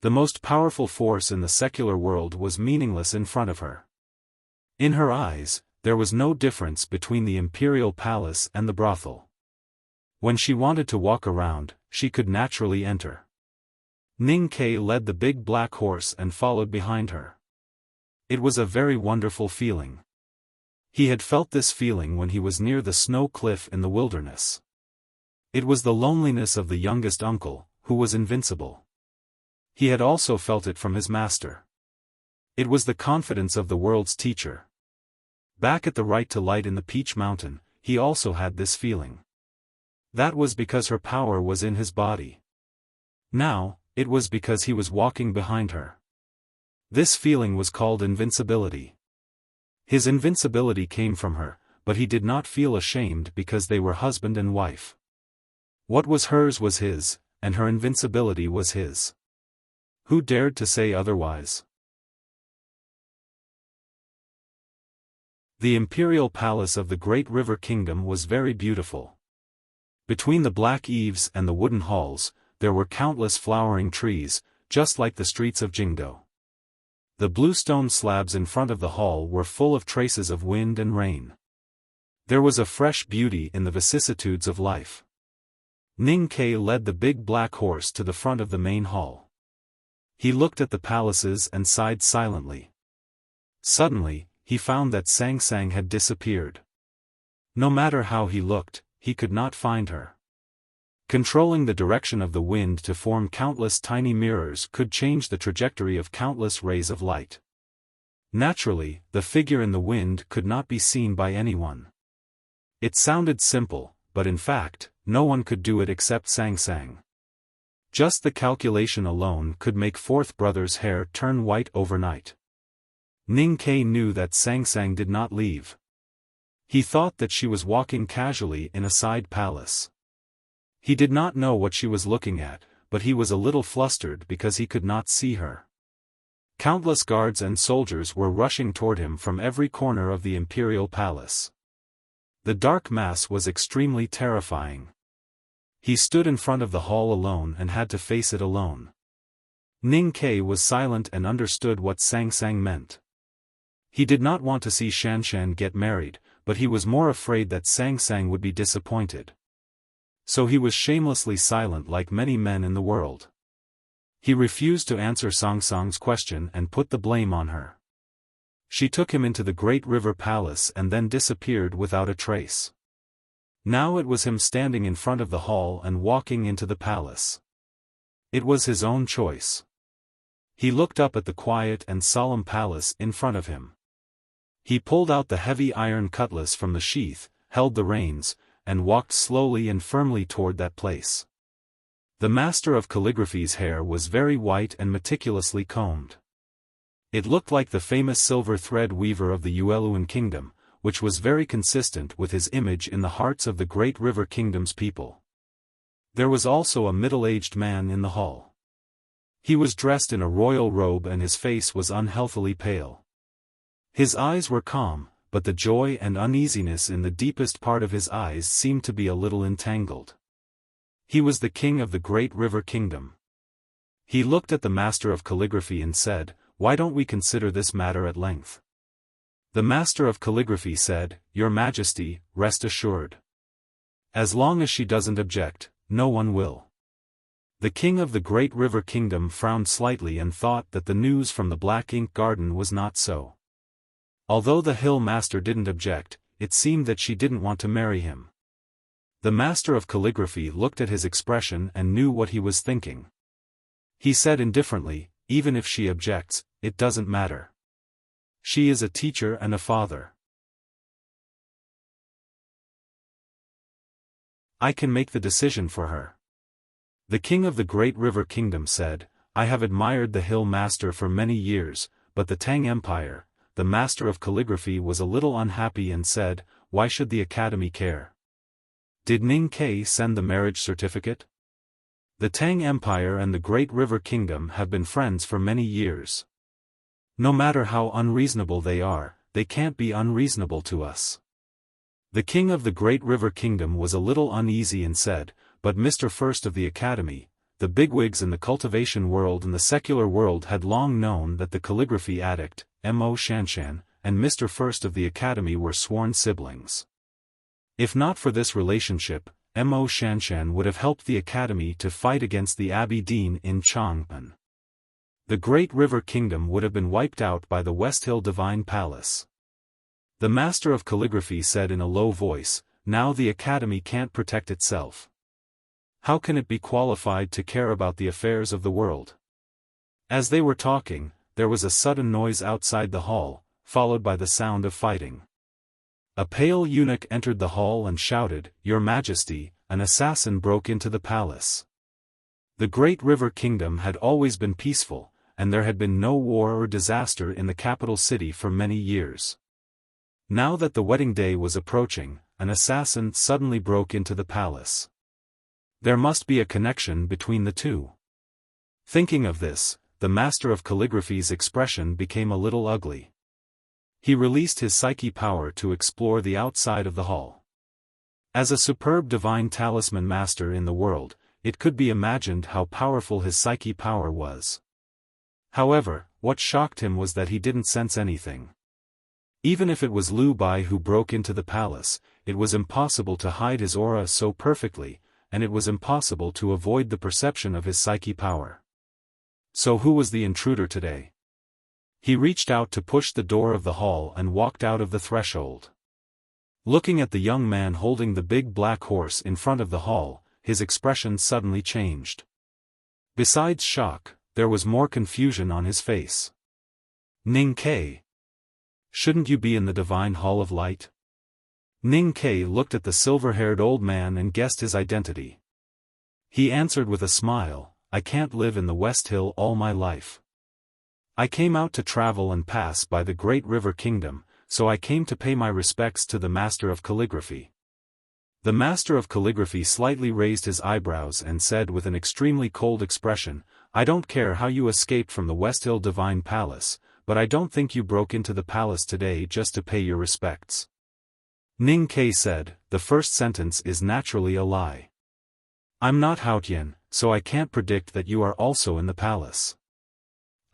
The most powerful force in the secular world was meaningless in front of her. In her eyes, there was no difference between the imperial palace and the brothel. When she wanted to walk around, she could naturally enter. Ning Ke led the big black horse and followed behind her. It was a very wonderful feeling. He had felt this feeling when he was near the snow cliff in the wilderness. It was the loneliness of the youngest uncle, who was invincible. He had also felt it from his master. It was the confidence of the world's teacher. Back at the right to light in the Peach Mountain, he also had this feeling. That was because her power was in his body. Now, it was because he was walking behind her. This feeling was called invincibility. His invincibility came from her, but he did not feel ashamed because they were husband and wife. What was hers was his, and her invincibility was his. Who dared to say otherwise? The imperial palace of the great river kingdom was very beautiful. Between the black eaves and the wooden halls, there were countless flowering trees, just like the streets of Jingdo. The blue stone slabs in front of the hall were full of traces of wind and rain. There was a fresh beauty in the vicissitudes of life. Ning Ke led the big black horse to the front of the main hall. He looked at the palaces and sighed silently. Suddenly, he found that Sang had disappeared. No matter how he looked, he could not find her. Controlling the direction of the wind to form countless tiny mirrors could change the trajectory of countless rays of light. Naturally, the figure in the wind could not be seen by anyone. It sounded simple, but in fact, no one could do it except Sang Sang. Just the calculation alone could make fourth brother's hair turn white overnight. Ning Ke knew that Sang Sang did not leave. He thought that she was walking casually in a side palace. He did not know what she was looking at, but he was a little flustered because he could not see her. Countless guards and soldiers were rushing toward him from every corner of the imperial palace. The dark mass was extremely terrifying. He stood in front of the hall alone and had to face it alone. Ning Ke was silent and understood what Sang Sang meant. He did not want to see Shanshan get married, but he was more afraid that Sang Sang would be disappointed. So he was shamelessly silent like many men in the world. He refused to answer Sang Sang's question and put the blame on her. She took him into the great river palace and then disappeared without a trace. Now it was him standing in front of the hall and walking into the palace. It was his own choice. He looked up at the quiet and solemn palace in front of him. He pulled out the heavy iron cutlass from the sheath, held the reins, and walked slowly and firmly toward that place. The master of calligraphy's hair was very white and meticulously combed. It looked like the famous silver thread weaver of the Yueluan kingdom, which was very consistent with his image in the hearts of the great river kingdom's people. There was also a middle-aged man in the hall. He was dressed in a royal robe and his face was unhealthily pale. His eyes were calm, but the joy and uneasiness in the deepest part of his eyes seemed to be a little entangled. He was the king of the great river kingdom. He looked at the master of calligraphy and said, "Why don't we consider this matter at length?" The master of calligraphy said, "Your Majesty, rest assured. As long as she doesn't object, no one will." The king of the great river kingdom frowned slightly and thought that the news from the black ink garden was not so. Although the hill master didn't object, it seemed that she didn't want to marry him. The master of calligraphy looked at his expression and knew what he was thinking. He said indifferently, "Even if she objects, it doesn't matter. She is a teacher and a father. I can make the decision for her." The king of the great river kingdom said, "I have admired the hill master for many years, but the Tang Empire." The master of calligraphy was a little unhappy and said, "Why should the academy care? Did Ning Ke send the marriage certificate? The Tang Empire and the Great River Kingdom have been friends for many years. No matter how unreasonable they can't be unreasonable to us." The king of the Great River Kingdom was a little uneasy and said, "But Mr. First of the Academy, the bigwigs in the cultivation world and the secular world had long known that the calligraphy addict, Mo Shanshan, and Mr. First of the Academy were sworn siblings. If not for this relationship, Mo Shanshan would have helped the Academy to fight against the Abbey Dean in Chang'an. The Great River Kingdom would have been wiped out by the West Hill Divine Palace." The master of calligraphy said in a low voice, "Now the Academy can't protect itself. How can it be qualified to care about the affairs of the world?" As they were talking, there was a sudden noise outside the hall, followed by the sound of fighting. A pale eunuch entered the hall and shouted, "Your Majesty, an assassin broke into the palace." The Great River Kingdom had always been peaceful, and there had been no war or disaster in the capital city for many years. Now that the wedding day was approaching, an assassin suddenly broke into the palace. There must be a connection between the two. Thinking of this, the master of calligraphy's expression became a little ugly. He released his psyche power to explore the outside of the hall. As a superb divine talisman master in the world, it could be imagined how powerful his psyche power was. However, what shocked him was that he didn't sense anything. Even if it was Liu Bai who broke into the palace, it was impossible to hide his aura so perfectly, and it was impossible to avoid the perception of his psyche power. So who was the intruder today? He reached out to push the door of the hall and walked out of the threshold. Looking at the young man holding the big black horse in front of the hall, his expression suddenly changed. Besides shock, there was more confusion on his face. "Ning Ke." Shouldn't you be in the divine hall of light? Ning Ke looked at the silver-haired old man and guessed his identity. He answered with a smile, I can't live in the West Hill all my life. I came out to travel and pass by the great river kingdom, so I came to pay my respects to the master of calligraphy. The master of calligraphy slightly raised his eyebrows and said with an extremely cold expression, I don't care how you escaped from the West Hill Divine Palace, but I don't think you broke into the palace today just to pay your respects. Ning Ke said, the first sentence is naturally a lie. I'm not Haotian, so I can't predict that you are also in the palace.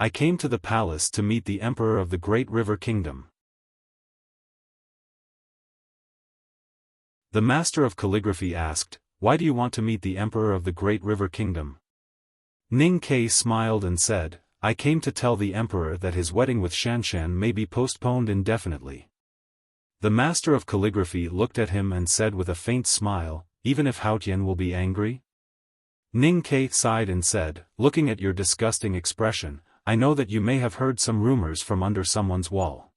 I came to the palace to meet the emperor of the Great River Kingdom. The master of calligraphy asked, why do you want to meet the emperor of the Great River Kingdom? Ning Ke smiled and said, I came to tell the emperor that his wedding with Xiaofan may be postponed indefinitely. The master of calligraphy looked at him and said with a faint smile, even if Haotian will be angry? Ning Ke sighed and said, looking at your disgusting expression, I know that you may have heard some rumors from under someone's wall.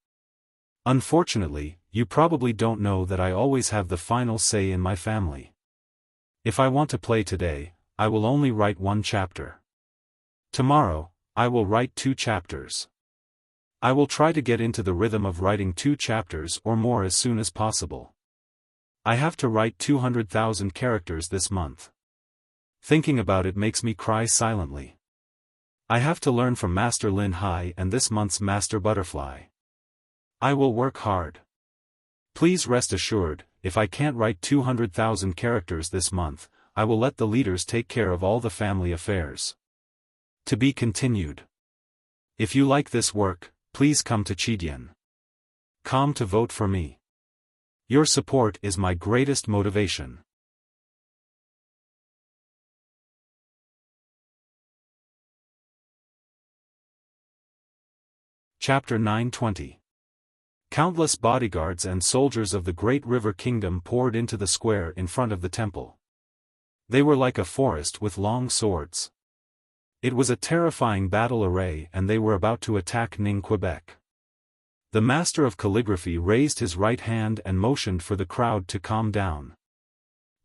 Unfortunately, you probably don't know that I always have the final say in my family. If I want to play today, I will only write 1 chapter. Tomorrow, I will write 2 chapters. I will try to get into the rhythm of writing 2 chapters or more as soon as possible. I have to write 200,000 characters this month. Thinking about it makes me cry silently. I have to learn from Master Lin Hai and this month's Master Butterfly. I will work hard. Please rest assured, if I can't write 200,000 characters this month, I will let the leaders take care of all the family affairs. To be continued. If you like this work, please come to Chidian.com to vote for me. Your support is my greatest motivation. Chapter 920. Countless bodyguards and soldiers of the Great River Kingdom poured into the square in front of the temple. They were like a forest with long swords. It was a terrifying battle array and they were about to attack Ning Quebec. The master of calligraphy raised his right hand and motioned for the crowd to calm down.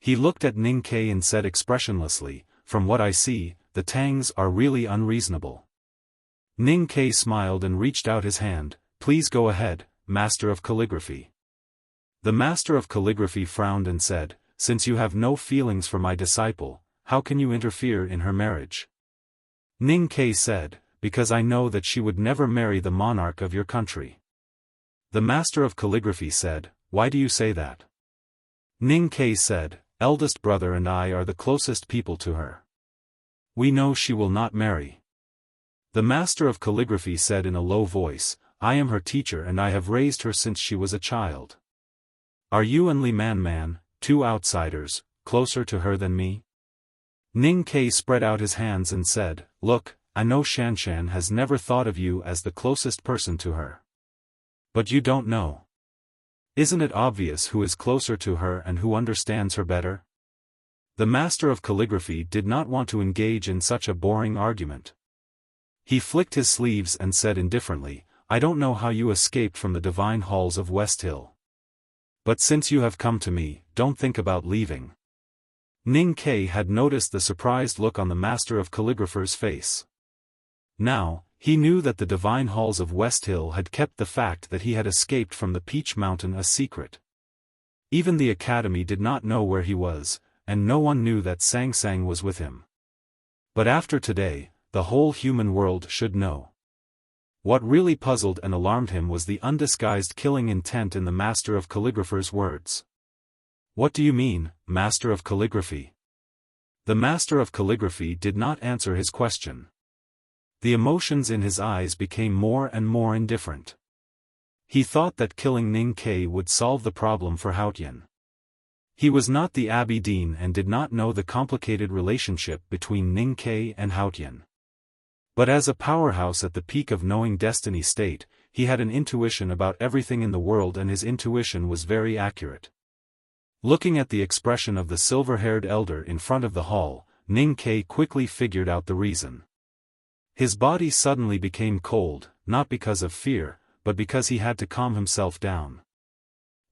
He looked at Ning Ke and said expressionlessly, from what I see, the Tangs are really unreasonable. Ning Ke smiled and reached out his hand, please go ahead, master of calligraphy. The master of calligraphy frowned and said, since you have no feelings for my disciple, how can you interfere in her marriage? Ning Ke said, because I know that she would never marry the monarch of your country. The master of calligraphy said, why do you say that? Ning Ke said, eldest brother and I are the closest people to her. We know she will not marry. The master of calligraphy said in a low voice, I am her teacher and I have raised her since she was a child. Are you and Li Man, 2 outsiders, closer to her than me? Ning Ke spread out his hands and said, look, I know Xiaofan has never thought of you as the closest person to her. But you don't know. Isn't it obvious who is closer to her and who understands her better? The master of calligraphy did not want to engage in such a boring argument. He flicked his sleeves and said indifferently, I don't know how you escaped from the divine halls of West Hill. But since you have come to me, don't think about leaving. Ning Ke had noticed the surprised look on the master of calligrapher's face. Now, he knew that the divine halls of West Hill had kept the fact that he had escaped from the Peach Mountain a secret. Even the academy did not know where he was, and no one knew that Sang Sang was with him. But after today, the whole human world should know. What really puzzled and alarmed him was the undisguised killing intent in the master of calligrapher's words. What do you mean, master of calligraphy? The master of calligraphy did not answer his question. The emotions in his eyes became more and more indifferent. He thought that killing Ning Ke would solve the problem for Haotian. He was not the Abbey Dean and did not know the complicated relationship between Ning Ke and Haotian. But as a powerhouse at the peak of knowing destiny state, he had an intuition about everything in the world and his intuition was very accurate. Looking at the expression of the silver-haired elder in front of the hall, Ning Ke quickly figured out the reason. His body suddenly became cold, not because of fear, but because he had to calm himself down.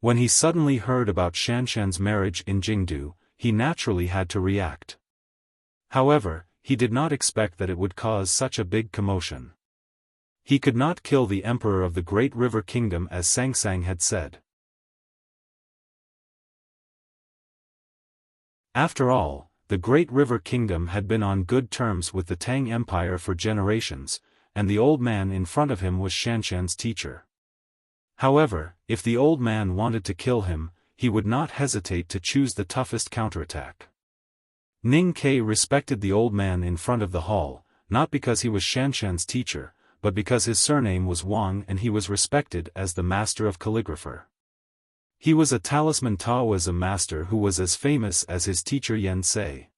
When he suddenly heard about Shanshan's marriage in Jingdu, he naturally had to react. However, he did not expect that it would cause such a big commotion. He could not kill the emperor of the Great River Kingdom as Sangsang had said. After all, the Great River Kingdom had been on good terms with the Tang Empire for generations, and the old man in front of him was Shanshan's teacher. However, if the old man wanted to kill him, he would not hesitate to choose the toughest counterattack. Ning Ke respected the old man in front of the hall, not because he was Shanshan's teacher, but because his surname was Wang and he was respected as the master of calligrapher. He was a talisman Taoism master who was as famous as his teacher Yen Sei.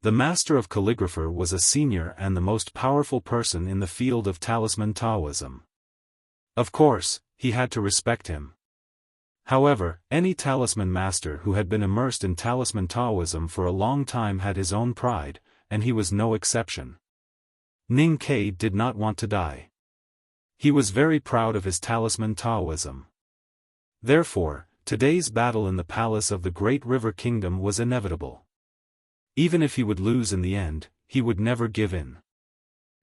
The master of calligrapher was a senior and the most powerful person in the field of talisman Taoism. Of course, he had to respect him. However, any talisman master who had been immersed in talisman Taoism for a long time had his own pride, and he was no exception. Ning Ke did not want to die. He was very proud of his talisman Taoism. Therefore, today's battle in the palace of the Great River Kingdom was inevitable. Even if he would lose in the end, he would never give in.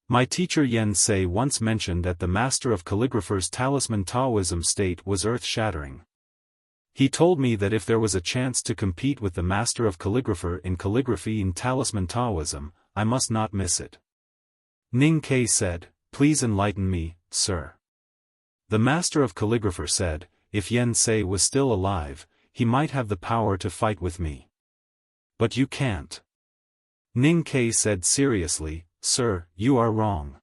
My teacher Yen Sei once mentioned that the master of calligrapher's talisman Taoism state was earth-shattering. He told me that if there was a chance to compete with the master of calligrapher in calligraphy in talisman Taoism, I must not miss it. Ning Ke said, "Please enlighten me, sir." The master of calligrapher said, "If Yen Sei was still alive, he might have the power to fight with me. But you can't." Ning Ke said seriously, "Sir, you are wrong."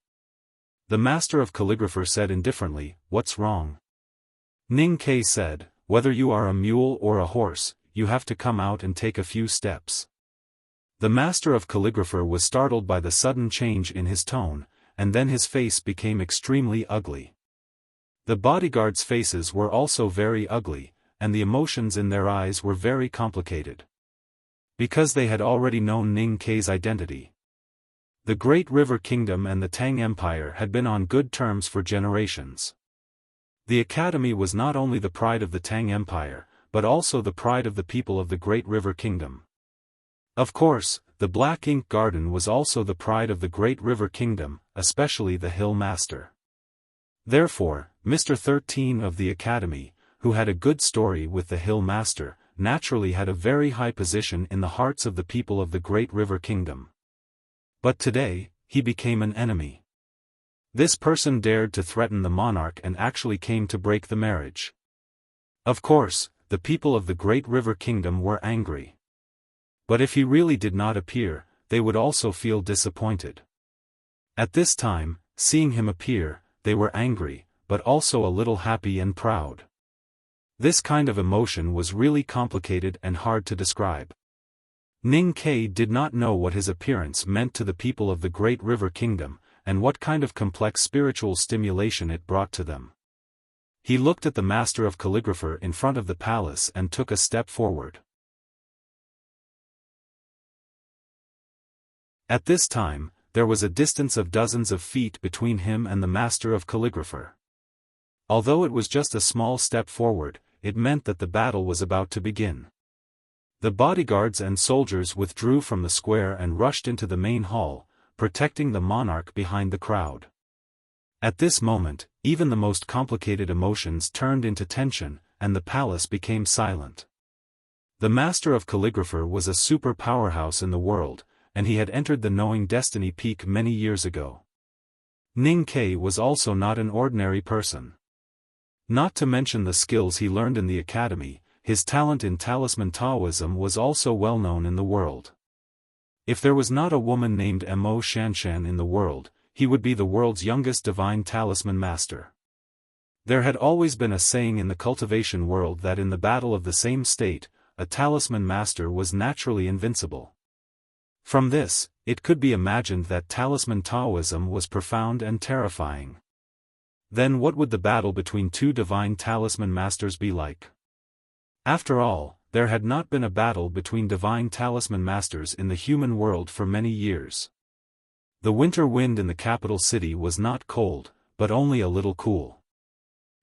The master of calligrapher said indifferently, "What's wrong?" Ning Ke said, "Whether you are a mule or a horse, you have to come out and take a few steps." The master of calligrapher was startled by the sudden change in his tone, and then his face became extremely ugly. The bodyguards' faces were also very ugly, and the emotions in their eyes were very complicated. Because they had already known Ning Ke's identity. The Great River Kingdom and the Tang Empire had been on good terms for generations. The academy was not only the pride of the Tang Empire, but also the pride of the people of the Great River Kingdom. Of course, the Black Ink Garden was also the pride of the Great River Kingdom, especially the Hill Master. Therefore, Mr. 13 of the academy, who had a good story with the Hill Master, naturally had a very high position in the hearts of the people of the Great River Kingdom. But today, he became an enemy. This person dared to threaten the monarch and actually came to break the marriage. Of course, the people of the Great River Kingdom were angry. But if he really did not appear, they would also feel disappointed. At this time, seeing him appear, they were angry, but also a little happy and proud. This kind of emotion was really complicated and hard to describe. Ning Ke did not know what his appearance meant to the people of the Great River Kingdom, and what kind of complex spiritual stimulation it brought to them. He looked at the master of calligrapher in front of the palace and took a step forward. At this time, there was a distance of dozens of feet between him and the master of calligrapher. Although it was just a small step forward, it meant that the battle was about to begin. The bodyguards and soldiers withdrew from the square and rushed into the main hall, protecting the monarch behind the crowd. At this moment, even the most complicated emotions turned into tension, and the palace became silent. The master of calligrapher was a super powerhouse in the world, and he had entered the knowing destiny peak many years ago. Ning Ke was also not an ordinary person. Not to mention the skills he learned in the academy, his talent in talisman Taoism was also well known in the world. If there was not a woman named Mo Shanshan in the world, he would be the world's youngest divine talisman master. There had always been a saying in the cultivation world that in the battle of the same state, a talisman master was naturally invincible. From this, it could be imagined that talisman Taoism was profound and terrifying. Then what would the battle between two divine talisman masters be like? After all, there had not been a battle between divine talisman masters in the human world for many years. The winter wind in the capital city was not cold, but only a little cool.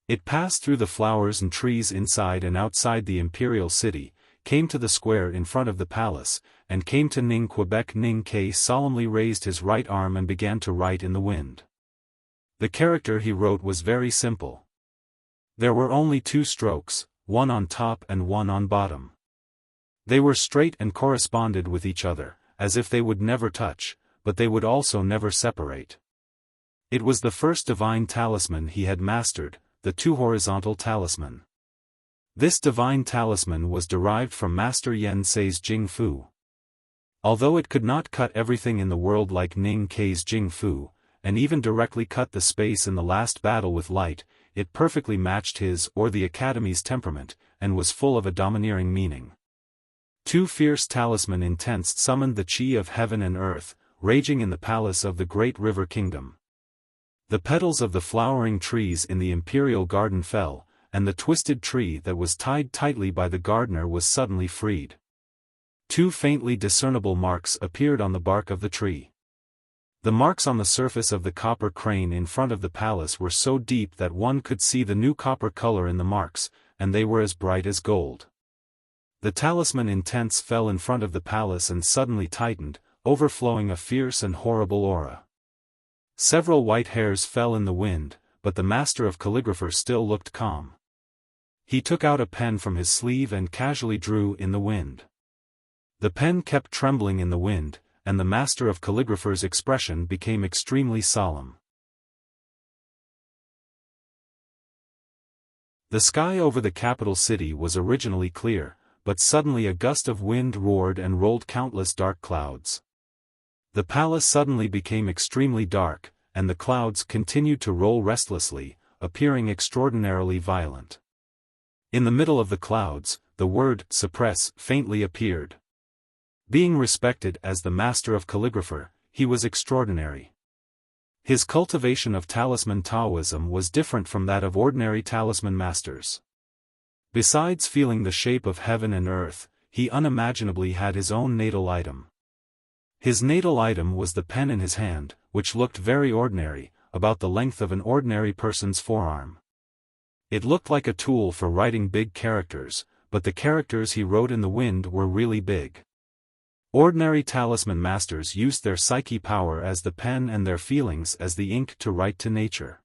It passed through the flowers and trees inside and outside the imperial city, came to the square in front of the palace, and came to Ning Quebec. Ning Ke solemnly raised his right arm and began to write in the wind. The character he wrote was very simple. There were only 2 strokes, one on top and one on bottom. They were straight and corresponded with each other, as if they would never touch, but they would also never separate. It was the first divine talisman he had mastered, the 2 horizontal talisman. This divine talisman was derived from Master Yen Sei's Jing Fu. Although it could not cut everything in the world like Ning Ke's Jing Fu, and even directly cut the space in the last battle with light, it perfectly matched his or the Academy's temperament, and was full of a domineering meaning. 2 fierce talisman intents summoned the chi of heaven and earth, raging in the palace of the great river kingdom. The petals of the flowering trees in the imperial garden fell, and the twisted tree that was tied tightly by the gardener was suddenly freed. 2 faintly discernible marks appeared on the bark of the tree. The marks on the surface of the copper crane in front of the palace were so deep that one could see the new copper color in the marks, and they were as bright as gold. The talisman intents fell in front of the palace and suddenly tightened, overflowing a fierce and horrible aura. Several white hairs fell in the wind, but the master of calligrapher still looked calm. He took out a pen from his sleeve and casually drew in the wind. The pen kept trembling in the wind, and the master of calligrapher's expression became extremely solemn. The sky over the capital city was originally clear, but suddenly a gust of wind roared and rolled countless dark clouds. The palace suddenly became extremely dark, and the clouds continued to roll restlessly, appearing extraordinarily violent. In the middle of the clouds, the word "suppress" faintly appeared. Being respected as the master of calligrapher, he was extraordinary. His cultivation of talisman Taoism was different from that of ordinary talisman masters. Besides feeling the shape of heaven and earth, he unimaginably had his own natal item. His natal item was the pen in his hand, which looked very ordinary, about the length of an ordinary person's forearm. It looked like a tool for writing big characters, but the characters he wrote in the wind were really big. Ordinary talisman masters used their psyche power as the pen and their feelings as the ink to write to nature.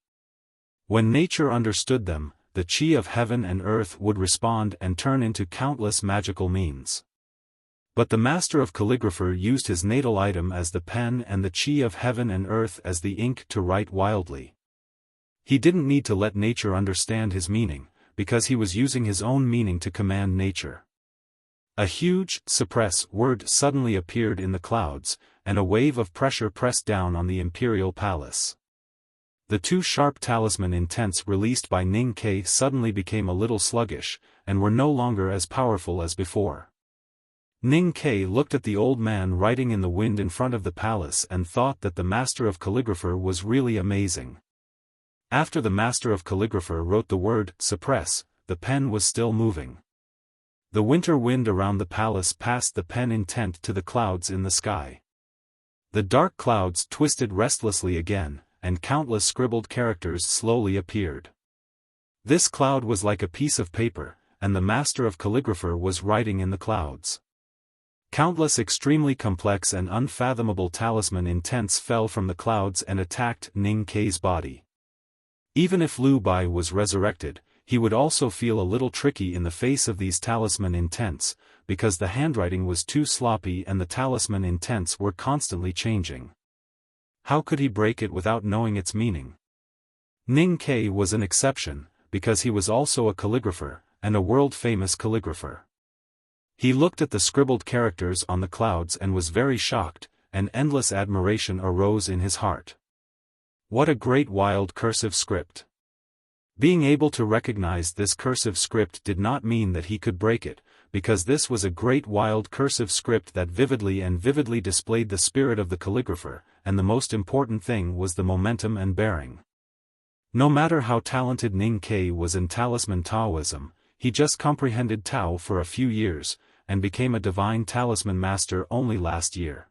When nature understood them, the chi of heaven and earth would respond and turn into countless magical means. But the master of calligrapher used his natal item as the pen and the chi of heaven and earth as the ink to write wildly. He didn't need to let nature understand his meaning, because he was using his own meaning to command nature. A huge "suppress" word suddenly appeared in the clouds, and a wave of pressure pressed down on the imperial palace. The 2 sharp talisman intents released by Ning Ke suddenly became a little sluggish, and were no longer as powerful as before. Ning Ke looked at the old man writing in the wind in front of the palace and thought that the master of calligrapher was really amazing. After the master of calligrapher wrote the word "suppress," the pen was still moving. The winter wind around the palace passed the pen intent to the clouds in the sky. The dark clouds twisted restlessly again, and countless scribbled characters slowly appeared. This cloud was like a piece of paper, and the master of calligrapher was writing in the clouds. Countless extremely complex and unfathomable talisman intents fell from the clouds and attacked Ning Ke's body. Even if Liu Bai was resurrected, he would also feel a little tricky in the face of these talisman intents, because the handwriting was too sloppy and the talisman intents were constantly changing. How could he break it without knowing its meaning? Ning Ke was an exception, because he was also a calligrapher, and a world-famous calligrapher. He looked at the scribbled characters on the clouds and was very shocked, and endless admiration arose in his heart. What a great wild cursive script! Being able to recognize this cursive script did not mean that he could break it, because this was a great wild cursive script that vividly displayed the spirit of the calligrapher, and the most important thing was the momentum and bearing. No matter how talented Ning Ke was in talisman Taoism, he just comprehended Tao for a few years, and became a divine talisman master only last year.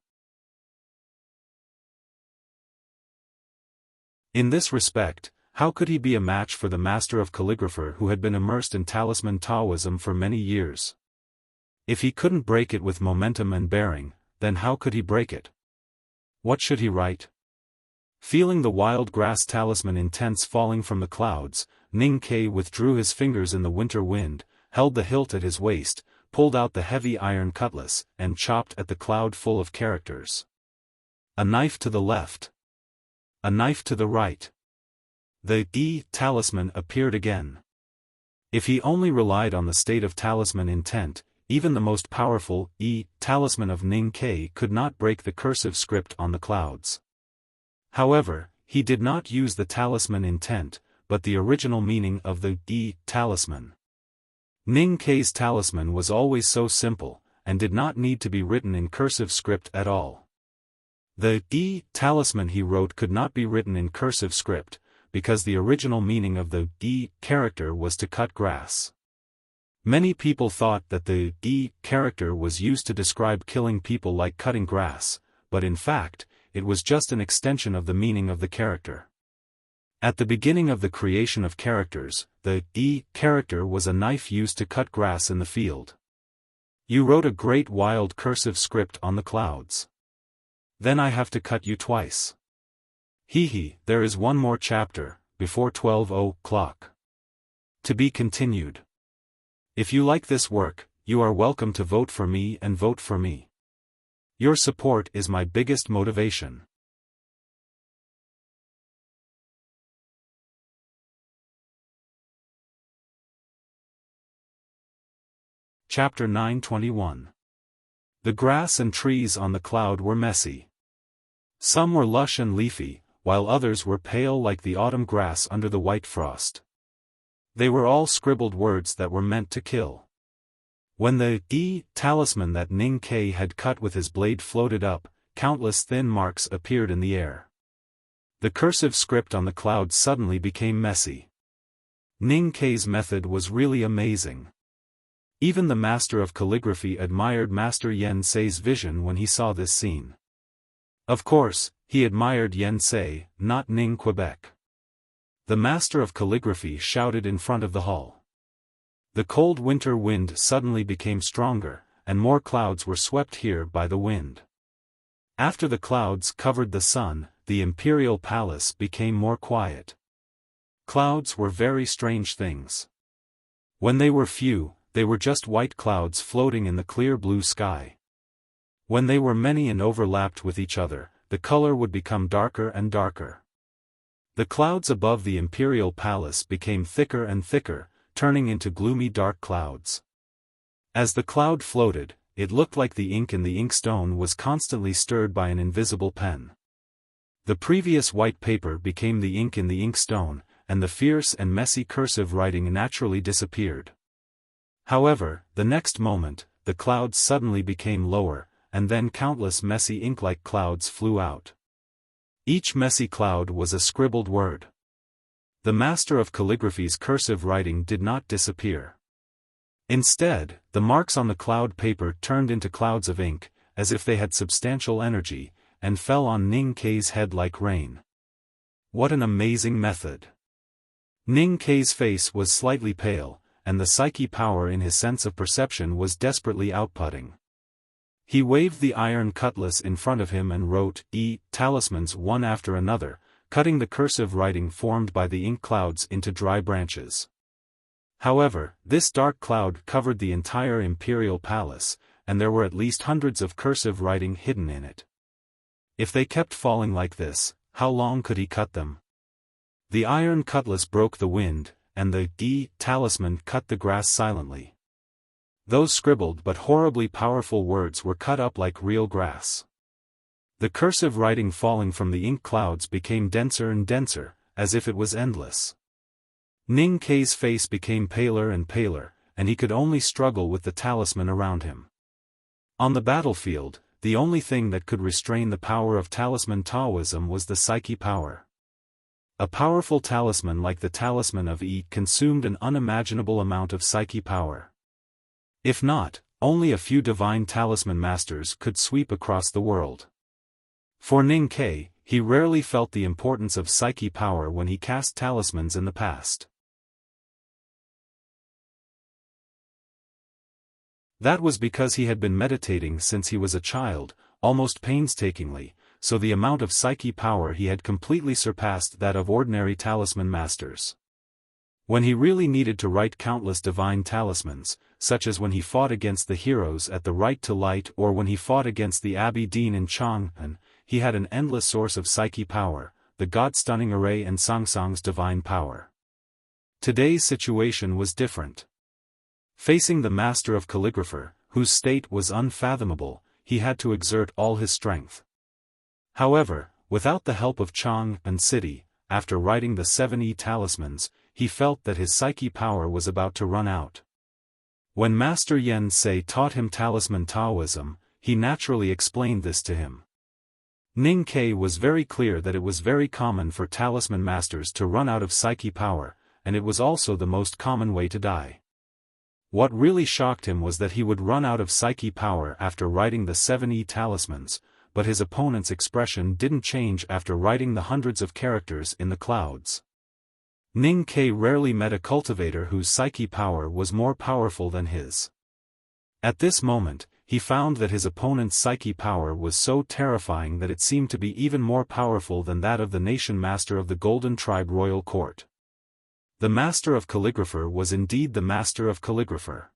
In this respect, How could he be a match for the master of calligraphy who had been immersed in talisman Taoism for many years? If he couldn't break it with momentum and bearing, then how could he break it? What should he write? Feeling the wild grass talisman intense falling from the clouds, Ning Ke withdrew his fingers in the winter wind, held the hilt at his waist, pulled out the heavy iron cutlass, and chopped at the cloud full of characters. A knife to the left. A knife to the right. The talisman appeared again. If he only relied on the state of talisman intent, even the most powerful talisman of Ning Ke could not break the cursive script on the clouds. However, he did not use the talisman intent, but the original meaning of the talisman. Ning Ke's talisman was always so simple, and did not need to be written in cursive script at all. The talisman he wrote could not be written in cursive script, because the original meaning of the character was to cut grass. Many people thought that the character was used to describe killing people like cutting grass, but in fact, it was just an extension of the meaning of the character. At the beginning of the creation of characters, the character was a knife used to cut grass in the field. You wrote a great wild cursive script on the clouds. Then I have to cut you twice. There is one more chapter, before 12 o'clock. To be continued. If you like this work, you are welcome to vote for me and vote for me. Your support is my biggest motivation. Chapter 921. The grass and trees on the cloud were messy. Some were lush and leafy, while others were pale like the autumn grass under the white frost. They were all scribbled words that were meant to kill. When the talisman that Ning Ke had cut with his blade floated up, countless thin marks appeared in the air. The cursive script on the clouds suddenly became messy. Ning Ke's method was really amazing. Even the master of calligraphy admired Master Yen Sei's vision when he saw this scene. Of course, he admired Yen Sei, not Ning Quebec. The master of calligraphy shouted in front of the hall. The cold winter wind suddenly became stronger, and more clouds were swept here by the wind. After the clouds covered the sun, the imperial palace became more quiet. Clouds were very strange things. When they were few, they were just white clouds floating in the clear blue sky. When they were many and overlapped with each other, the color would become darker and darker. The clouds above the imperial palace became thicker and thicker, turning into gloomy dark clouds. As the cloud floated, it looked like the ink in the inkstone was constantly stirred by an invisible pen. The previous white paper became the ink in the inkstone, and the fierce and messy cursive writing naturally disappeared. However, the next moment, the clouds suddenly became lower, and then countless messy ink-like clouds flew out. Each messy cloud was a scribbled word. The master of calligraphy's cursive writing did not disappear. Instead, the marks on the cloud paper turned into clouds of ink, as if they had substantial energy, and fell on Ning Ke's head like rain. What an amazing method! Ning Ke's face was slightly pale, and the psyche power in his sense of perception was desperately outputting. He waved the iron cutlass in front of him and wrote talismans one after another, cutting the cursive writing formed by the ink clouds into dry branches. However, this dark cloud covered the entire imperial palace, and there were at least hundreds of cursive writing hidden in it. If they kept falling like this, how long could he cut them? The iron cutlass broke the wind, and the talisman cut the grass silently. Those scribbled but horribly powerful words were cut up like real grass. The cursive writing falling from the ink clouds became denser and denser, as if it was endless. Ning Ke's face became paler and paler, and he could only struggle with the talisman around him. On the battlefield, the only thing that could restrain the power of talisman Taoism was the psyche power. A powerful talisman like the talisman of Yi consumed an unimaginable amount of psyche power. If not, only a few divine talisman masters could sweep across the world. For Ning Ke, he rarely felt the importance of psyche power when he cast talismans in the past. That was because he had been meditating since he was a child, almost painstakingly, so the amount of psyche power he had completely surpassed that of ordinary talisman masters. When he really needed to write countless divine talismans, such as when he fought against the heroes at the Right to Light or when he fought against the Abbey Dean in Chang'an, he had an endless source of psyche power, the God-stunning array and Sangsang's divine power. Today's situation was different. Facing the master of calligrapher, whose state was unfathomable, he had to exert all his strength. However, without the help of Chang'an City, after writing the 7 talismans, he felt that his psyche power was about to run out. When Master Yen Sei taught him talisman Taoism, he naturally explained this to him. Ning Ke was very clear that it was very common for talisman masters to run out of psyche power, and it was also the most common way to die. What really shocked him was that he would run out of psyche power after writing the 7 talismans, but his opponent's expression didn't change after writing the hundreds of characters in the clouds. Ning Ke rarely met a cultivator whose psyche power was more powerful than his. At this moment, he found that his opponent's psyche power was so terrifying that it seemed to be even more powerful than that of the nation master of the Golden Tribe Royal Court. The master of calligrapher was indeed the master of calligrapher.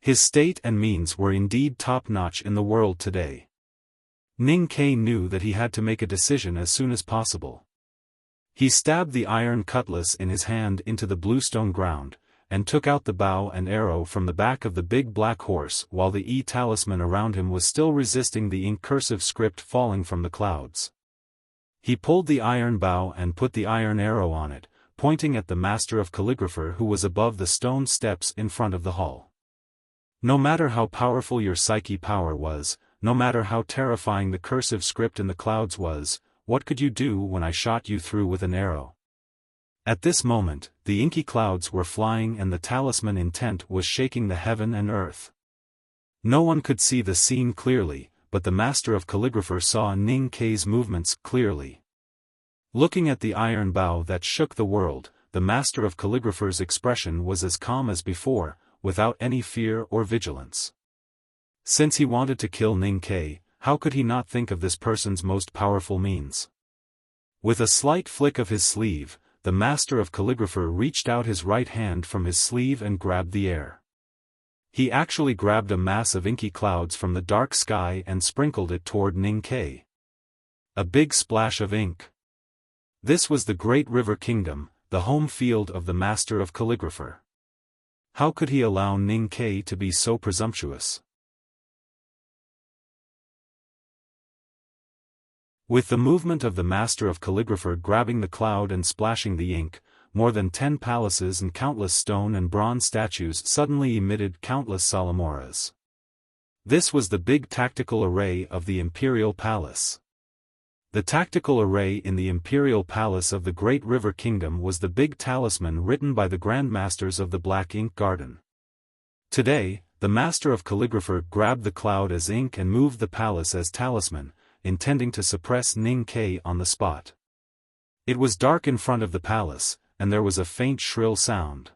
His state and means were indeed top-notch in the world today. Ning Ke knew that he had to make a decision as soon as possible. He stabbed the iron cutlass in his hand into the bluestone ground, and took out the bow and arrow from the back of the big black horse while the talisman around him was still resisting the ink cursive script falling from the clouds. He pulled the iron bow and put the iron arrow on it, pointing at the master of calligrapher who was above the stone steps in front of the hall. No matter how powerful your psyche power was, no matter how terrifying the cursive script in the clouds was, what could you do when I shot you through with an arrow? At this moment, the inky clouds were flying and the talisman intent was shaking the heaven and earth. No one could see the scene clearly, but the master of calligrapher saw Ning Ke's movements clearly. Looking at the iron bow that shook the world, the master of calligrapher's expression was as calm as before, without any fear or vigilance. Since he wanted to kill Ning Ke, how could he not think of this person's most powerful means? With a slight flick of his sleeve, the master of calligrapher reached out his right hand from his sleeve and grabbed the air. He actually grabbed a mass of inky clouds from the dark sky and sprinkled it toward Ning Ke. A big splash of ink. This was the great river kingdom, the home field of the master of calligrapher. How could he allow Ning Ke to be so presumptuous? With the movement of the master of calligrapher grabbing the cloud and splashing the ink, more than 10 palaces and countless stone and bronze statues suddenly emitted countless salamoras. This was the big tactical array of the imperial palace. The tactical array in the imperial palace of the Great River Kingdom was the big talisman written by the grandmasters of the Black Ink Garden. Today, the master of calligrapher grabbed the cloud as ink and moved the palace as talisman, intending to suppress Ning Ke on the spot. It was dark in front of the palace, and there was a faint shrill sound.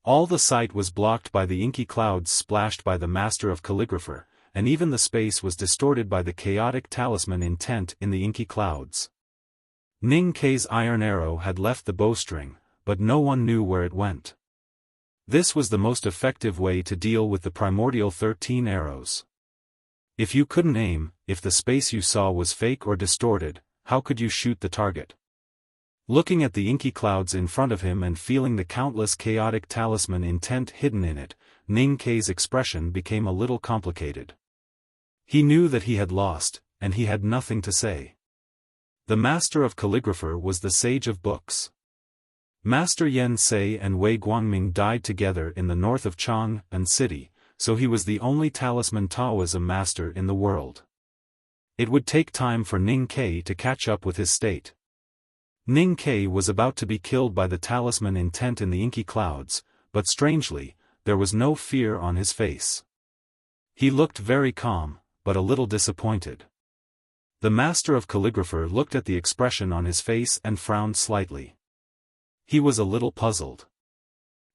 All the sight was blocked by the inky clouds splashed by the master of calligrapher, and even the space was distorted by the chaotic talisman intent in the inky clouds. Ning Ke's iron arrow had left the bowstring, but no one knew where it went. This was the most effective way to deal with the primordial 13 arrows. If you couldn't aim, if the space you saw was fake or distorted, how could you shoot the target? Looking at the inky clouds in front of him and feeling the countless chaotic talisman intent hidden in it, Ning Ke's expression became a little complicated. He knew that he had lost, and he had nothing to say. The master of calligrapher was the sage of books. Master Yen Sei and Wei Guangming died together in the north of Chang'an City, so he was the only talisman Taoism master in the world. It would take time for Ning Ke to catch up with his state. Ning Ke was about to be killed by the talisman intent in the inky clouds, but strangely, there was no fear on his face. He looked very calm, but a little disappointed. The master of calligrapher looked at the expression on his face and frowned slightly. He was a little puzzled.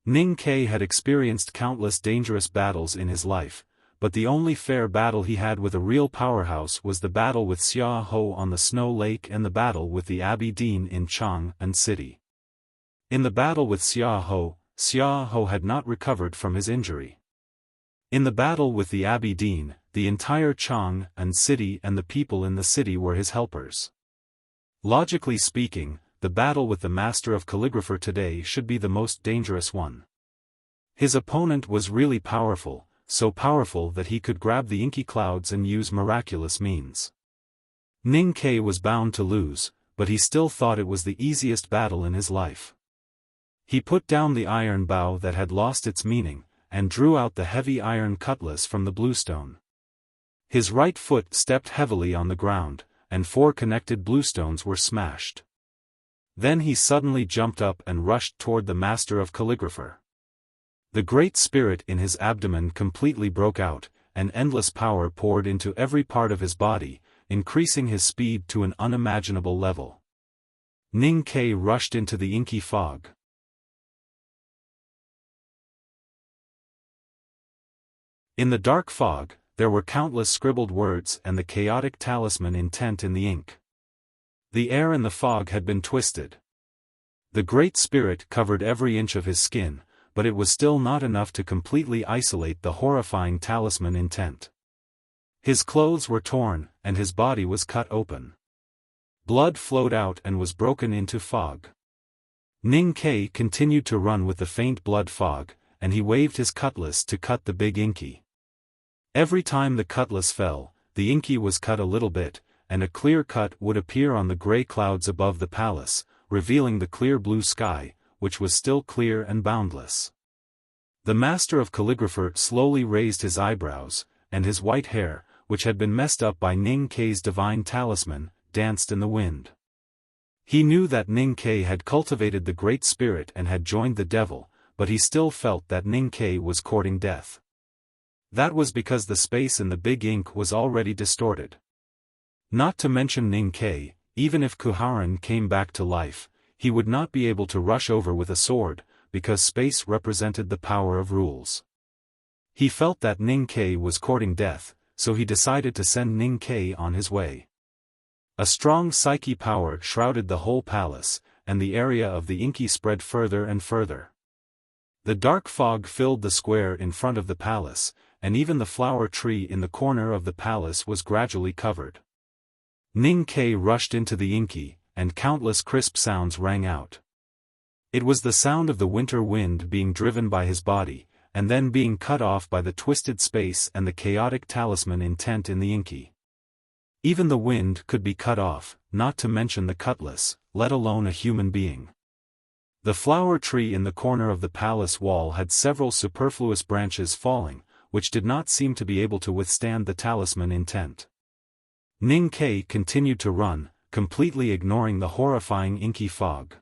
Ning Ke had experienced countless dangerous battles in his life, but the only fair battle he had with a real powerhouse was the battle with Xia Ho on the Snow Lake and the battle with the Abbey Dean in Chang'an City. In the battle with Xia Ho had not recovered from his injury. In the battle with the Abbey Dean, the entire Chang'an City and the people in the city were his helpers. Logically speaking, the battle with the master of calligrapher today should be the most dangerous one. His opponent was really powerful, so powerful that he could grab the inky clouds and use miraculous means. Ning Ke was bound to lose, but he still thought it was the easiest battle in his life. He put down the iron bow that had lost its meaning, and drew out the heavy iron cutlass from the bluestone. His right foot stepped heavily on the ground, and 4 connected bluestones were smashed. Then he suddenly jumped up and rushed toward the master of calligrapher. The great spirit in his abdomen completely broke out, and endless power poured into every part of his body, increasing his speed to an unimaginable level. Ning Ke rushed into the inky fog. In the dark fog, there were countless scribbled words and the chaotic talisman intent in the ink. The air in the fog had been twisted. The Great Spirit covered every inch of his skin, but it was still not enough to completely isolate the horrifying talisman intent. His clothes were torn, and his body was cut open. Blood flowed out and was broken into fog. Ning Ke continued to run with the faint blood fog, and he waved his cutlass to cut the big inky. Every time the cutlass fell, the inky was cut a little bit, and a clear cut would appear on the gray clouds above the palace, revealing the clear blue sky, which was still clear and boundless. The master of calligrapher slowly raised his eyebrows, and his white hair, which had been messed up by Ning Ke's divine talisman, danced in the wind. He knew that Ning Ke had cultivated the Great Spirit and had joined the devil, but he still felt that Ning Ke was courting death. That was because the space in the big ink was already distorted. Not to mention Ning Ke, even if Kuharan came back to life, he would not be able to rush over with a sword, because space represented the power of rules. He felt that Ning Ke was courting death, so he decided to send Ning Ke on his way. A strong psyche power shrouded the whole palace, and the area of the inky spread further and further. The dark fog filled the square in front of the palace, and even the flower tree in the corner of the palace was gradually covered. Ning Ke rushed into the inky, and countless crisp sounds rang out. It was the sound of the winter wind being driven by his body, and then being cut off by the twisted space and the chaotic talisman intent in the inky. Even the wind could be cut off, not to mention the cutlass, let alone a human being. The flower tree in the corner of the palace wall had several superfluous branches falling, which did not seem to be able to withstand the talisman intent. Ning Ke continued to run, completely ignoring the horrifying inky fog.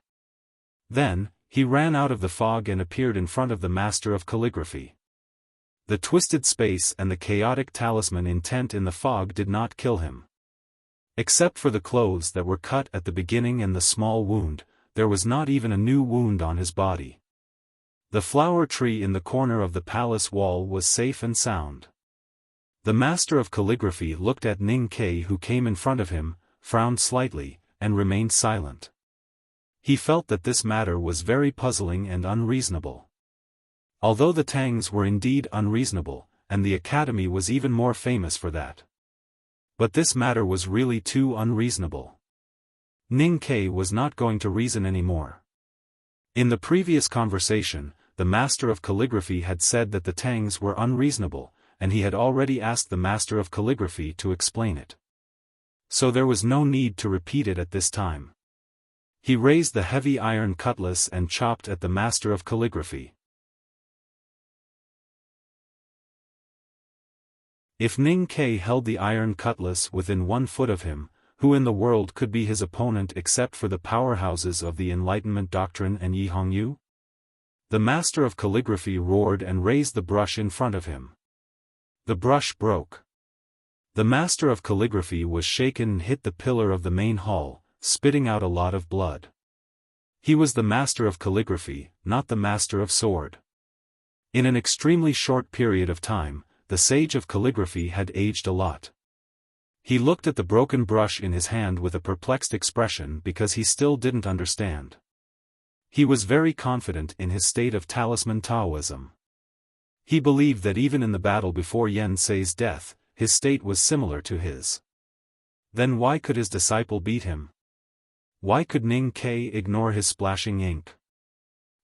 Then, he ran out of the fog and appeared in front of the master of calligraphy. The twisted space and the chaotic talisman intent in the fog did not kill him. Except for the clothes that were cut at the beginning and the small wound, there was not even a new wound on his body. The flower tree in the corner of the palace wall was safe and sound. The master of calligraphy looked at Ning Ke, who came in front of him, frowned slightly, and remained silent. He felt that this matter was very puzzling and unreasonable. Although the Tangs were indeed unreasonable, and the academy was even more famous for that. But this matter was really too unreasonable. Ning Ke was not going to reason anymore. In the previous conversation, the master of calligraphy had said that the Tangs were unreasonable, and he had already asked the master of calligraphy to explain it. So there was no need to repeat it at this time. He raised the heavy iron cutlass and chopped at the master of calligraphy. If Ning Ke held the iron cutlass within 1 foot of him, who in the world could be his opponent except for the powerhouses of the Enlightenment Doctrine and Yi Hongyu? The master of calligraphy roared and raised the brush in front of him. The brush broke. The master of calligraphy was shaken and hit the pillar of the main hall, spitting out a lot of blood. He was the master of calligraphy, not the master of sword. In an extremely short period of time, the sage of calligraphy had aged a lot. He looked at the broken brush in his hand with a perplexed expression because he still didn't understand. He was very confident in his state of talisman Taoism. He believed that even in the battle before Yen Sei's death, his state was similar to his. Then why could his disciple beat him? Why could Ning Ke ignore his splashing ink?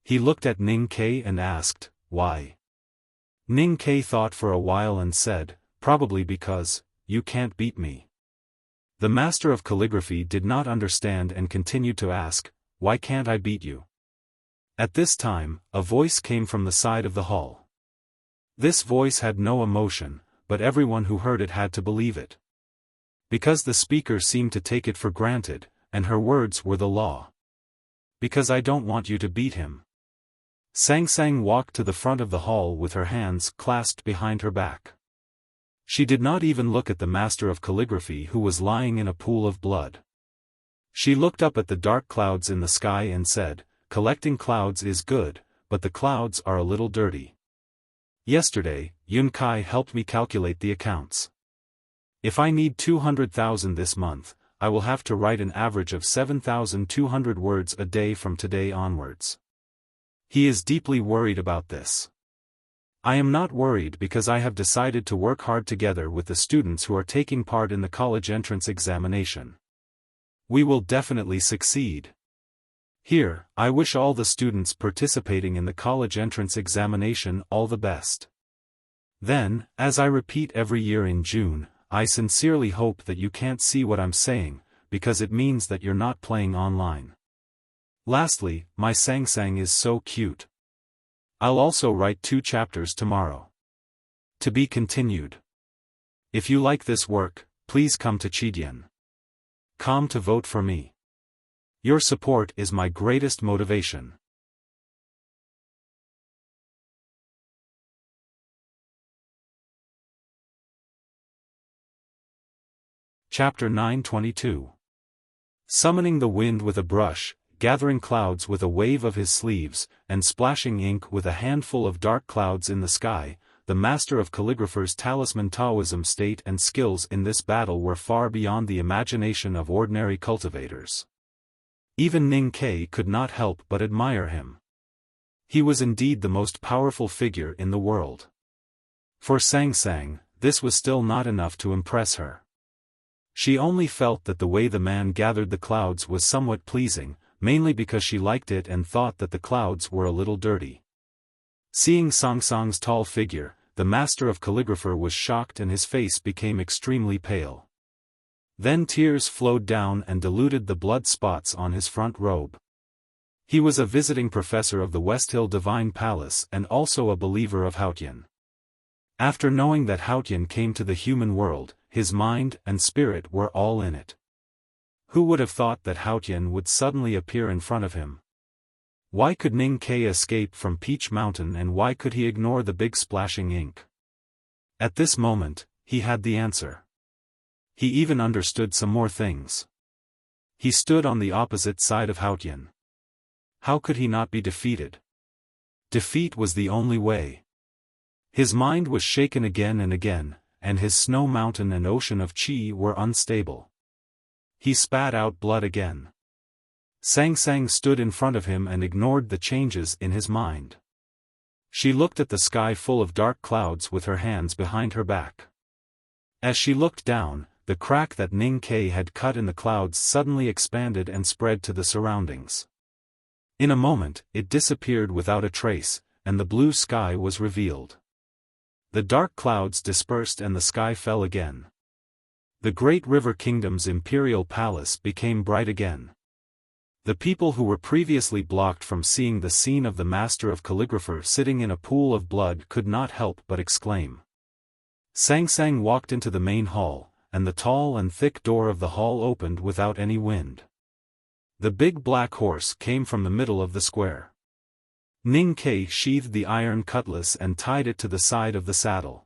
He looked at Ning Ke and asked, why? Ning Ke thought for a while and said, probably because, you can't beat me. The master of calligraphy did not understand and continued to ask, why can't I beat you? At this time, a voice came from the side of the hall. This voice had no emotion, but everyone who heard it had to believe it. Because the speaker seemed to take it for granted, and her words were the law. Because I don't want you to beat him. Sang Sang walked to the front of the hall with her hands clasped behind her back. She did not even look at the master of calligraphy who was lying in a pool of blood. She looked up at the dark clouds in the sky and said, collecting clouds is good, but the clouds are a little dirty. Yesterday, Yun Kai helped me calculate the accounts. If I need 200,000 this month, I will have to write an average of 7,200 words a day from today onwards. He is deeply worried about this. I am not worried because I have decided to work hard together with the students who are taking part in the college entrance examination. We will definitely succeed. Here, I wish all the students participating in the college entrance examination all the best. Then, as I repeat every year in June, I sincerely hope that you can't see what I'm saying, because it means that you're not playing online. Lastly, my Sang Sang is so cute. I'll also write 2 chapters tomorrow. To be continued. If you like this work, please come to Chidian.com to vote for me. Your support is my greatest motivation. Chapter 922. Summoning the wind with a brush, gathering clouds with a wave of his sleeves, and splashing ink with a handful of dark clouds in the sky, the master of calligrapher's talisman Taoism state and skills in this battle were far beyond the imagination of ordinary cultivators. Even Ning Ke could not help but admire him. He was indeed the most powerful figure in the world. For Sang Sang, this was still not enough to impress her. She only felt that the way the man gathered the clouds was somewhat pleasing, mainly because she liked it and thought that the clouds were a little dirty. Seeing Sang Sang's tall figure, the master of calligrapher was shocked and his face became extremely pale. Then tears flowed down and diluted the blood spots on his front robe. He was a visiting professor of the Westhill Divine Palace and also a believer of Haotian. After knowing that Haotian came to the human world, his mind and spirit were all in it. Who would have thought that Haotian would suddenly appear in front of him? Why could Ning Ke escape from Peach Mountain and why could he ignore the big splashing ink? At this moment, he had the answer. He even understood some more things. He stood on the opposite side of Haotian. How could he not be defeated? Defeat was the only way. His mind was shaken again and again, and his snow mountain and ocean of chi were unstable. He spat out blood again. Sang Sang stood in front of him and ignored the changes in his mind. She looked at the sky full of dark clouds with her hands behind her back. As she looked down, the crack that Ning Ke had cut in the clouds suddenly expanded and spread to the surroundings. In a moment, it disappeared without a trace, and the blue sky was revealed. The dark clouds dispersed and the sky fell again. The great river kingdom's imperial palace became bright again. The people who were previously blocked from seeing the scene of the master of calligrapher sitting in a pool of blood could not help but exclaim. Sang Sang walked into the main hall, and the tall and thick door of the hall opened without any wind. The big black horse came from the middle of the square. Ning Ke sheathed the iron cutlass and tied it to the side of the saddle.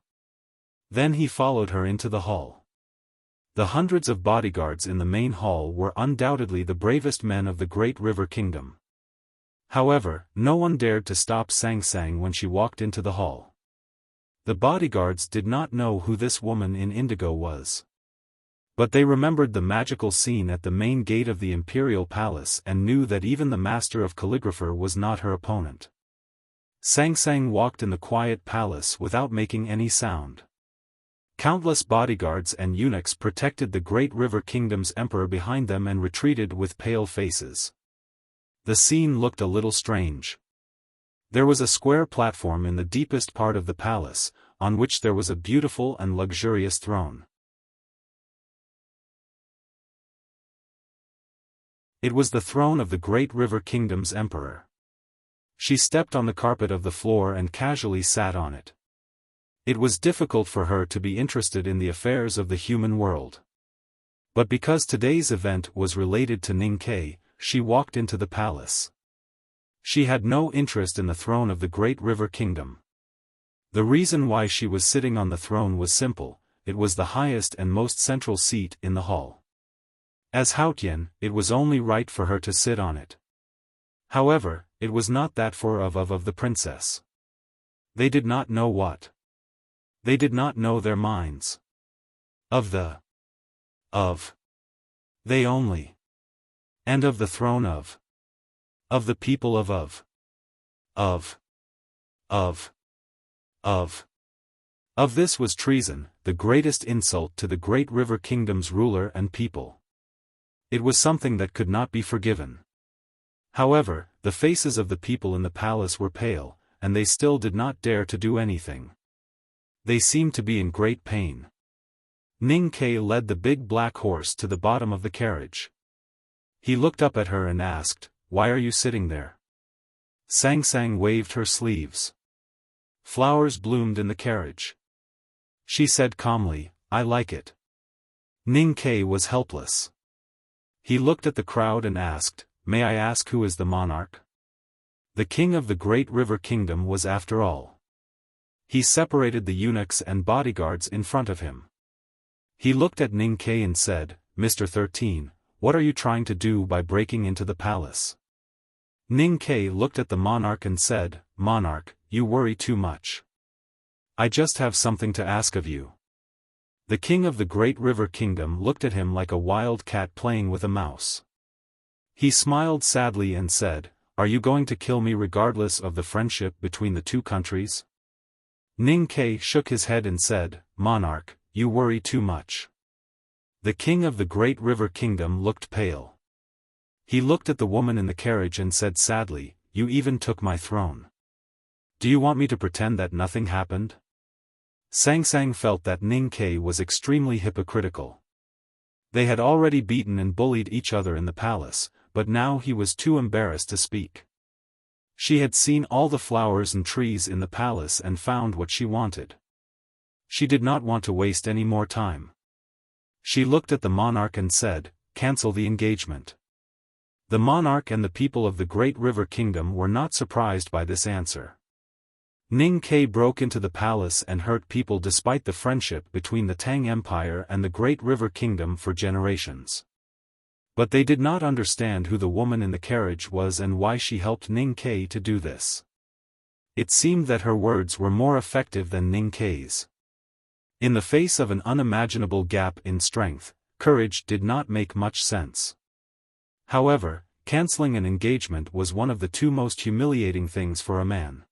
Then he followed her into the hall. The hundreds of bodyguards in the main hall were undoubtedly the bravest men of the Great River Kingdom. However, no one dared to stop Sang Sang when she walked into the hall. The bodyguards did not know who this woman in indigo was. But they remembered the magical scene at the main gate of the imperial palace and knew that even the master of calligrapher was not her opponent. Sang Sang walked in the quiet palace without making any sound. Countless bodyguards and eunuchs protected the Great River Kingdom's emperor behind them and retreated with pale faces. The scene looked a little strange. There was a square platform in the deepest part of the palace, on which there was a beautiful and luxurious throne. It was the throne of the Great River Kingdom's emperor. She stepped on the carpet of the floor and casually sat on it. It was difficult for her to be interested in the affairs of the human world. But because today's event was related to Ning Ke, she walked into the palace. She had no interest in the throne of the Great River Kingdom. The reason why she was sitting on the throne was simple: it was the highest and most central seat in the hall. As Haotian, it was only right for her to sit on it. However, it was not that for of the princess. They did not know what. They did not know their minds. Of they only. And of the throne of the people of this was treason, the greatest insult to the Great River Kingdom's ruler and people. It was something that could not be forgiven. However, the faces of the people in the palace were pale, and they still did not dare to do anything. They seemed to be in great pain. Ning Ke led the big black horse to the bottom of the carriage. He looked up at her and asked, "Why are you sitting there?" Sang Sang waved her sleeves. Flowers bloomed in the carriage. She said calmly, "I like it." Ning Ke was helpless. He looked at the crowd and asked, "May I ask who is the monarch?" The king of the Great River Kingdom was after all. He separated the eunuchs and bodyguards in front of him. He looked at Ning Ke and said, "Mr. 13, what are you trying to do by breaking into the palace?" Ning Ke looked at the monarch and said, "Monarch, you worry too much. I just have something to ask of you." The king of the Great River Kingdom looked at him like a wild cat playing with a mouse. He smiled sadly and said, "Are you going to kill me regardless of the friendship between the two countries?" Ning Ke shook his head and said, "Monarch, you worry too much." The king of the Great River Kingdom looked pale. He looked at the woman in the carriage and said sadly, "You even took my throne. Do you want me to pretend that nothing happened?" Sang Sang felt that Ning Ke was extremely hypocritical. They had already beaten and bullied each other in the palace, but now he was too embarrassed to speak. She had seen all the flowers and trees in the palace and found what she wanted. She did not want to waste any more time. She looked at the monarch and said, "Cancel the engagement." The monarch and the people of the Great River Kingdom were not surprised by this answer. Ning Ke broke into the palace and hurt people despite the friendship between the Tang Empire and the Great River Kingdom for generations. But they did not understand who the woman in the carriage was and why she helped Ning Ke to do this. It seemed that her words were more effective than Ning Ke's. In the face of an unimaginable gap in strength, courage did not make much sense. However, canceling an engagement was one of the two most humiliating things for a man.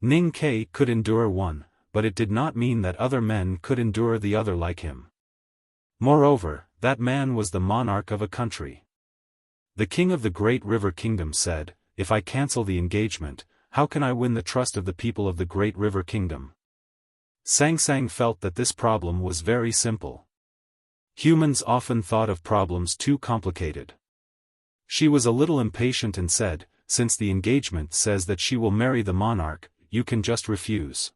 Ning Ke could endure one, but it did not mean that other men could endure the other like him. Moreover, that man was the monarch of a country. The king of the Great River Kingdom said, "If I cancel the engagement, how can I win the trust of the people of the Great River Kingdom?" Sang Sang felt that this problem was very simple. Humans often thought of problems too complicated. She was a little impatient and said, "Since the engagement says that she will marry the monarch, you can just refuse."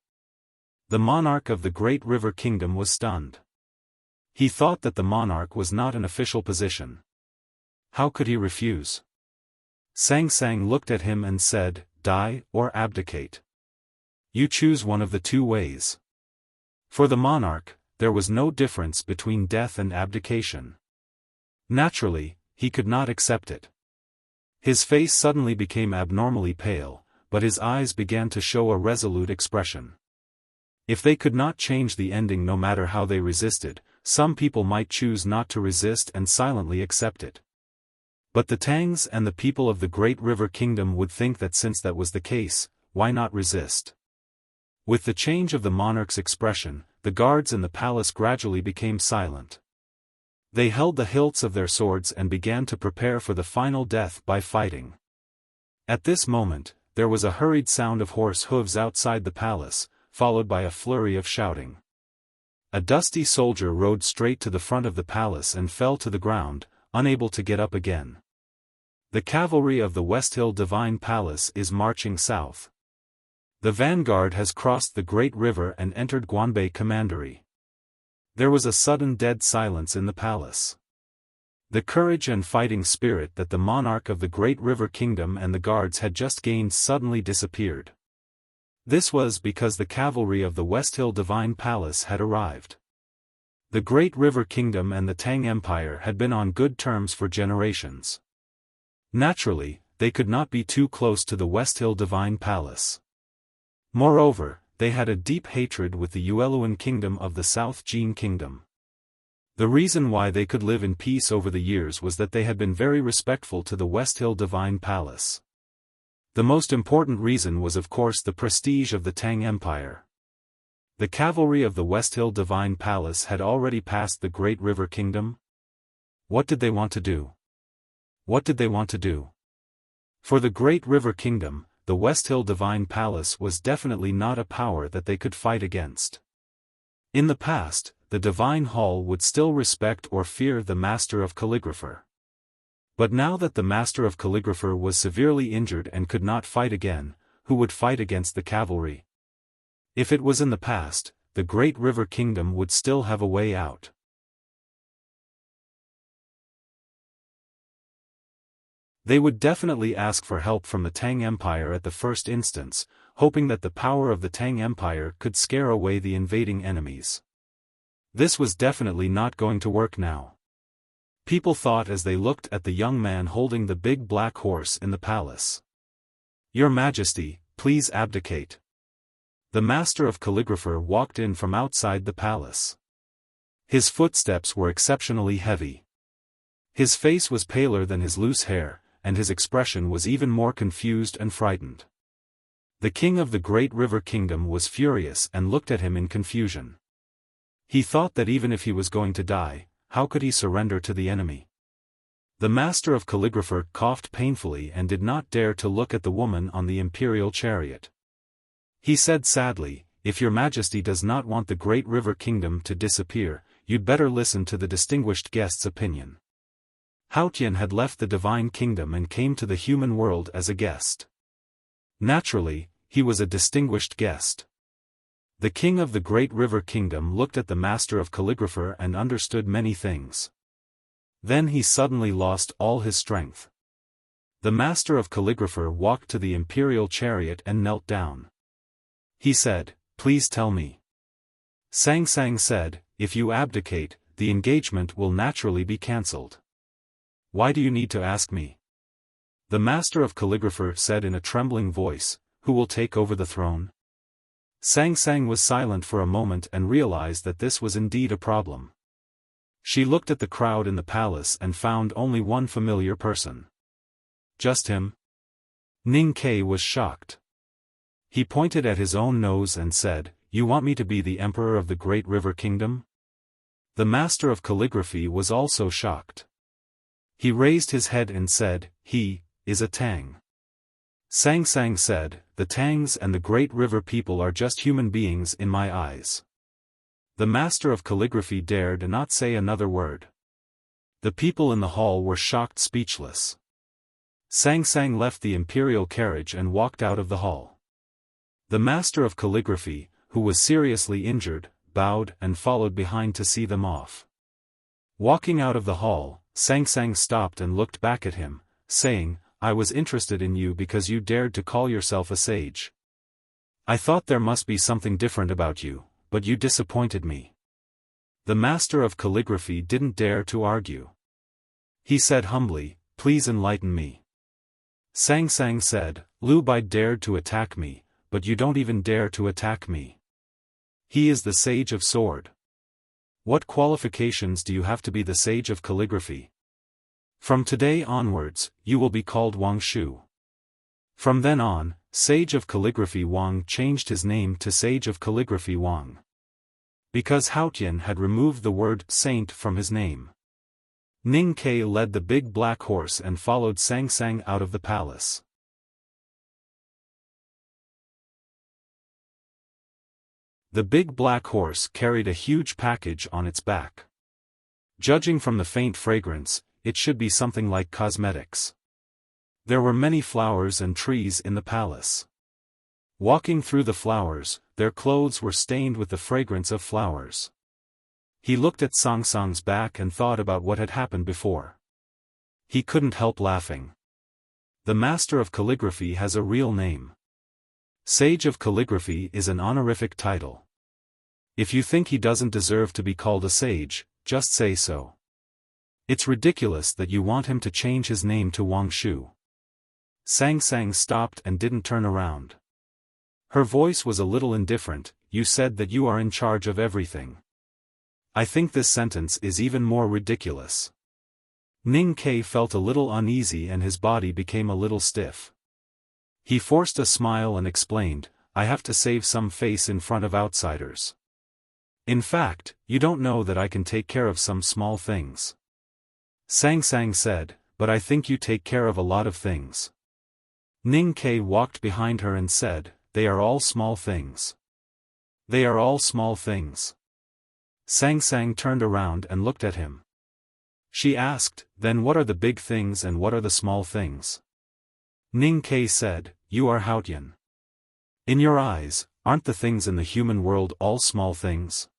The monarch of the Great River Kingdom was stunned. He thought that the monarch was not an official position. How could he refuse? Sang Sang looked at him and said, "Die or abdicate. You choose one of the two ways." For the monarch, there was no difference between death and abdication. Naturally, he could not accept it. His face suddenly became abnormally pale, but his eyes began to show a resolute expression. If they could not change the ending no matter how they resisted, some people might choose not to resist and silently accept it. But the Tangs and the people of the Great River Kingdom would think that since that was the case, why not resist? With the change of the monarch's expression, the guards in the palace gradually became silent. They held the hilts of their swords and began to prepare for the final death by fighting. At this moment, there was a hurried sound of horse hooves outside the palace, followed by a flurry of shouting. A dusty soldier rode straight to the front of the palace and fell to the ground, unable to get up again. The cavalry of the West Hill Divine Palace is marching south. The vanguard has crossed the great river and entered Guanbei Commandery. There was a sudden dead silence in the palace. The courage and fighting spirit that the monarch of the Great River Kingdom and the guards had just gained suddenly disappeared. This was because the cavalry of the West Hill Divine Palace had arrived. The Great River Kingdom and the Tang Empire had been on good terms for generations. Naturally, they could not be too close to the West Hill Divine Palace. Moreover, they had a deep hatred with the Yueluan Kingdom of the South Jin Kingdom. The reason why they could live in peace over the years was that they had been very respectful to the West Hill Divine Palace. The most important reason was of course the prestige of the Tang Empire. The cavalry of the West Hill Divine Palace had already passed the Great River Kingdom. What did they want to do? What did they want to do? For the Great River Kingdom, the West Hill Divine Palace was definitely not a power that they could fight against. In the past, the Divine Hall would still respect or fear the Master of Calligrapher. But now that the Master of Calligrapher was severely injured and could not fight again, who would fight against the cavalry? If it was in the past, the Great River Kingdom would still have a way out. They would definitely ask for help from the Tang Empire at the first instance, hoping that the power of the Tang Empire could scare away the invading enemies. This was definitely not going to work now. People thought as they looked at the young man holding the big black horse in the palace. "Your Majesty, please abdicate." The Master of Calligrapher walked in from outside the palace. His footsteps were exceptionally heavy. His face was paler than his loose hair, and his expression was even more confused and frightened. The king of the Great River Kingdom was furious and looked at him in confusion. He thought that even if he was going to die, how could he surrender to the enemy? The Master of Calligrapher coughed painfully and did not dare to look at the woman on the imperial chariot. He said sadly, "If your Majesty does not want the Great River Kingdom to disappear, you'd better listen to the distinguished guest's opinion." Haotian had left the Divine Kingdom and came to the human world as a guest. Naturally, he was a distinguished guest. The king of the Great River Kingdom looked at the Master of Calligrapher and understood many things. Then he suddenly lost all his strength. The Master of Calligrapher walked to the imperial chariot and knelt down. He said, "Please tell me." Sang Sang said, "If you abdicate, the engagement will naturally be cancelled." "Why do you need to ask me?" The Master of Calligrapher said in a trembling voice, "Who will take over the throne?" Sang Sang was silent for a moment and realized that this was indeed a problem. She looked at the crowd in the palace and found only one familiar person. Just him? Ning Ke was shocked. He pointed at his own nose and said, "You want me to be the Emperor of the Great River Kingdom?" The Master of Calligraphy was also shocked. He raised his head and said, "He is a Tang." Sang Sang said, "The Tangs and the Great River people are just human beings in my eyes." The Master of Calligraphy dared not say another word. The people in the hall were shocked speechless. Sang Sang left the imperial carriage and walked out of the hall. The Master of Calligraphy, who was seriously injured, bowed and followed behind to see them off. Walking out of the hall, Sang Sang stopped and looked back at him, saying, "I was interested in you because you dared to call yourself a sage. I thought there must be something different about you, but you disappointed me." The master of calligraphy didn't dare to argue. He said humbly, "Please enlighten me." Sang Sang said, "Liu Bai dared to attack me, but you don't even dare to attack me. He is the sage of sword. What qualifications do you have to be the sage of calligraphy? From today onwards, you will be called Wang Shu." From then on, Sage of Calligraphy Wang changed his name to Sage of Calligraphy Wang. Because Haotian had removed the word saint from his name. Ning Ke led the big black horse and followed Sang Sang out of the palace. The big black horse carried a huge package on its back. Judging from the faint fragrance, it should be something like cosmetics. There were many flowers and trees in the palace. Walking through the flowers, their clothes were stained with the fragrance of flowers. He looked at Sang Sang's back and thought about what had happened before. He couldn't help laughing. The master of calligraphy has a real name. Sage of calligraphy is an honorific title. If you think he doesn't deserve to be called a sage, just say so. It's ridiculous that you want him to change his name to Wang Shu. Sang Sang stopped and didn't turn around. Her voice was a little indifferent. "You said that you are in charge of everything. I think this sentence is even more ridiculous." Ning Ke felt a little uneasy and his body became a little stiff. He forced a smile and explained, "I have to save some face in front of outsiders. In fact, you don't know that I can take care of some small things." Sang Sang said, "But I think you take care of a lot of things." Ning Ke walked behind her and said, "They are all small things. They are all small things." Sang Sang turned around and looked at him. She asked, "Then what are the big things and what are the small things?" Ning Ke said, "You are Haotian. In your eyes, aren't the things in the human world all small things?"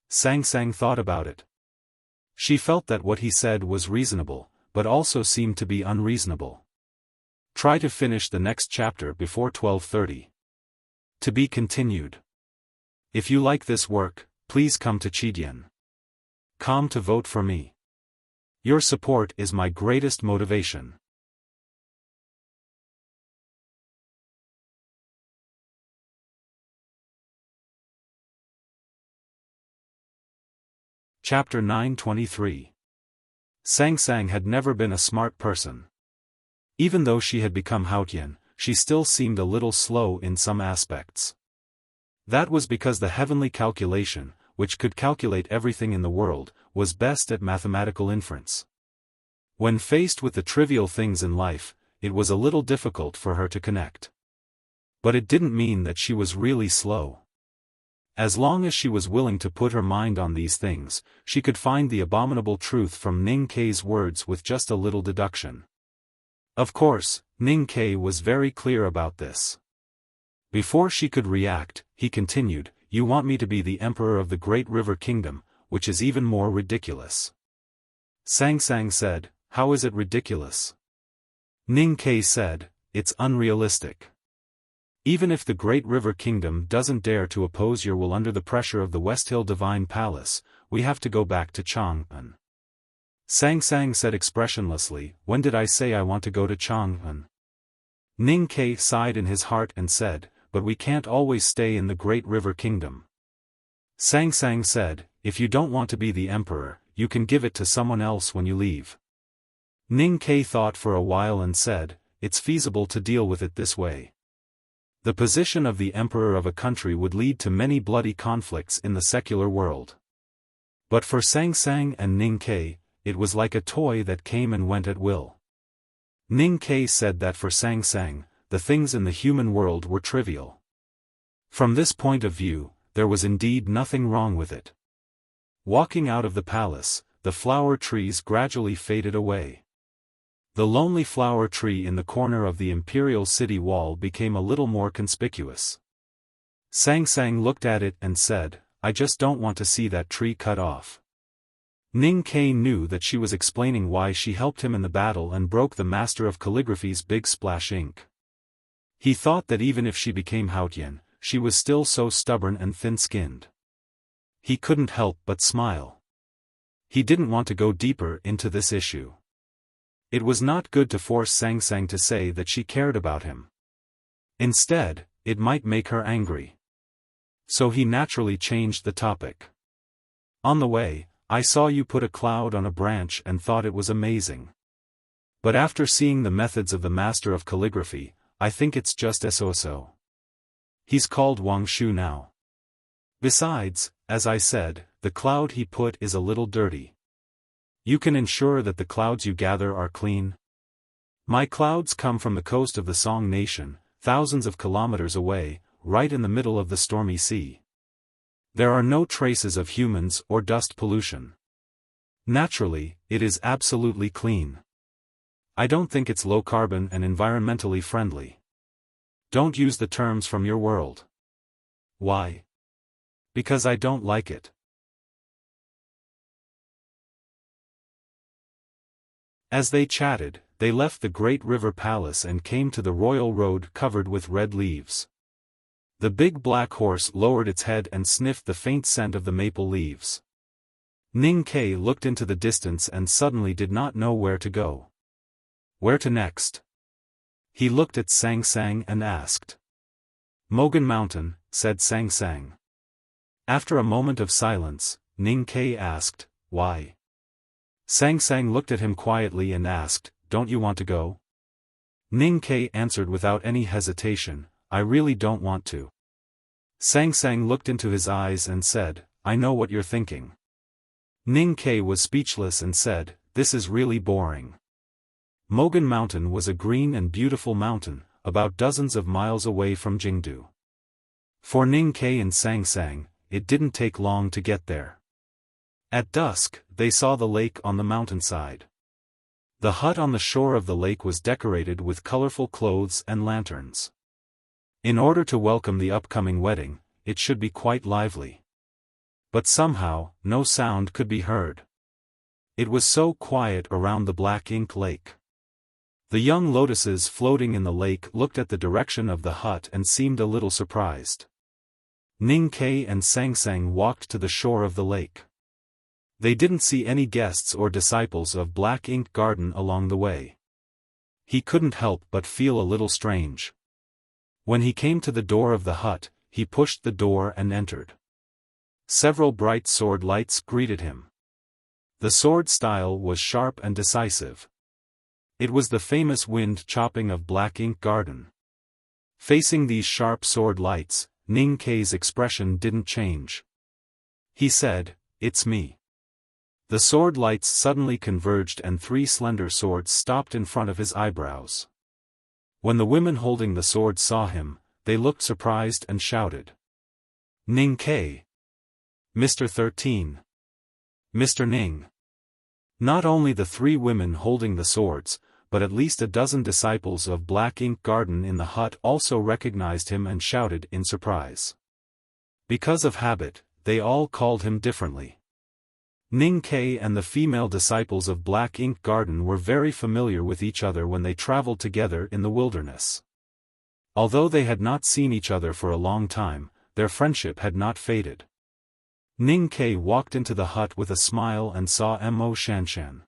Sang Sang thought about it. She felt that what he said was reasonable, but also seemed to be unreasonable. Try to finish the next chapter before 12:30. To be continued. If you like this work, please come to Chidian.com to vote for me. Your support is my greatest motivation. Chapter 923. Sang Sang had never been a smart person. Even though she had become Haotian, she still seemed a little slow in some aspects. That was because the heavenly calculation, which could calculate everything in the world, was best at mathematical inference. When faced with the trivial things in life, it was a little difficult for her to connect. But it didn't mean that she was really slow. As long as she was willing to put her mind on these things, she could find the abominable truth from Ning Ke's words with just a little deduction. Of course, Ning Ke was very clear about this. Before she could react, he continued, "You want me to be the emperor of the Great River Kingdom, which is even more ridiculous." Sang Sang said, "How is it ridiculous?" Ning Ke said, "It's unrealistic. Even if the Great River Kingdom doesn't dare to oppose your will under the pressure of the West Hill Divine Palace, we have to go back to Chang'an." Sang Sang said expressionlessly, "When did I say I want to go to Chang'an?" Ning Ke sighed in his heart and said, "But we can't always stay in the Great River Kingdom." Sang Sang said, "If you don't want to be the emperor, you can give it to someone else when you leave." Ning Ke thought for a while and said, "It's feasible to deal with it this way. The position of the emperor of a country would lead to many bloody conflicts in the secular world." But for Sang Sang and Ning Ke, it was like a toy that came and went at will. Ning Ke said that for Sang Sang, the things in the human world were trivial. From this point of view, there was indeed nothing wrong with it. Walking out of the palace, the flower trees gradually faded away. The lonely flower tree in the corner of the imperial city wall became a little more conspicuous. Sang Sang looked at it and said, "I just don't want to see that tree cut off." Ning Ke knew that she was explaining why she helped him in the battle and broke the master of calligraphy's big splash ink. He thought that even if she became Haotian, she was still so stubborn and thin-skinned. He couldn't help but smile. He didn't want to go deeper into this issue. It was not good to force Sang Sang to say that she cared about him. Instead, it might make her angry. So he naturally changed the topic. On the way, I saw you put a cloud on a branch and thought it was amazing. But after seeing the methods of the master of calligraphy, I think it's just so. He's called Wang Shu now. Besides, as I said, the cloud he put is a little dirty. You can ensure that the clouds you gather are clean? My clouds come from the coast of the Song nation, thousands of kilometers away, right in the middle of the stormy sea. There are no traces of humans or dust pollution. Naturally, it is absolutely clean. I don't think it's low carbon and environmentally friendly. Don't use the terms from your world. Why? Because I don't like it. As they chatted, they left the great river palace and came to the royal road covered with red leaves. The big black horse lowered its head and sniffed the faint scent of the maple leaves. Ning Kei looked into the distance and suddenly did not know where to go. Where to next? He looked at Sang Sang and asked. Mogan Mountain, said Sang Sang. After a moment of silence, Ning Kei asked, why? Sang Sang looked at him quietly and asked, don't you want to go? Ning Kei answered without any hesitation, I really don't want to. Sang Sang looked into his eyes and said, I know what you're thinking. Ning Kei was speechless and said, this is really boring. Mogan Mountain was a green and beautiful mountain, about dozens of miles away from Jingdu. For Ning Kei and Sang Sang, it didn't take long to get there. At dusk, they saw the lake on the mountainside. The hut on the shore of the lake was decorated with colorful clothes and lanterns. In order to welcome the upcoming wedding, it should be quite lively. But somehow, no sound could be heard. It was so quiet around the black ink lake. The young lotuses floating in the lake looked at the direction of the hut and seemed a little surprised. Ning Kei and Sang Sang walked to the shore of the lake. They didn't see any guests or disciples of Black Ink Garden along the way. He couldn't help but feel a little strange. When he came to the door of the hut, he pushed the door and entered. Several bright sword lights greeted him. The sword style was sharp and decisive. It was the famous wind chopping of Black Ink Garden. Facing these sharp sword lights, Ning Kei's expression didn't change. He said, it's me. The sword lights suddenly converged and 3 slender swords stopped in front of his eyebrows. When the women holding the swords saw him, they looked surprised and shouted. Ning Kei! Mr. 13! Mr. Ning! Not only the 3 women holding the swords, but at least a dozen disciples of Black Ink Garden in the hut also recognized him and shouted in surprise. Because of habit, they all called him differently. Ning Kei and the female disciples of Black Ink Garden were very familiar with each other when they traveled together in the wilderness. Although they had not seen each other for a long time, their friendship had not faded. Ning Kei walked into the hut with a smile and saw Mo Shanshan.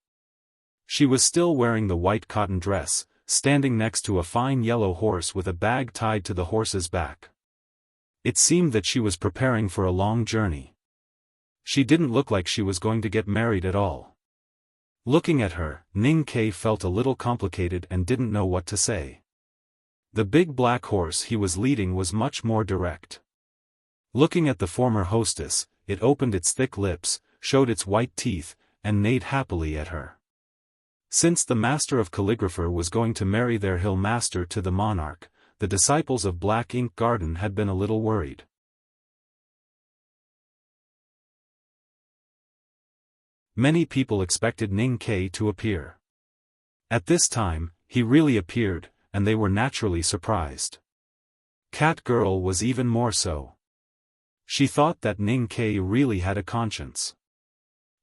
She was still wearing the white cotton dress, standing next to a fine yellow horse with a bag tied to the horse's back. It seemed that she was preparing for a long journey. She didn't look like she was going to get married at all. Looking at her, Ning Kei felt a little complicated and didn't know what to say. The big black horse he was leading was much more direct. Looking at the former hostess, it opened its thick lips, showed its white teeth, and neighed happily at her. Since the master of calligrapher was going to marry their hill master to the monarch, the disciples of Black Ink Garden had been a little worried. Many people expected Ning Kei to appear. At this time, he really appeared, and they were naturally surprised. Cat Girl was even more so. She thought that Ning Kei really had a conscience.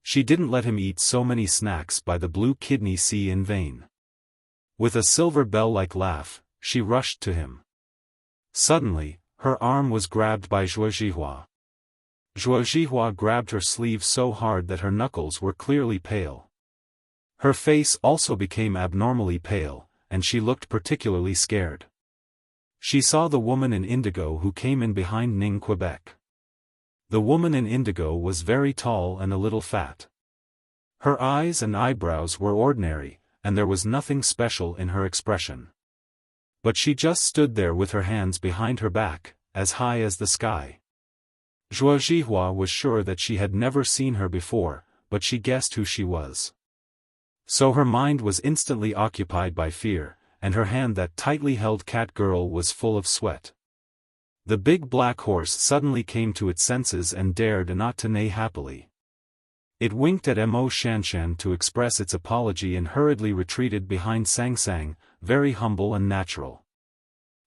She didn't let him eat so many snacks by the Blue Kidney Sea in vain. With a silver bell-like laugh, she rushed to him. Suddenly, her arm was grabbed by Zhuo Zhihua. Zhuo Zhihua grabbed her sleeve so hard that her knuckles were clearly pale. Her face also became abnormally pale, and she looked particularly scared. She saw the woman in indigo who came in behind Ning Quebec. The woman in indigo was very tall and a little fat. Her eyes and eyebrows were ordinary, and there was nothing special in her expression. But she just stood there with her hands behind her back, as high as the sky. Zhuo Zhihua was sure that she had never seen her before, but she guessed who she was. So her mind was instantly occupied by fear, and her hand that tightly held Cat Girl was full of sweat. The big black horse suddenly came to its senses and dared not to neigh happily. It winked at Mo Shanshan to express its apology and hurriedly retreated behind Sang Sang, very humble and natural.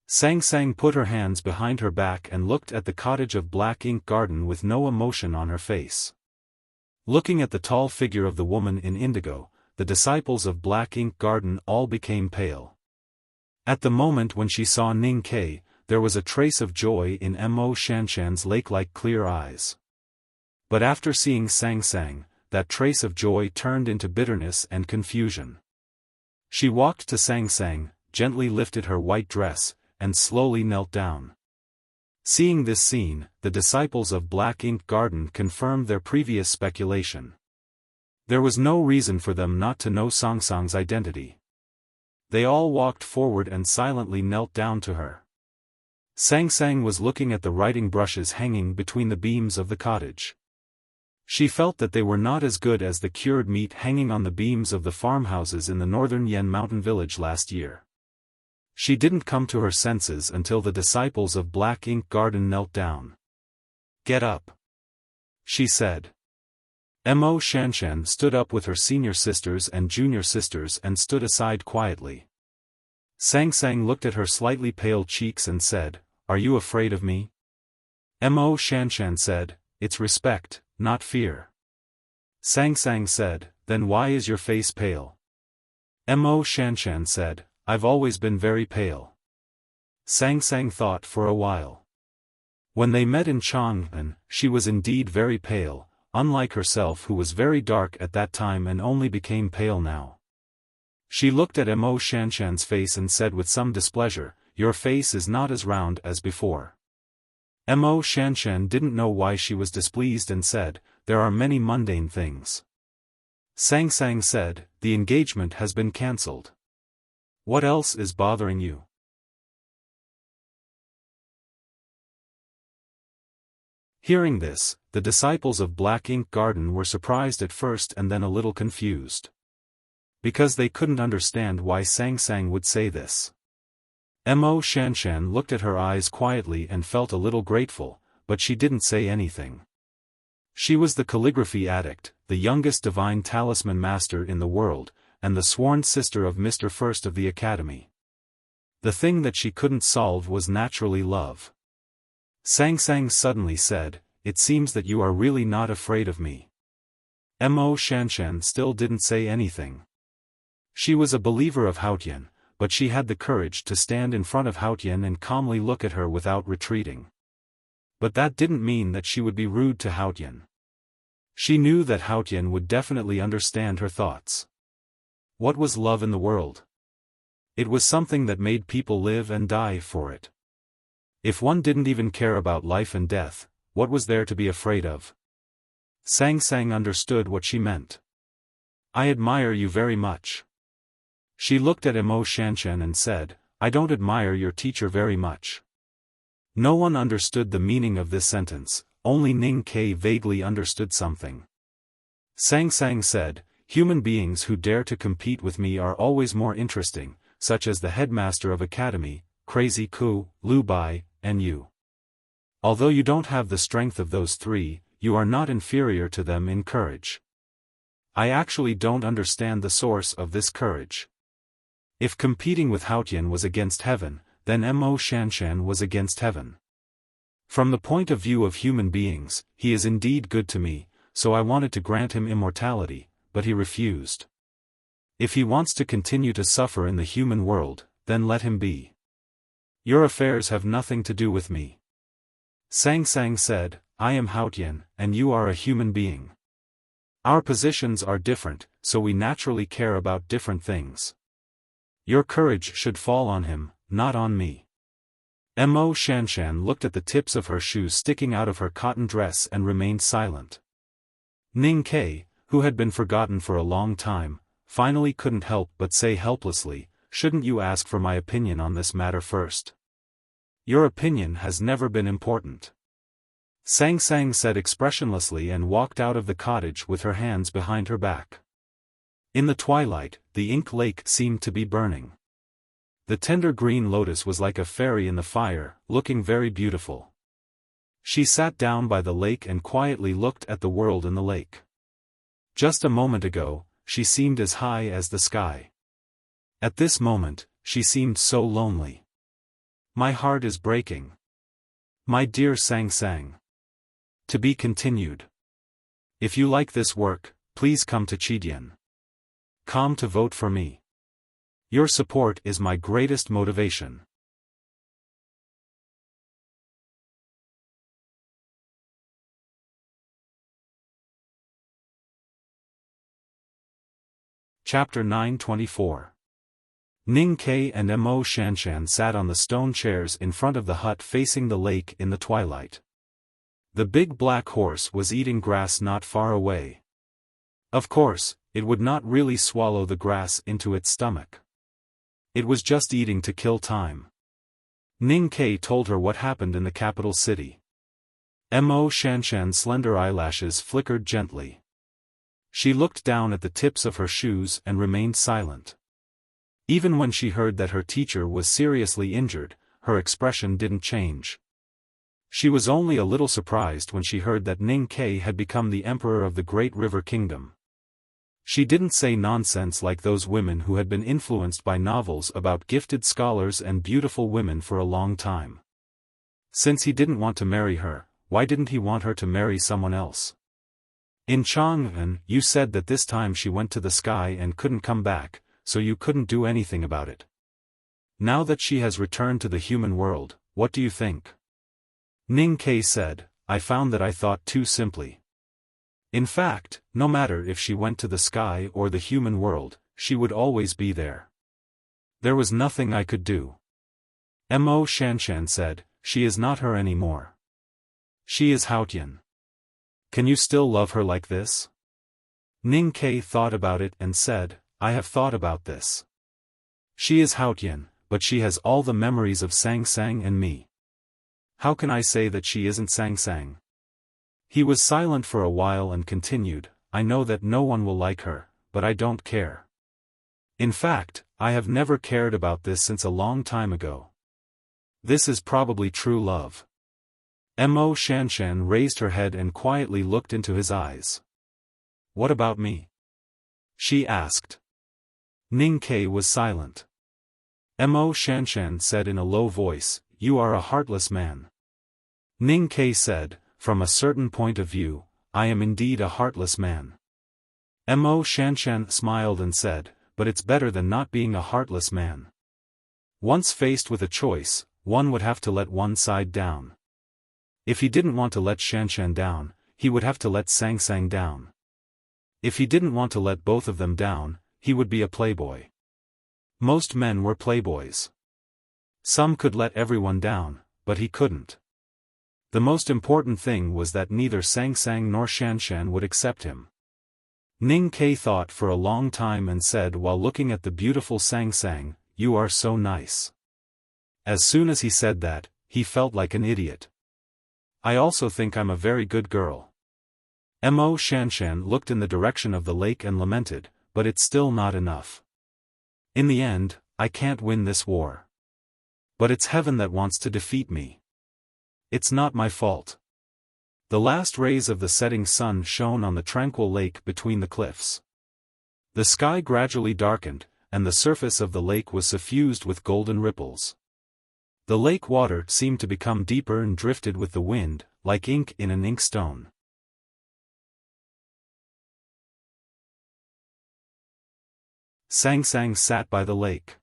Sang Sang put her hands behind her back and looked at the cottage of black ink garden with no emotion on her face. Looking at the tall figure of the woman in indigo, the disciples of black ink garden all became pale. At the moment when she saw Ning Ke, there was a trace of joy in Mo Shanshan's lake-like clear eyes. But after seeing Sang Sang, that trace of joy turned into bitterness and confusion. She walked to Sang Sang, gently lifted her white dress, and slowly knelt down. Seeing this scene, the disciples of Black Ink Garden confirmed their previous speculation. There was no reason for them not to know Sang Sang's identity. They all walked forward and silently knelt down to her. Sang Sang was looking at the writing brushes hanging between the beams of the cottage. She felt that they were not as good as the cured meat hanging on the beams of the farmhouses in the northern Yen Mountain village last year. She didn't come to her senses until the disciples of Black Ink Garden knelt down. "Get up," she said. Mo Shanshan stood up with her senior sisters and junior sisters and stood aside quietly. Sang Sang looked at her slightly pale cheeks and said, "Are you afraid of me?" Mo Shanshan said, "It's respect, not fear." Sang Sang said, "Then why is your face pale?" Mo Shanshan said, "I've always been very pale." Sang Sang thought for a while. When they met in Chang'an, she was indeed very pale, unlike herself who was very dark at that time and only became pale now. She looked at Mo Shanshan's face and said with some displeasure, "Your face is not as round as before." Mo Shanshan didn't know why she was displeased and said, "There are many mundane things." Sang Sang said, "The engagement has been cancelled. What else is bothering you?" Hearing this, the disciples of Black Ink Garden were surprised at first and then a little confused. Because they couldn't understand why Sang Sang would say this. Mo Shanshan looked at her eyes quietly and felt a little grateful, but she didn't say anything. She was the calligraphy addict, the youngest divine talisman master in the world, and the sworn sister of Mr. First of the Academy. The thing that she couldn't solve was naturally love. Sang Sang suddenly said, "It seems that you are really not afraid of me." Mo Shanshan still didn't say anything. She was a believer of Haotian, but she had the courage to stand in front of Haotian and calmly look at her without retreating. But that didn't mean that she would be rude to Haotian. She knew that Haotian would definitely understand her thoughts. What was love in the world? It was something that made people live and die for it. If one didn't even care about life and death, what was there to be afraid of? Sang Sang understood what she meant. "I admire you very much." She looked at Mo Shanshan and said, "I don't admire your teacher very much." No one understood the meaning of this sentence, only Ning Ke vaguely understood something. Sang Sang said, "Human beings who dare to compete with me are always more interesting, such as the headmaster of academy, Crazy Ku, Lu Bai, and you. Although you don't have the strength of those three, you are not inferior to them in courage. I actually don't understand the source of this courage. If competing with Haotian was against heaven, then Mo Shanshan was against heaven. From the point of view of human beings, he is indeed good to me, so I wanted to grant him immortality, but he refused. If he wants to continue to suffer in the human world, then let him be. Your affairs have nothing to do with me." Sang Sang said, I am Haotian, and you are a human being. Our positions are different, so we naturally care about different things. Your courage should fall on him, not on me. Mo Shanshan looked at the tips of her shoes sticking out of her cotton dress and remained silent. Ning Ke, who had been forgotten for a long time, finally couldn't help but say helplessly, shouldn't you ask for my opinion on this matter first? Your opinion has never been important. Sang Sang said expressionlessly and walked out of the cottage with her hands behind her back. In the twilight, the ink lake seemed to be burning. The tender green lotus was like a fairy in the fire, looking very beautiful. She sat down by the lake and quietly looked at the world in the lake. Just a moment ago, she seemed as high as the sky. At this moment, she seemed so lonely. My heart is breaking. My dear Sang Sang. To be continued. If you like this work, please come to Chidian. Come to vote for me. Your support is my greatest motivation. Chapter 924. Ning Ke and Mo Shanshan sat on the stone chairs in front of the hut facing the lake in the twilight. The big black horse was eating grass not far away. Of course, it would not really swallow the grass into its stomach. It was just eating to kill time. Ning Ke told her what happened in the capital city. Mo Shanshan's slender eyelashes flickered gently. She looked down at the tips of her shoes and remained silent. Even when she heard that her teacher was seriously injured, her expression didn't change. She was only a little surprised when she heard that Ning Ke had become the emperor of the Great River Kingdom. She didn't say nonsense like those women who had been influenced by novels about gifted scholars and beautiful women for a long time. Since he didn't want to marry her, why didn't he want her to marry someone else? In Chang'an, you said that this time she went to the sky and couldn't come back, so you couldn't do anything about it. Now that she has returned to the human world, what do you think? Ning Ke said, I found that I thought too simply. In fact, no matter if she went to the sky or the human world, she would always be there. There was nothing I could do. Mo Shanshan said, she is not her anymore. She is Haotian. Can you still love her like this? Ning Ke thought about it and said, I have thought about this. She is Haotian, but she has all the memories of Sang Sang and me. How can I say that she isn't Sang Sang? He was silent for a while and continued, I know that no one will like her, but I don't care. In fact, I have never cared about this since a long time ago. This is probably true love. Mo Shanshan raised her head and quietly looked into his eyes. What about me? She asked. Ning Ke was silent. Mo Shanshan said in a low voice, you are a heartless man. Ning Ke said, from a certain point of view, I am indeed a heartless man. Mo Shanshan smiled and said, but it's better than not being a heartless man. Once faced with a choice, one would have to let one side down. If he didn't want to let Shanshan down, he would have to let Sang Sang down. If he didn't want to let both of them down, he would be a playboy. Most men were playboys. Some could let everyone down, but he couldn't. The most important thing was that neither Sang Sang nor Shanshan would accept him. Ning Ke thought for a long time and said while looking at the beautiful Sang Sang, you are so nice. As soon as he said that, he felt like an idiot. I also think I'm a very good girl. Mo Shanshan looked in the direction of the lake and lamented, but it's still not enough. In the end, I can't win this war. But it's heaven that wants to defeat me. It's not my fault. The last rays of the setting sun shone on the tranquil lake between the cliffs. The sky gradually darkened, and the surface of the lake was suffused with golden ripples. The lake water seemed to become deeper and drifted with the wind, like ink in an inkstone. Sang Sang sat by the lake.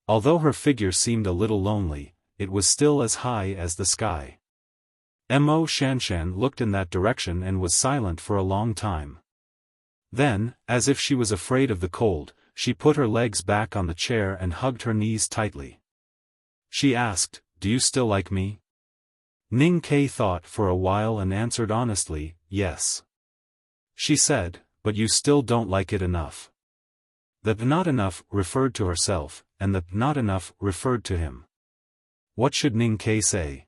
Although her figure seemed a little lonely, it was still as high as the sky. Mo Shanshan looked in that direction and was silent for a long time. Then, as if she was afraid of the cold, she put her legs back on the chair and hugged her knees tightly. She asked, "Do you still like me?" Ning Kai thought for a while and answered honestly, "Yes." She said, "But you still don't like it enough." The not enough referred to herself, and the not enough referred to him. What should Ning Kai say?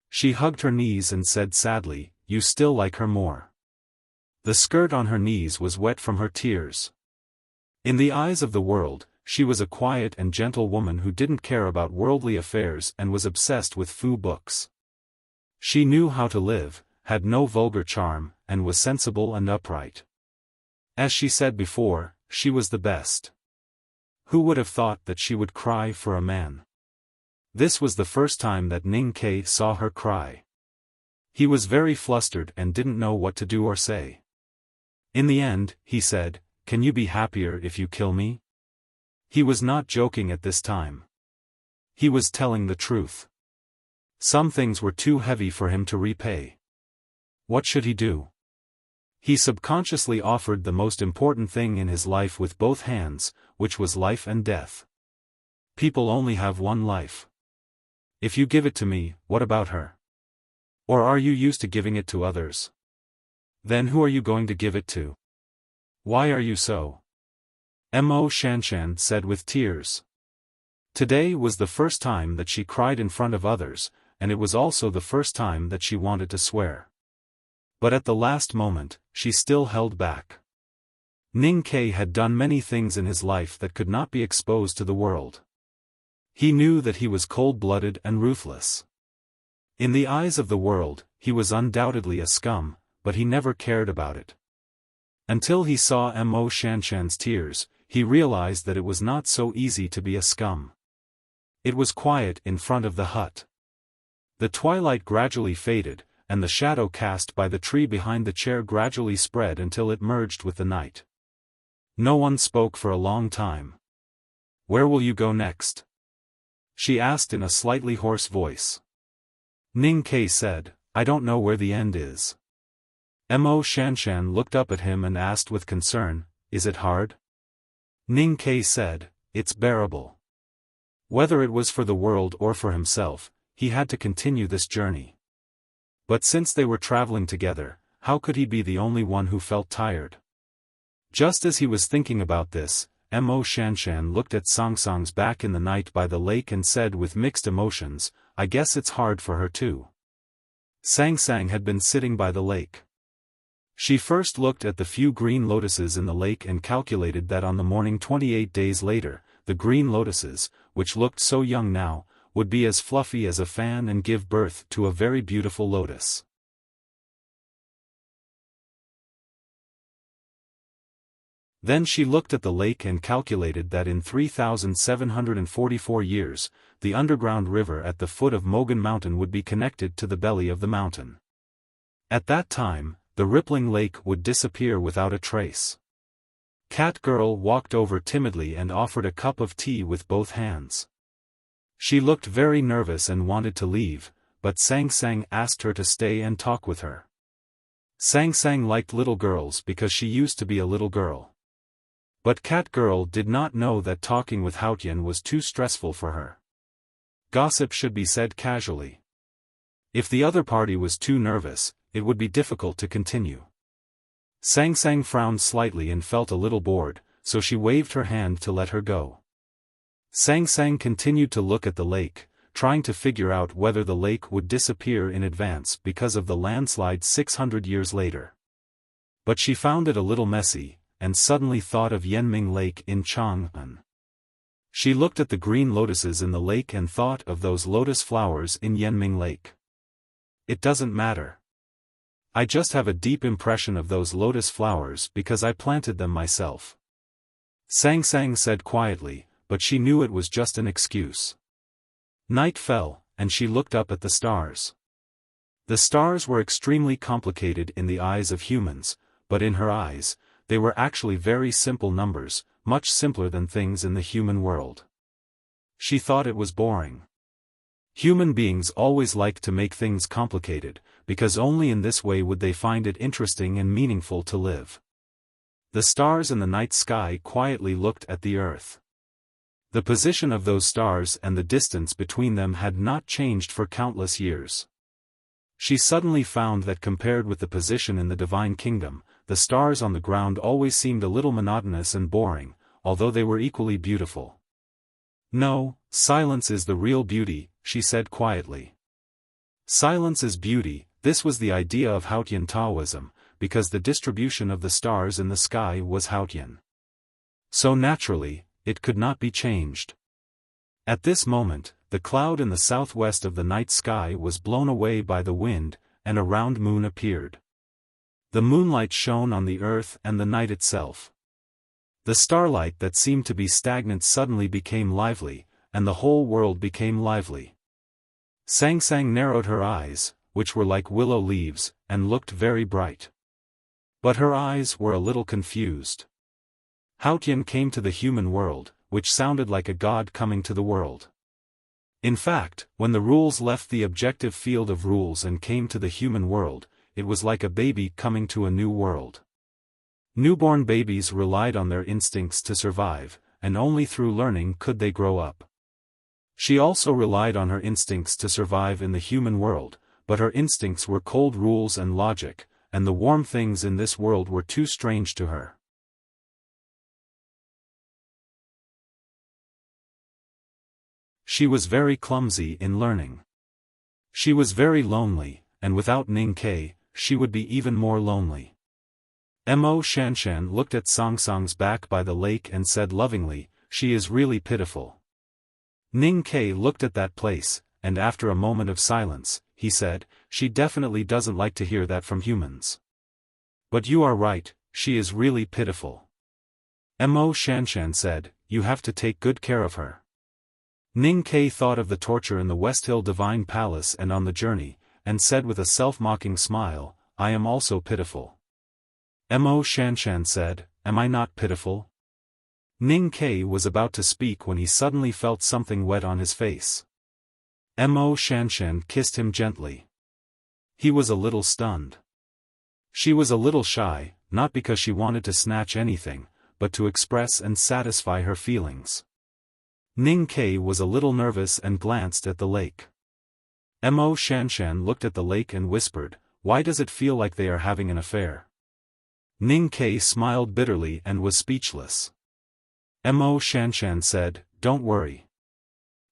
She hugged her knees and said sadly, "You still like her more." The skirt on her knees was wet from her tears. In the eyes of the world, she was a quiet and gentle woman who didn't care about worldly affairs and was obsessed with Fu books. She knew how to live, had no vulgar charm, and was sensible and upright. As she said before, she was the best. Who would have thought that she would cry for a man? This was the first time that Ning Kai saw her cry. He was very flustered and didn't know what to do or say. In the end, he said, "Can you be happier if you kill me?" He was not joking at this time. He was telling the truth. Some things were too heavy for him to repay. What should he do? He subconsciously offered the most important thing in his life with both hands, which was life and death. People only have one life. If you give it to me, what about her? Or are you used to giving it to others? Then who are you going to give it to? Why are you so? Mo Shanshan said with tears. Today was the first time that she cried in front of others, and it was also the first time that she wanted to swear. But at the last moment, she still held back. Ning Kai had done many things in his life that could not be exposed to the world. He knew that he was cold-blooded and ruthless. In the eyes of the world, he was undoubtedly a scum, but he never cared about it. Until he saw Mo Shanshan's tears, he realized that it was not so easy to be a scum. It was quiet in front of the hut. The twilight gradually faded, and the shadow cast by the tree behind the chair gradually spread until it merged with the night. No one spoke for a long time. "Where will you go next?" she asked in a slightly hoarse voice. Ning Kai said, "I don't know where the end is." Mo Shanshan looked up at him and asked with concern, "Is it hard?" Ning Kai said, "It's bearable." Whether it was for the world or for himself, he had to continue this journey. But since they were traveling together, how could he be the only one who felt tired? Just as he was thinking about this, Mo Shanshan looked at Sangsang's back in the night by the lake and said with mixed emotions, "I guess it's hard for her too." Sangsang had been sitting by the lake. She first looked at the few green lotuses in the lake and calculated that on the morning 28 days later, the green lotuses, which looked so young now, would be as fluffy as a fan and give birth to a very beautiful lotus. Then she looked at the lake and calculated that in 3,744 years, the underground river at the foot of Mogan Mountain would be connected to the belly of the mountain. At that time, the rippling lake would disappear without a trace. Cat Girl walked over timidly and offered a cup of tea with both hands. She looked very nervous and wanted to leave, but Sangsang asked her to stay and talk with her. Sangsang liked little girls because she used to be a little girl. But Cat Girl did not know that talking with Haotian was too stressful for her. Gossip should be said casually. If the other party was too nervous, it would be difficult to continue. Sangsang frowned slightly and felt a little bored, so she waved her hand to let her go. Sangsang continued to look at the lake, trying to figure out whether the lake would disappear in advance because of the landslide 600 years later. But she found it a little messy, and suddenly thought of Yanming Lake in Chang'an. She looked at the green lotuses in the lake and thought of those lotus flowers in Yanming Lake. It doesn't matter. I just have a deep impression of those lotus flowers because I planted them myself. Sangsang said quietly, but she knew it was just an excuse. Night fell, and she looked up at the stars. The stars were extremely complicated in the eyes of humans, but in her eyes, they were actually very simple numbers, much simpler than things in the human world. She thought it was boring. Human beings always like to make things complicated, because only in this way would they find it interesting and meaningful to live. The stars in the night sky quietly looked at the earth. The position of those stars and the distance between them had not changed for countless years. She suddenly found that compared with the position in the divine kingdom, the stars on the ground always seemed a little monotonous and boring, although they were equally beautiful. "No, silence is the real beauty," she said quietly. Silence is beauty. This was the idea of Haotian Taoism, because the distribution of the stars in the sky was Haotian. So naturally, it could not be changed. At this moment, the cloud in the southwest of the night sky was blown away by the wind, and a round moon appeared. The moonlight shone on the earth and the night itself. The starlight that seemed to be stagnant suddenly became lively, and the whole world became lively. Sang Sang narrowed her eyes, which were like willow leaves, and looked very bright. But her eyes were a little confused. Haotian came to the human world, which sounded like a god coming to the world. In fact, when the rules left the objective field of rules and came to the human world, it was like a baby coming to a new world. Newborn babies relied on their instincts to survive, and only through learning could they grow up. She also relied on her instincts to survive in the human world, but her instincts were cold rules and logic, and the warm things in this world were too strange to her. She was very clumsy in learning. She was very lonely, and without Ning Ke, she would be even more lonely. Mo Shanshan looked at Song Song's back by the lake and said lovingly, "She is really pitiful." Ning Ke looked at that place, and after a moment of silence, he said, "She definitely doesn't like to hear that from humans. But you are right, she is really pitiful." Mo Shanshan said, "You have to take good care of her." Ning Ke thought of the torture in the West Hill Divine Palace and on the journey, and said with a self-mocking smile, "I am also pitiful." Mo Shanshan said, "Am I not pitiful?" Ning Ke was about to speak when he suddenly felt something wet on his face. Mo Shanshan kissed him gently. He was a little stunned. She was a little shy, not because she wanted to snatch anything, but to express and satisfy her feelings. Ning Ke was a little nervous and glanced at the lake. Mo Shanshan looked at the lake and whispered, "Why does it feel like they are having an affair?" Ning Ke smiled bitterly and was speechless. Mo Shanshan said, "Don't worry."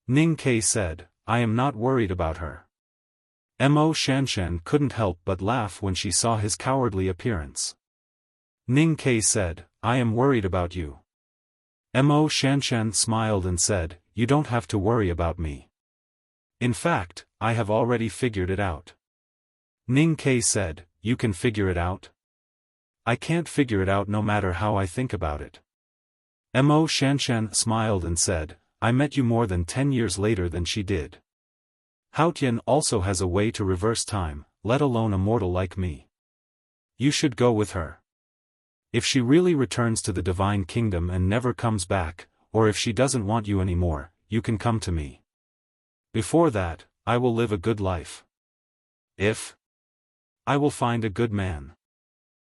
Ning Ke said, "I am not worried about her." Mo Shanshan couldn't help but laugh when she saw his cowardly appearance. Ning Ke said, "I am worried about you." Mo Shanshan smiled and said, "You don't have to worry about me. In fact, I have already figured it out." Ning Ke said, "You can figure it out?" "I can't figure it out no matter how I think about it." Mo Shanshan smiled and said, "I met you more than 10 years later than she did. Haotian also has a way to reverse time, let alone a mortal like me. You should go with her. If she really returns to the divine kingdom and never comes back, or if she doesn't want you anymore, you can come to me. Before that, I will live a good life. I will find a good man."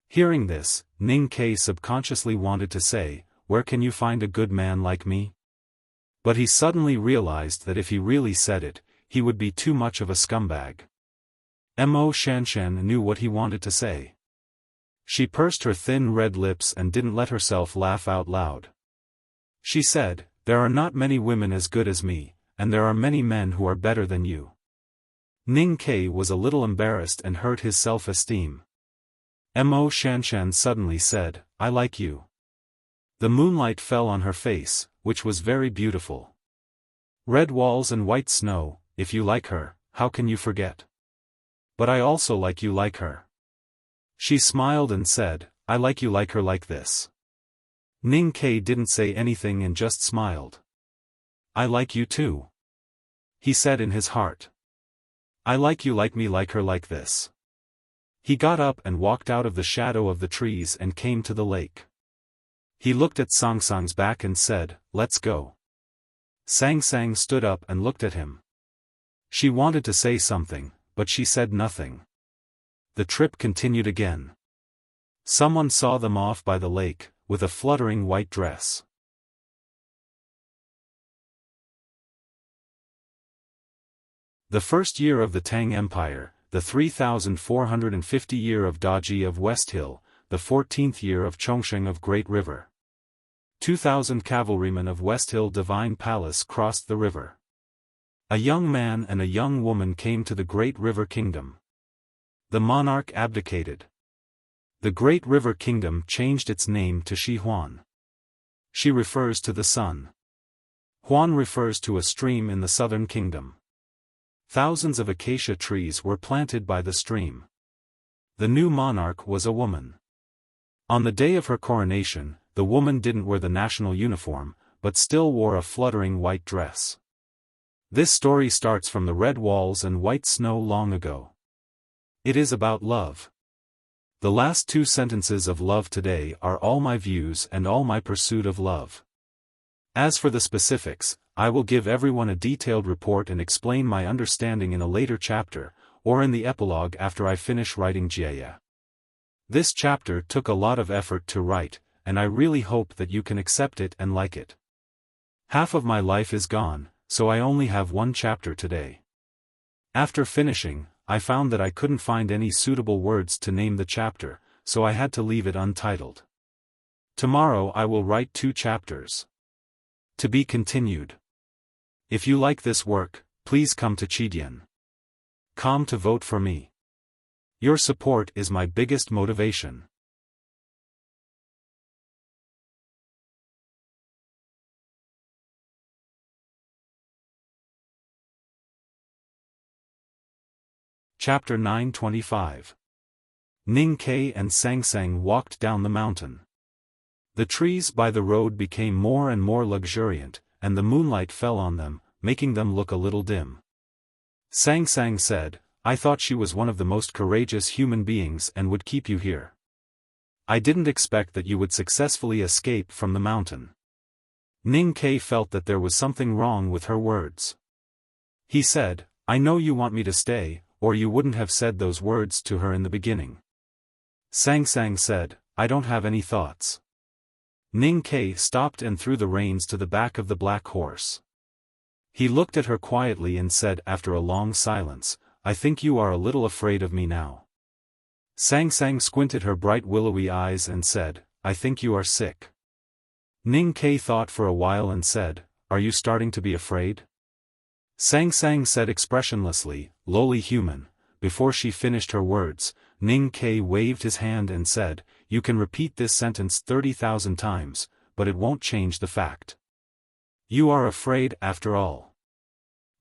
Hearing this, Ning Ke subconsciously wanted to say, "Where can you find a good man like me?" But he suddenly realized that if he really said it, he would be too much of a scumbag. Mo Shanshan knew what he wanted to say. She pursed her thin red lips and didn't let herself laugh out loud. She said, "There are not many women as good as me, and there are many men who are better than you." Ning Ke was a little embarrassed and hurt his self-esteem. Mo Shanshan suddenly said, "I like you." The moonlight fell on her face, which was very beautiful. Red walls and white snow, if you like her, how can you forget? But I also like you like her. She smiled and said, "I like you like her like this." Ning Ke didn't say anything and just smiled. "I like you too," he said in his heart. "I like you like me like her like this." He got up and walked out of the shadow of the trees and came to the lake. He looked at Song Song's back and said, "Let's go." Sang Sang stood up and looked at him. She wanted to say something, but she said nothing. The trip continued again. Someone saw them off by the lake, with a fluttering white dress. The first year of the Tang Empire, the 3450 year of Daji of West Hill, the 14th year of Chongsheng of Great River. 2,000 cavalrymen of West Hill Divine Palace crossed the river. A young man and a young woman came to the Great River Kingdom. The monarch abdicated. The Great River Kingdom changed its name to Xiaofan. Shi refers to the sun. Huan refers to a stream in the southern kingdom. Thousands of acacia trees were planted by the stream. The new monarch was a woman. On the day of her coronation, the woman didn't wear the national uniform, but still wore a fluttering white dress. This story starts from the red walls and white snow long ago. It is about love. The last two sentences of love today are all my views and all my pursuit of love. As for the specifics, I will give everyone a detailed report and explain my understanding in a later chapter, or in the epilogue after I finish writing Jia. This chapter took a lot of effort to write, and I really hope that you can accept it and like it. Half of my life is gone, so I only have one chapter today. After finishing, I found that I couldn't find any suitable words to name the chapter, so I had to leave it untitled. Tomorrow I will write 2 chapters. To be continued. If you like this work, please come to Chidian.com to vote for me. Your support is my biggest motivation. Chapter 925. Ning Ke and Sang Sang walked down the mountain. The trees by the road became more and more luxuriant, and the moonlight fell on them, making them look a little dim. Sang Sang said, "I thought she was one of the most courageous human beings and would keep you here. I didn't expect that you would successfully escape from the mountain." Ning Ke felt that there was something wrong with her words. He said, "I know you want me to stay, or you wouldn't have said those words to her in the beginning." Sang Sang said, "I don't have any thoughts." Ning Ke stopped and threw the reins to the back of the black horse. He looked at her quietly and said after a long silence, "I think you are a little afraid of me now." Sang Sang squinted her bright willowy eyes and said, "I think you are sick." Ning Ke thought for a while and said, "Are you starting to be afraid?" Sang Sang said expressionlessly, "Lowly human." Before she finished her words, Ning Ke waved his hand and said, "You can repeat this sentence 30,000 times, but it won't change the fact. You are afraid after all.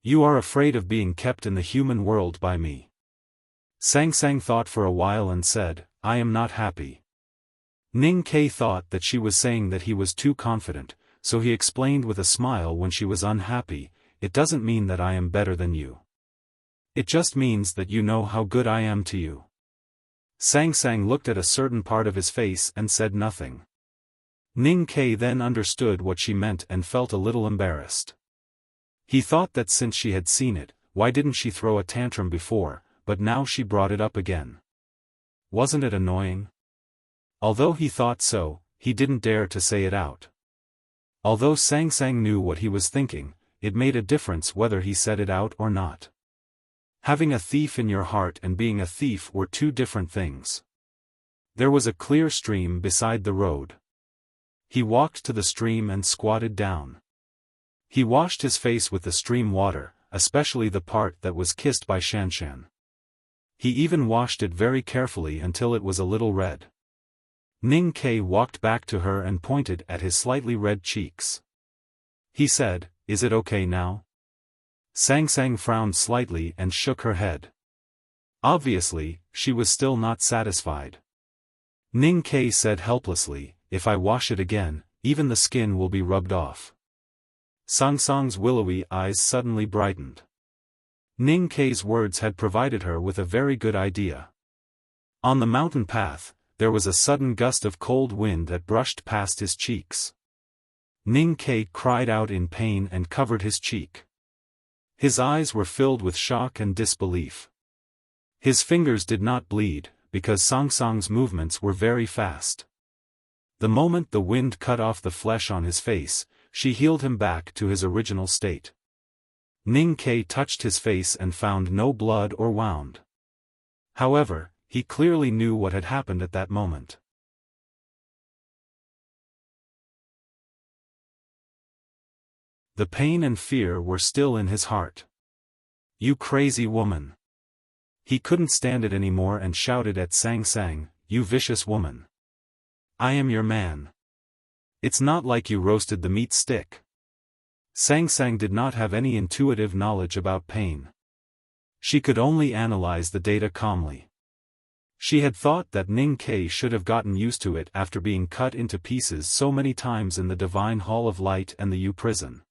You are afraid of being kept in the human world by me." Sang Sang thought for a while and said, "I am not happy." Ning Ke thought that she was saying that he was too confident, so he explained with a smile when she was unhappy, "It doesn't mean that I am better than you. It just means that you know how good I am to you." Sang Sang looked at a certain part of his face and said nothing. Ning Ke then understood what she meant and felt a little embarrassed. He thought that since she had seen it, why didn't she throw a tantrum before, but now she brought it up again. Wasn't it annoying? Although he thought so, he didn't dare to say it out. Although Sang Sang knew what he was thinking, it made a difference whether he said it out or not. Having a thief in your heart and being a thief were two different things. There was a clear stream beside the road. He walked to the stream and squatted down. He washed his face with the stream water, especially the part that was kissed by Shanshan. He even washed it very carefully until it was a little red. Ning Ke walked back to her and pointed at his slightly red cheeks. He said, "Is it okay now?" Sang Sang frowned slightly and shook her head. Obviously, she was still not satisfied. Ning Ke said helplessly, "If I wash it again, even the skin will be rubbed off." Sang Sang's willowy eyes suddenly brightened. Ning Ke's words had provided her with a very good idea. On the mountain path, there was a sudden gust of cold wind that brushed past his cheeks. Ning Ke cried out in pain and covered his cheek. His eyes were filled with shock and disbelief. His fingers did not bleed, because Song Song's movements were very fast. The moment the wind cut off the flesh on his face, she healed him back to his original state. Ning Ke touched his face and found no blood or wound. However, he clearly knew what had happened at that moment. The pain and fear were still in his heart. "You crazy woman!" He couldn't stand it anymore and shouted at Sang Sang, "You vicious woman! I am your man. It's not like you roasted the meat stick." Sang Sang did not have any intuitive knowledge about pain. She could only analyze the data calmly. She had thought that Ning Ke should have gotten used to it after being cut into pieces so many times in the Divine Hall of Light and the U prison.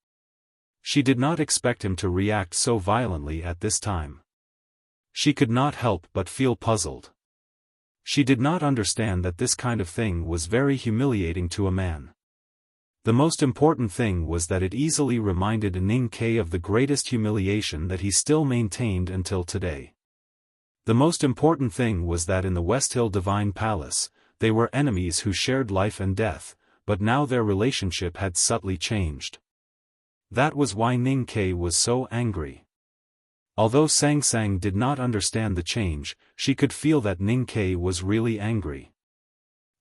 She did not expect him to react so violently at this time. She could not help but feel puzzled. She did not understand that this kind of thing was very humiliating to a man. The most important thing was that it easily reminded Ning Ke of the greatest humiliation that he still maintained until today. The most important thing was that in the West Hill Divine Palace, they were enemies who shared life and death, but now their relationship had subtly changed. That was why Ning Ke was so angry. Although Sang Sang did not understand the change, she could feel that Ning Ke was really angry.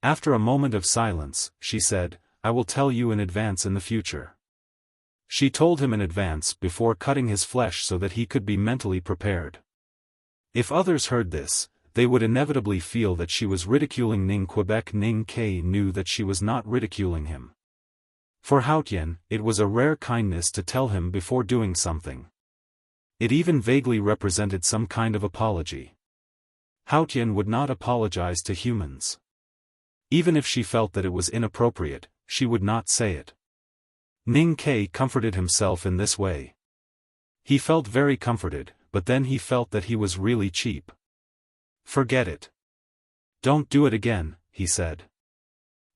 After a moment of silence, she said, "I will tell you in advance in the future." She told him in advance before cutting his flesh so that he could be mentally prepared. If others heard this, they would inevitably feel that she was ridiculing Ning Quebec. Ning Ke knew that she was not ridiculing him. For Haotian, it was a rare kindness to tell him before doing something. It even vaguely represented some kind of apology. Haotian would not apologize to humans. Even if she felt that it was inappropriate, she would not say it. Ning Ke comforted himself in this way. He felt very comforted, but then he felt that he was really cheap. "Forget it. Don't do it again," he said.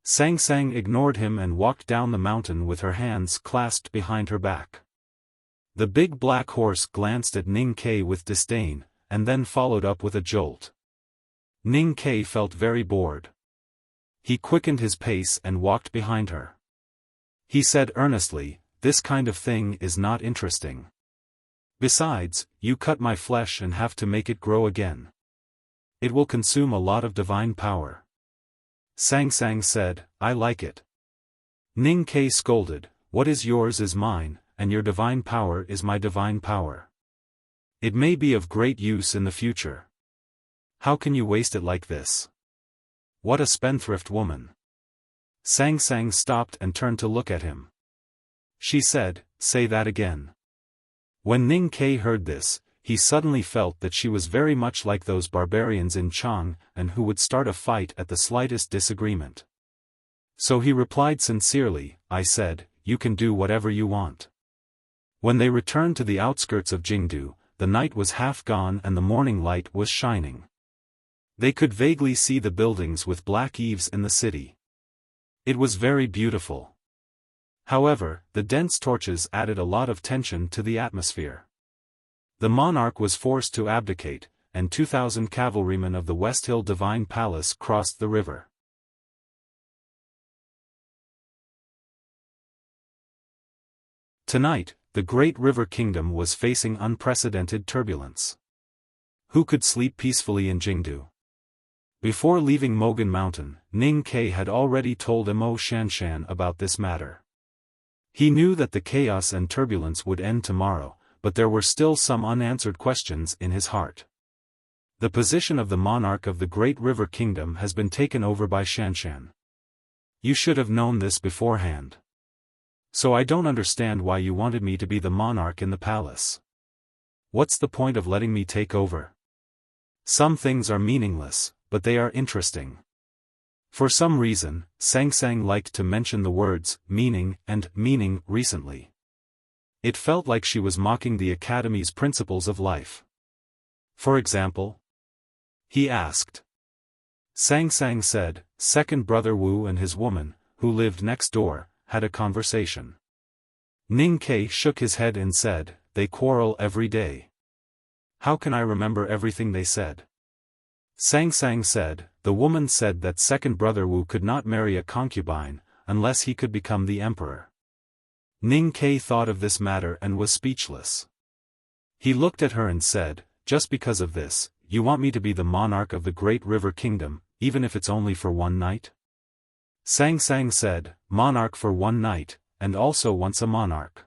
Sang Sang ignored him and walked down the mountain with her hands clasped behind her back. The big black horse glanced at Ning Ke with disdain, and then followed up with a jolt. Ning Ke felt very bored. He quickened his pace and walked behind her. He said earnestly, "This kind of thing is not interesting. Besides, you cut my flesh and have to make it grow again. It will consume a lot of divine power." Sang Sang said, "I like it." Ning Ke scolded, "What is yours is mine, and your divine power is my divine power. It may be of great use in the future. How can you waste it like this? What a spendthrift woman." Sang Sang stopped and turned to look at him. She said, "Say that again." When Ning Ke heard this, he suddenly felt that she was very much like those barbarians in Chang and who would start a fight at the slightest disagreement. So he replied sincerely, "I said, you can do whatever you want." When they returned to the outskirts of Jingdu, the night was half gone and the morning light was shining. They could vaguely see the buildings with black eaves in the city. It was very beautiful. However, the dense torches added a lot of tension to the atmosphere. The monarch was forced to abdicate, and 2,000 cavalrymen of the West Hill Divine Palace crossed the river. Tonight, the Great River Kingdom was facing unprecedented turbulence. Who could sleep peacefully in Jingdu? Before leaving Mogan Mountain, Ning Ke had already told Mo Shanshan about this matter. He knew that the chaos and turbulence would end tomorrow, but there were still some unanswered questions in his heart. The position of the monarch of the Great River Kingdom has been taken over by Shanshan. You should have known this beforehand. So I don't understand why you wanted me to be the monarch in the palace. What's the point of letting me take over? Some things are meaningless, but they are interesting. For some reason, Sang Sang liked to mention the words meaning and meaning recently. It felt like she was mocking the Academy's principles of life. For example? He asked. Sang Sang said, second brother Wu and his woman, who lived next door, had a conversation. Ning Ke shook his head and said, they quarrel every day. How can I remember everything they said? Sang Sang said, the woman said that second brother Wu could not marry a concubine, unless he could become the emperor. Ning Ke thought of this matter and was speechless. He looked at her and said, just because of this, you want me to be the monarch of the great river kingdom, even if it's only for one night? Sang Sang said, monarch for one night, and also once a monarch.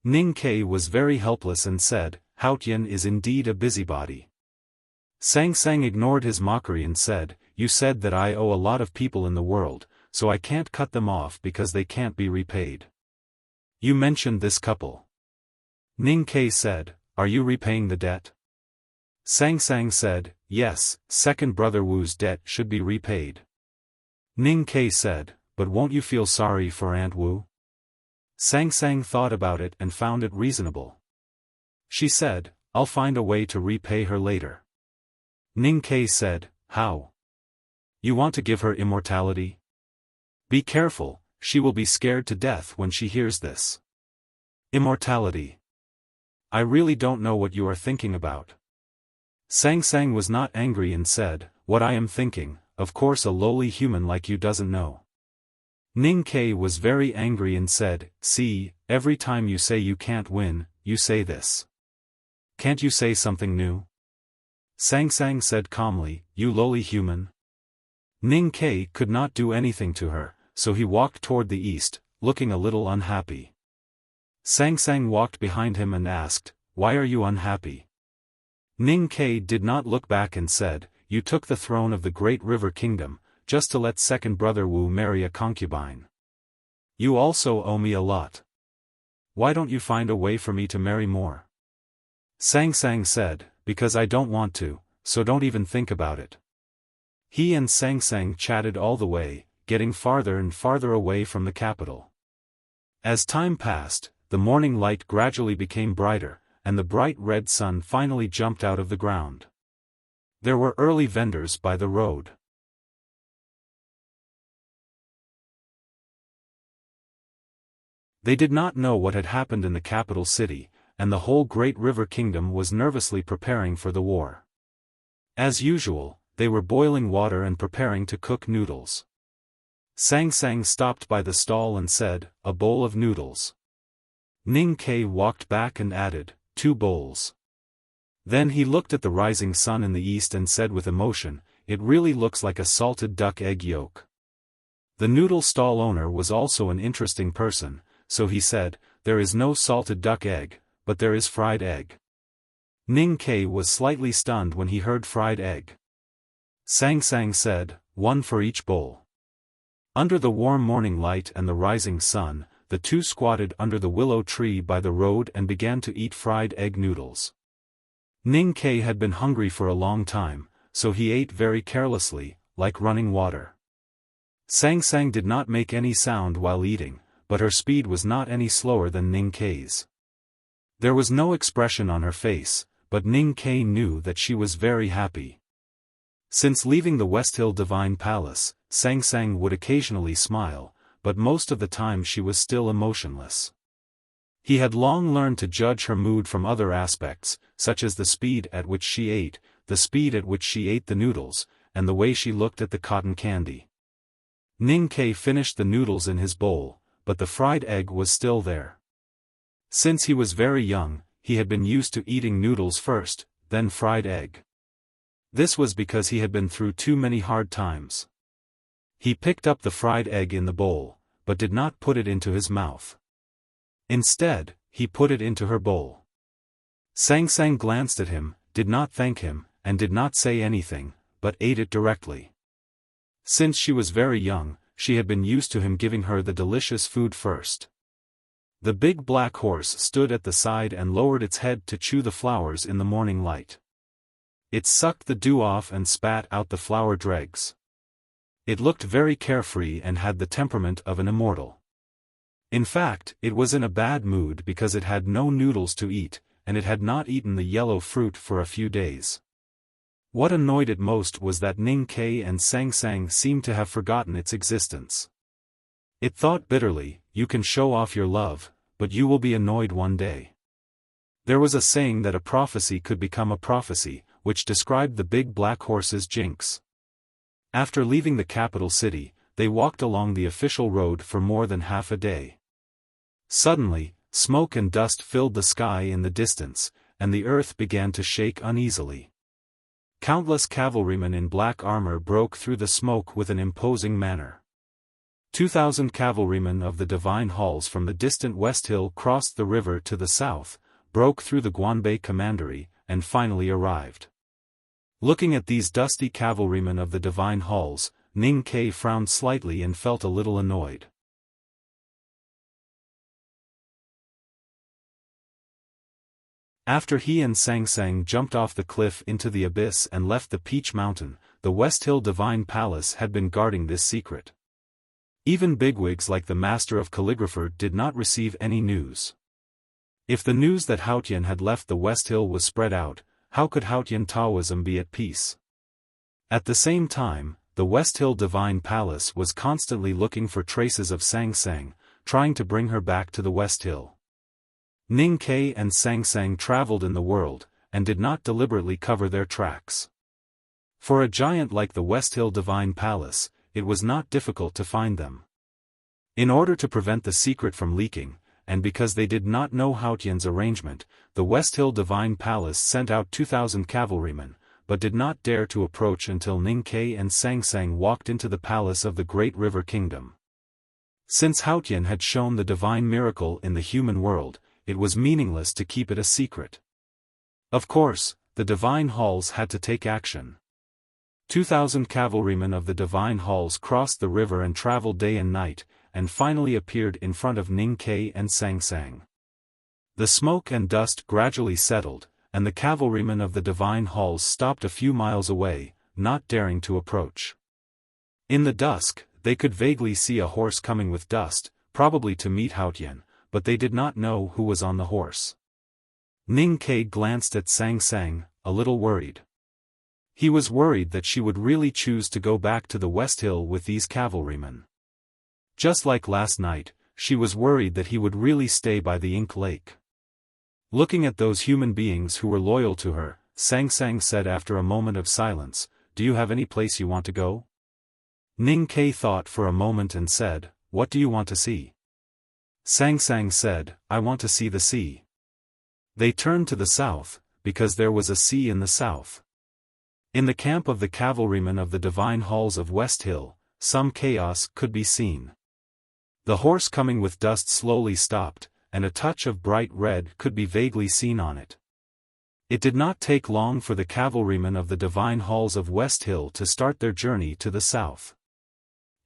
Ning Ke was very helpless and said, Haotian is indeed a busybody. Sang Sang ignored his mockery and said, you said that I owe a lot of people in the world, so I can't cut them off because they can't be repaid. You mentioned this couple. Ning Ke said, are you repaying the debt? Sang Sang said, yes, second brother Wu's debt should be repaid. Ning Ke said, but won't you feel sorry for Aunt Wu? Sang Sang thought about it and found it reasonable. She said, I'll find a way to repay her later. Ning Ke said, how? You want to give her immortality? Be careful, she will be scared to death when she hears this. Immortality. I really don't know what you are thinking about. Sang Sang was not angry and said, what I am thinking, of course a lowly human like you doesn't know. Ning Ke was very angry and said, see, every time you say you can't win, you say this. Can't you say something new? Sang Sang said calmly, you lowly human. Ning Ke could not do anything to her, so he walked toward the east, looking a little unhappy. Sang Sang walked behind him and asked, why are you unhappy? Ning Ke did not look back and said, you took the throne of the great river kingdom, just to let second brother Wu marry a concubine. You also owe me a lot. Why don't you find a way for me to marry more? Sang Sang said, because I don't want to, so don't even think about it. He and Sang Sang chatted all the way, getting farther and farther away from the capital. As time passed, the morning light gradually became brighter, and the bright red sun finally jumped out of the ground. There were early vendors by the road. They did not know what had happened in the capital city, and the whole great river kingdom was nervously preparing for the war. As usual, they were boiling water and preparing to cook noodles. Sang Sang stopped by the stall and said, a bowl of noodles. Ning Ke walked back and added, 2 bowls. Then he looked at the rising sun in the east and said with emotion, it really looks like a salted duck egg yolk. The noodle stall owner was also an interesting person, so he said, there is no salted duck egg, but there is fried egg. Ning Ke was slightly stunned when he heard fried egg. Sang Sang said, 1 for each bowl. Under the warm morning light and the rising sun, the two squatted under the willow tree by the road and began to eat fried egg noodles. Ning Ke had been hungry for a long time, so he ate very carelessly, like running water. Sang Sang did not make any sound while eating, but her speed was not any slower than Ning Ke's. There was no expression on her face, but Ning Ke knew that she was very happy. Since leaving the West Hill Divine Palace, Sang Sang would occasionally smile, but most of the time she was still emotionless. He had long learned to judge her mood from other aspects, such as the speed at which she ate, the speed at which she ate the noodles, and the way she looked at the cotton candy. Ning Ke finished the noodles in his bowl, but the fried egg was still there. Since he was very young, he had been used to eating noodles first, then fried egg. This was because he had been through too many hard times. He picked up the fried egg in the bowl, but did not put it into his mouth. Instead, he put it into her bowl. Sang Sang glanced at him, did not thank him, and did not say anything, but ate it directly. Since she was very young, she had been used to him giving her the delicious food first. The big black horse stood at the side and lowered its head to chew the flowers in the morning light. It sucked the dew off and spat out the flower dregs. It looked very carefree and had the temperament of an immortal. In fact, it was in a bad mood because it had no noodles to eat, and it had not eaten the yellow fruit for a few days. What annoyed it most was that Ning Ke and Sang Sang seemed to have forgotten its existence. It thought bitterly, you can show off your love, but you will be annoyed one day. There was a saying that a prophecy could become a prophecy, which described the big black horse's jinx. After leaving the capital city, they walked along the official road for more than half a day. Suddenly, smoke and dust filled the sky in the distance, and the earth began to shake uneasily. Countless cavalrymen in black armor broke through the smoke with an imposing manner. 2,000 cavalrymen of the Divine Halls from the distant West Hill crossed the river to the south, broke through the Guanbei commandery, and finally arrived. Looking at these dusty cavalrymen of the Divine Halls, Ning Ke frowned slightly and felt a little annoyed. After he and Sang Sang jumped off the cliff into the abyss and left the Peach Mountain, the West Hill Divine Palace had been guarding this secret. Even bigwigs like the Master of Calligrapher did not receive any news. If the news that Haotian had left the West Hill was spread out, how could Haotian Taoism be at peace? At the same time, the West Hill Divine Palace was constantly looking for traces of Sang Sang, trying to bring her back to the West Hill. Ning Ke and Sang Sang traveled in the world, and did not deliberately cover their tracks. For a giant like the West Hill Divine Palace, it was not difficult to find them. In order to prevent the secret from leaking, and because they did not know Haotian's arrangement, the West Hill Divine Palace sent out 2,000 cavalrymen, but did not dare to approach until Ning Ke and Sang Sang walked into the palace of the Great River Kingdom. Since Haotian had shown the divine miracle in the human world, it was meaningless to keep it a secret. Of course, the Divine Halls had to take action. 2,000 cavalrymen of the Divine Halls crossed the river and traveled day and night, and finally appeared in front of Ning Ke and Sang Sang. The smoke and dust gradually settled, and the cavalrymen of the Divine Halls stopped a few miles away, not daring to approach. In the dusk, they could vaguely see a horse coming with dust, probably to meet Haotian, but they did not know who was on the horse. Ning Ke glanced at Sang Sang, a little worried. He was worried that she would really choose to go back to the West Hill with these cavalrymen. Just like last night, she was worried that he would really stay by the Ink Lake. Looking at those human beings who were loyal to her, Sang Sang said after a moment of silence, "Do you have any place you want to go?" Ning Ke thought for a moment and said, "What do you want to see?" Sang Sang said, "I want to see the sea." They turned to the south, because there was a sea in the south. In the camp of the cavalrymen of the Divine Halls of West Hill, some chaos could be seen. The horse coming with dust slowly stopped, and a touch of bright red could be vaguely seen on it. It did not take long for the cavalrymen of the Divine Halls of West Hill to start their journey to the south.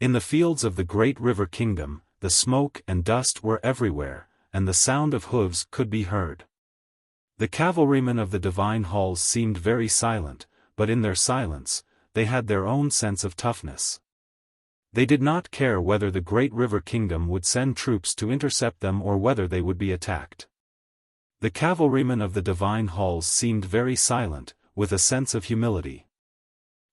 In the fields of the Great River Kingdom, the smoke and dust were everywhere, and the sound of hooves could be heard. The cavalrymen of the Divine Halls seemed very silent, but in their silence, they had their own sense of toughness. They did not care whether the Great River Kingdom would send troops to intercept them or whether they would be attacked. The cavalrymen of the Divine Halls seemed very silent, with a sense of humility.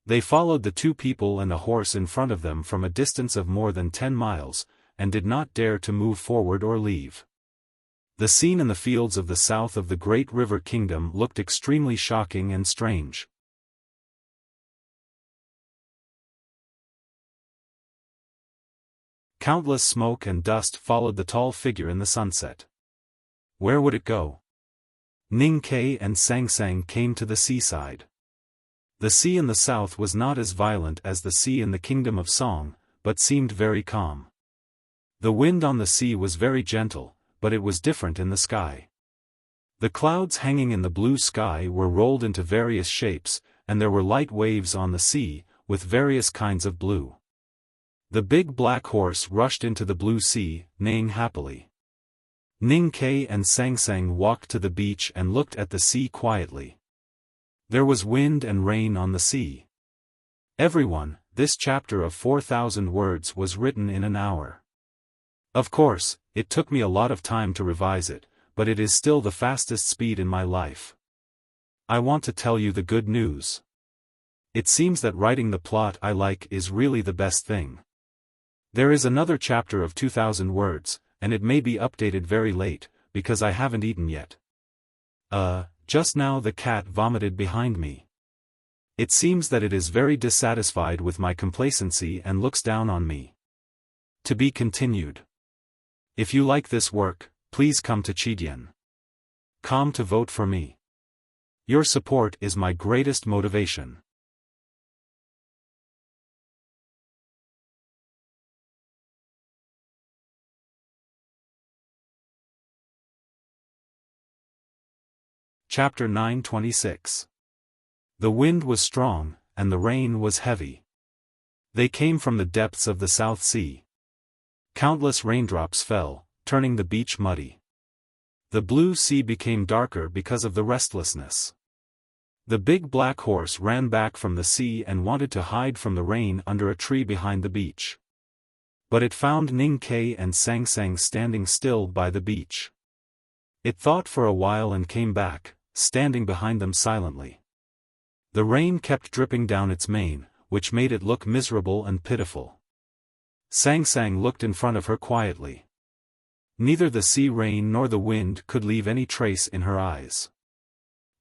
They followed the two people and a horse in front of them from a distance of more than 10 miles, and did not dare to move forward or leave. The scene in the fields of the south of the Great River Kingdom looked extremely shocking and strange. Countless smoke and dust followed the tall figure in the sunset. Where would it go? Ning Ke and Sang Sang came to the seaside. The sea in the south was not as violent as the sea in the Kingdom of Song, but seemed very calm. The wind on the sea was very gentle, but it was different in the sky. The clouds hanging in the blue sky were rolled into various shapes, and there were light waves on the sea, with various kinds of blue. The big black horse rushed into the blue sea, neighing happily. Ning Ke and Sang Sang walked to the beach and looked at the sea quietly. There was wind and rain on the sea. Everyone, this chapter of 4,000 words was written in an hour. Of course, it took me a lot of time to revise it, but it is still the fastest speed in my life. I want to tell you the good news. It seems that writing the plot I like is really the best thing. There is another chapter of 2,000 words, and it may be updated very late, because I haven't eaten yet. Just now the cat vomited behind me. It seems that it is very dissatisfied with my complacency and looks down on me. To be continued. If you like this work, please come to Chidian.com to vote for me. Your support is my greatest motivation. Chapter 926. The wind was strong, and the rain was heavy. They came from the depths of the South Sea. Countless raindrops fell, turning the beach muddy. The blue sea became darker because of the restlessness. The big black horse ran back from the sea and wanted to hide from the rain under a tree behind the beach. But it found Ning Kai and Sang Sang standing still by the beach. It thought for a while and came back, standing behind them silently. The rain kept dripping down its mane, which made it look miserable and pitiful. Sang Sang looked in front of her quietly. Neither the sea rain nor the wind could leave any trace in her eyes.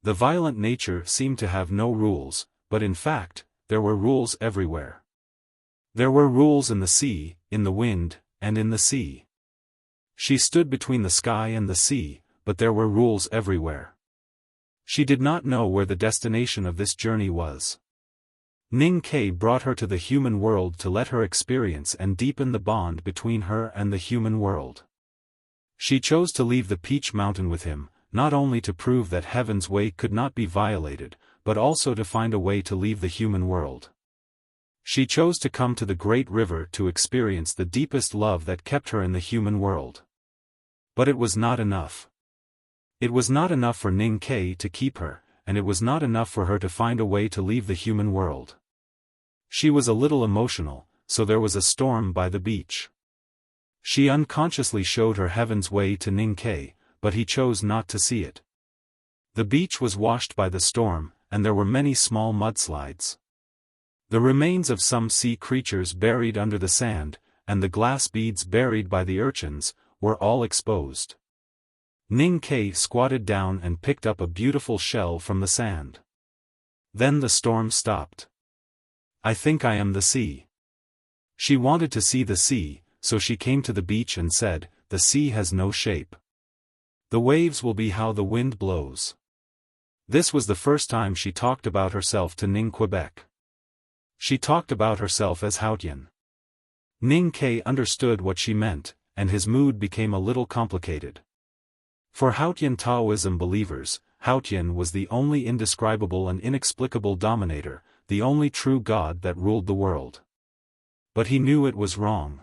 The violent nature seemed to have no rules, but in fact, there were rules everywhere. There were rules in the sea, in the wind, and in the sea. She stood between the sky and the sea, but there were rules everywhere. She did not know where the destination of this journey was. Ning Kai brought her to the human world to let her experience and deepen the bond between her and the human world. She chose to leave the Peach Mountain with him, not only to prove that heaven's way could not be violated, but also to find a way to leave the human world. She chose to come to the great river to experience the deepest love that kept her in the human world. But it was not enough. It was not enough for Ning Kai to keep her, and it was not enough for her to find a way to leave the human world. She was a little emotional, so there was a storm by the beach. She unconsciously showed her heaven's way to Ning Kai, but he chose not to see it. The beach was washed by the storm, and there were many small mudslides. The remains of some sea creatures buried under the sand, and the glass beads buried by the urchins, were all exposed. Ning Kai squatted down and picked up a beautiful shell from the sand. Then the storm stopped. I think I am the sea. She wanted to see the sea, so she came to the beach and said, the sea has no shape. The waves will be how the wind blows. This was the first time she talked about herself to Ning Quebec. She talked about herself as Haotian. Ning Kai understood what she meant, and his mood became a little complicated. For Haotian Taoism believers, Haotian was the only indescribable and inexplicable dominator, the only true God that ruled the world. But he knew it was wrong.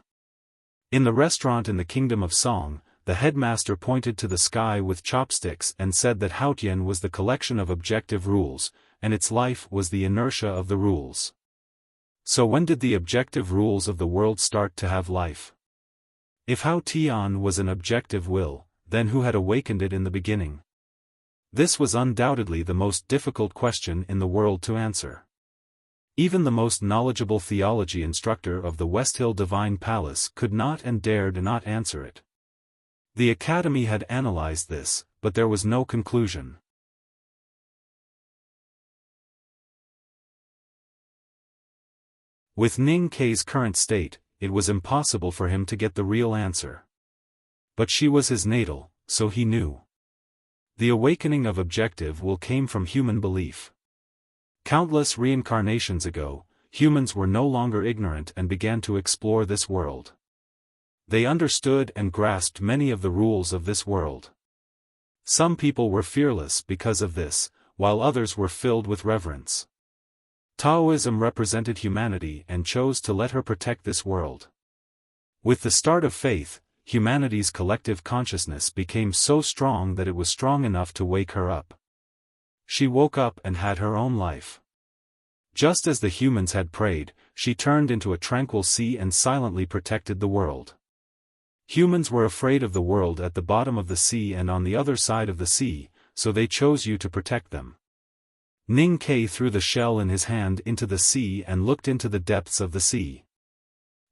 In the restaurant in the Kingdom of Song, the headmaster pointed to the sky with chopsticks and said that Haotian was the collection of objective rules, and its life was the inertia of the rules. So when did the objective rules of the world start to have life? If Haotian was an objective will, then who had awakened it in the beginning? This was undoubtedly the most difficult question in the world to answer. Even the most knowledgeable theology instructor of the Westhill Divine Palace could not and dared not answer it. The Academy had analyzed this, but there was no conclusion. With Ning Kai's current state, it was impossible for him to get the real answer. But she was his natal, so he knew. The awakening of objective will came from human belief. Countless reincarnations ago, humans were no longer ignorant and began to explore this world. They understood and grasped many of the rules of this world. Some people were fearless because of this, while others were filled with reverence. Taoism represented humanity and chose to let her protect this world. With the start of faith, humanity's collective consciousness became so strong that it was strong enough to wake her up. She woke up and had her own life. Just as the humans had prayed, she turned into a tranquil sea and silently protected the world. Humans were afraid of the world at the bottom of the sea and on the other side of the sea, so they chose you to protect them. Ning Kai threw the shell in his hand into the sea and looked into the depths of the sea.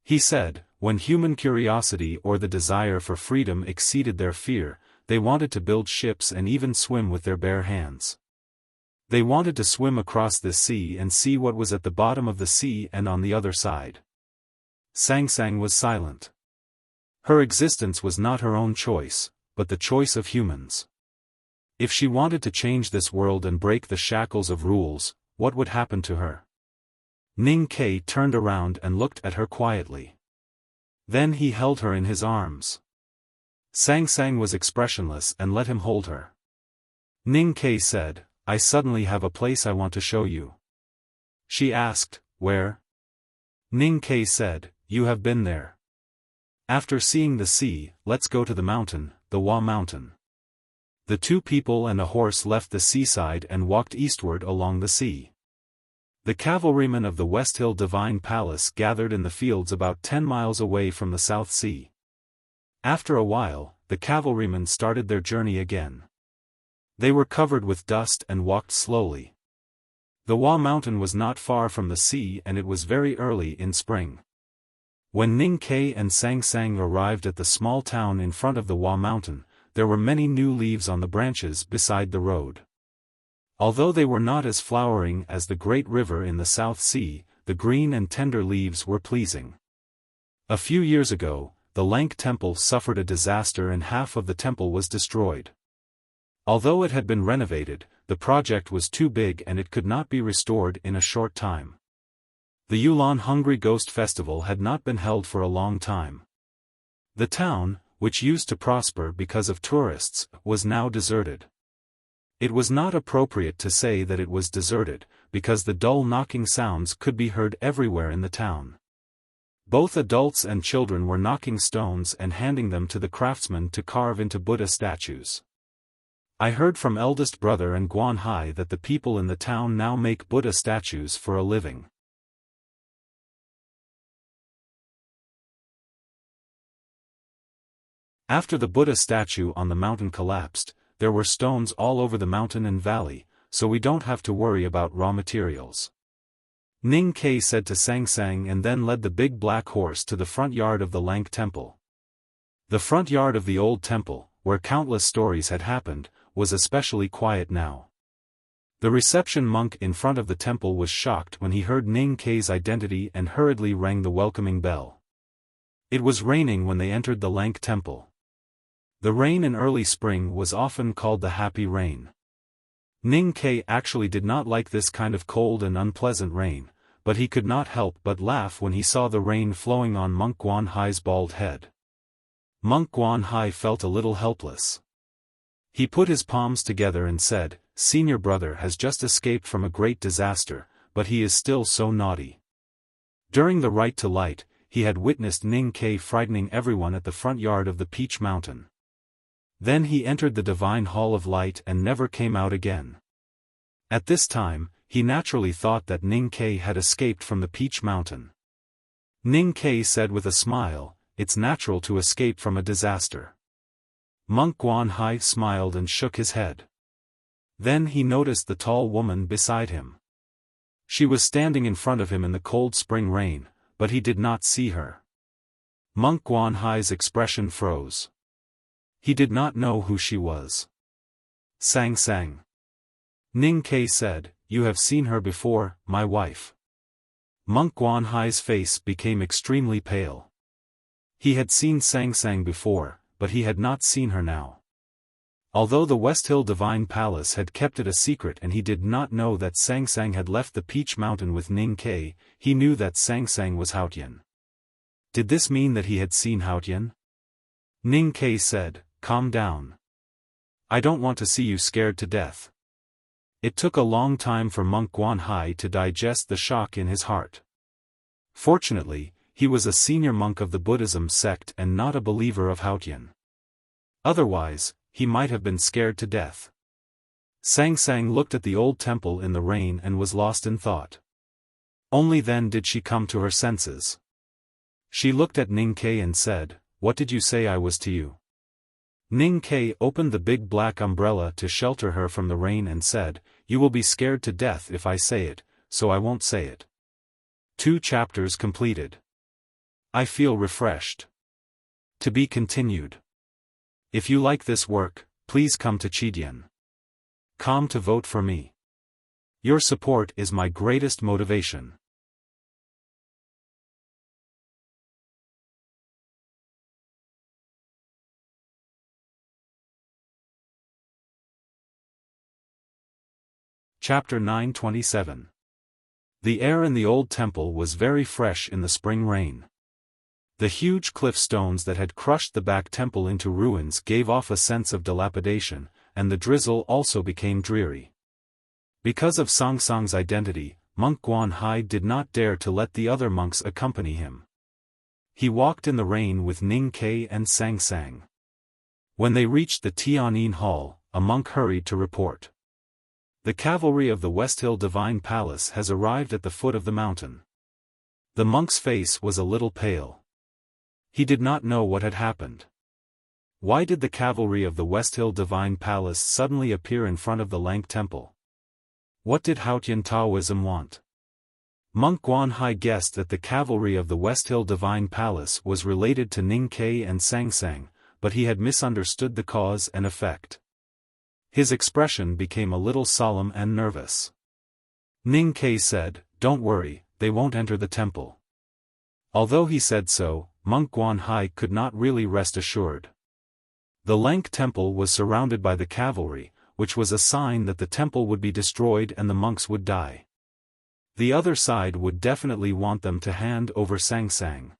He said, when human curiosity or the desire for freedom exceeded their fear, they wanted to build ships and even swim with their bare hands. They wanted to swim across this sea and see what was at the bottom of the sea and on the other side. Sangsang was silent. Her existence was not her own choice, but the choice of humans. If she wanted to change this world and break the shackles of rules, what would happen to her? Ning Kai turned around and looked at her quietly. Then he held her in his arms. Sangsang was expressionless and let him hold her. Ning Kai said, "I suddenly have a place I want to show you." She asked, "Where?" Ning Kai said, "You have been there. After seeing the sea, let's go to the mountain, the Hua Mountain." The two people and a horse left the seaside and walked eastward along the sea. The cavalrymen of the West Hill Divine Palace gathered in the fields about 10 miles away from the South Sea. After a while, the cavalrymen started their journey again. They were covered with dust and walked slowly. The Hua Mountain was not far from the sea and it was very early in spring. When Ning Kai and Sangsang arrived at the small town in front of the Hua Mountain, there were many new leaves on the branches beside the road. Although they were not as flowering as the great river in the South Sea, the green and tender leaves were pleasing. A few years ago, the Lank Temple suffered a disaster and half of the temple was destroyed. Although it had been renovated, the project was too big and it could not be restored in a short time. The Yulon Hungry Ghost Festival had not been held for a long time. The town, which used to prosper because of tourists, was now deserted. It was not appropriate to say that it was deserted, because the dull knocking sounds could be heard everywhere in the town. Both adults and children were knocking stones and handing them to the craftsmen to carve into Buddha statues. I heard from eldest brother and Guan Hai that the people in the town now make Buddha statues for a living. After the Buddha statue on the mountain collapsed, there were stones all over the mountain and valley, so we don't have to worry about raw materials. Ning Kai said to Sangsang and then led the big black horse to the front yard of the Lank Temple. The front yard of the old temple, where countless stories had happened, was especially quiet now. The reception monk in front of the temple was shocked when he heard Ning Kai's identity and hurriedly rang the welcoming bell. It was raining when they entered the Lank Temple. The rain in early spring was often called the happy rain. Ning Kai actually did not like this kind of cold and unpleasant rain, but he could not help but laugh when he saw the rain flowing on Monk Guan Hai's bald head. Monk Guan Hai felt a little helpless. He put his palms together and said, "Senior brother has just escaped from a great disaster, but he is still so naughty." During the Right to Light, he had witnessed Ning Kai frightening everyone at the front yard of the Peach Mountain. Then he entered the Divine Hall of Light and never came out again. At this time, he naturally thought that Ning Kai had escaped from the Peach Mountain. Ning Kai said with a smile, "It's natural to escape from a disaster." Monk Guan Hai smiled and shook his head. Then he noticed the tall woman beside him. She was standing in front of him in the cold spring rain, but he did not see her. Monk Guan Hai's expression froze. He did not know who she was. Sangsang. Ning Kai said, "You have seen her before, my wife." Monk Guan Hai's face became extremely pale. He had seen Sangsang before, but he had not seen her now. Although the West Hill Divine Palace had kept it a secret and he did not know that Sangsang had left the Peach Mountain with Ning Kai, he knew that Sangsang was Haotian. Did this mean that he had seen Haotian? Ning Kai said, "Calm down. I don't want to see you scared to death." It took a long time for Monk Guan Hai to digest the shock in his heart. Fortunately, he was a senior monk of the Buddhism sect and not a believer of Haotian. Otherwise, he might have been scared to death. Sangsang looked at the old temple in the rain and was lost in thought. Only then did she come to her senses. She looked at Ning Kai and said, "What did you say I was to you?" Ning Kai opened the big black umbrella to shelter her from the rain and said, "You will be scared to death if I say it, so I won't say it." 2 chapters completed. I feel refreshed. To be continued. If you like this work, please come to Chidian. Come to vote for me. Your support is my greatest motivation. Chapter 927. The air in the old temple was very fresh in the spring rain. The huge cliff stones that had crushed the back temple into ruins gave off a sense of dilapidation, and the drizzle also became dreary. Because of Song Song's identity, Monk Guanhai did not dare to let the other monks accompany him. He walked in the rain with Ning Ke and Sang Sang. When they reached the Tianin Hall, a monk hurried to report. The cavalry of the West Hill Divine Palace has arrived at the foot of the mountain. The monk's face was a little pale. He did not know what had happened. Why did the cavalry of the West Hill Divine Palace suddenly appear in front of the Lank Temple? What did Haotian Taoism want? Monk Guanhai guessed that the cavalry of the West Hill Divine Palace was related to Ning Ke and Sang Sang, but he had misunderstood the cause and effect. His expression became a little solemn and nervous. Ning Ke said, "Don't worry, they won't enter the temple." Although he said so, Monk Guanhai could not really rest assured. The Lank Temple was surrounded by the cavalry, which was a sign that the temple would be destroyed and the monks would die. The other side would definitely want them to hand over Sang Sang.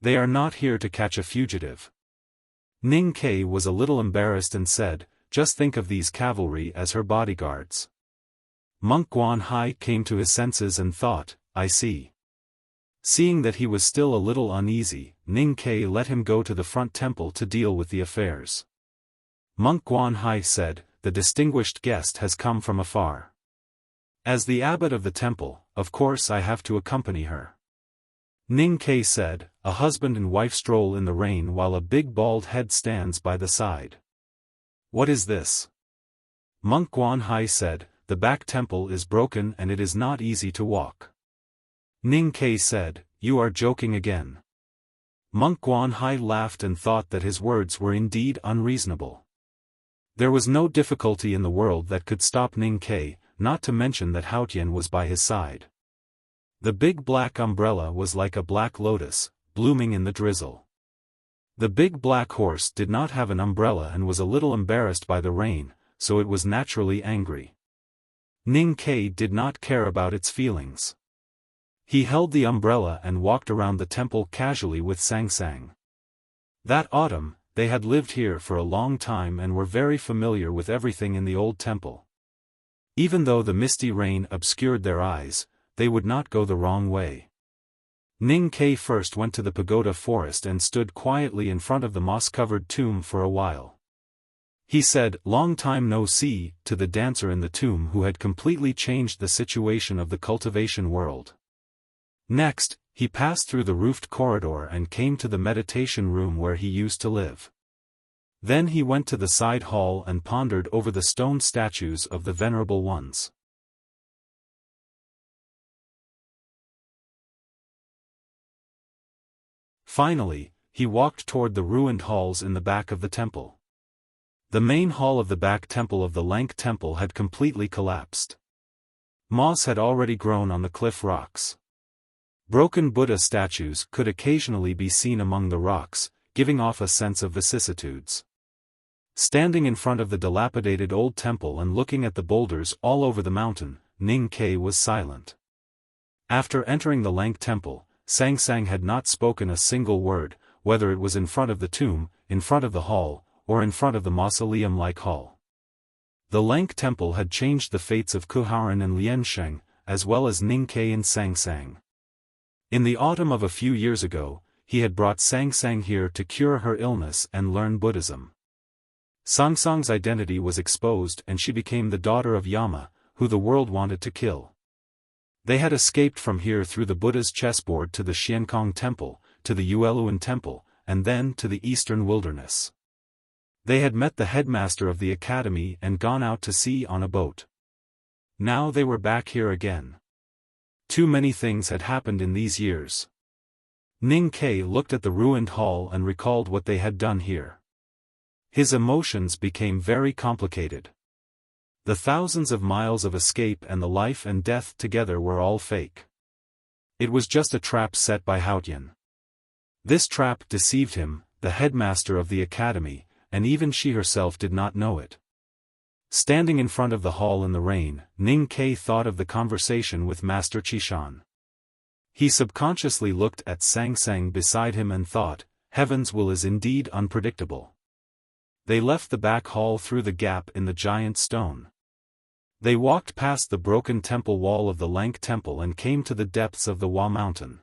They are not here to catch a fugitive. Ning Ke was a little embarrassed and said, "Just think of these cavalry as her bodyguards." Monk Guanhai came to his senses and thought, "I see." Seeing that he was still a little uneasy, Ning Ke let him go to the front temple to deal with the affairs. Monk Guanhai said, "The distinguished guest has come from afar. As the abbot of the temple, of course I have to accompany her." Ning Ke said, "A husband and wife stroll in the rain while a big bald head stands by the side. What is this?" Monk Guanhai said, "The back temple is broken and it is not easy to walk." Ning Ke said, "You are joking again." Monk Guanhai laughed and thought that his words were indeed unreasonable. There was no difficulty in the world that could stop Ning Ke, not to mention that Haotian was by his side. The big black umbrella was like a black lotus, blooming in the drizzle. The big black horse did not have an umbrella and was a little embarrassed by the rain, so it was naturally angry. Ning Ke did not care about its feelings. He held the umbrella and walked around the temple casually with Sang Sang. That autumn, they had lived here for a long time and were very familiar with everything in the old temple. Even though the misty rain obscured their eyes, they would not go the wrong way. Ning Ke first went to the pagoda forest and stood quietly in front of the moss-covered tomb for a while. He said, "Long time no see," to the dancer in the tomb who had completely changed the situation of the cultivation world. Next, he passed through the roofed corridor and came to the meditation room where he used to live. Then he went to the side hall and pondered over the stone statues of the venerable ones. Finally, he walked toward the ruined halls in the back of the temple. The main hall of the back temple of the Lank Temple had completely collapsed. Moss had already grown on the cliff rocks. Broken Buddha statues could occasionally be seen among the rocks, giving off a sense of vicissitudes. Standing in front of the dilapidated old temple and looking at the boulders all over the mountain, Ning Ke was silent. After entering the Lank Temple, Sang Sang had not spoken a single word, whether it was in front of the tomb, in front of the hall, or in front of the mausoleum-like hall. The Lank Temple had changed the fates of Kuharan and Liansheng, as well as Ning Ke and Sang Sang. In the autumn of a few years ago, he had brought Sang Sang here to cure her illness and learn Buddhism. Sang Sang's identity was exposed and she became the daughter of Yama, who the world wanted to kill. They had escaped from here through the Buddha's chessboard to the Xiankong Temple, to the Yueluan Temple, and then to the eastern wilderness. They had met the headmaster of the academy and gone out to sea on a boat. Now they were back here again. Too many things had happened in these years. Ning Ke looked at the ruined hall and recalled what they had done here. His emotions became very complicated. The thousands of miles of escape and the life and death together were all fake. It was just a trap set by Haotian. This trap deceived him, the headmaster of the academy, and even she herself did not know it. Standing in front of the hall in the rain, Ning Ke thought of the conversation with Master Qishan. He subconsciously looked at Sang Sang beside him and thought, Heaven's will is indeed unpredictable. They left the back hall through the gap in the giant stone. They walked past the broken temple wall of the Lank Temple and came to the depths of the Hua Mountain.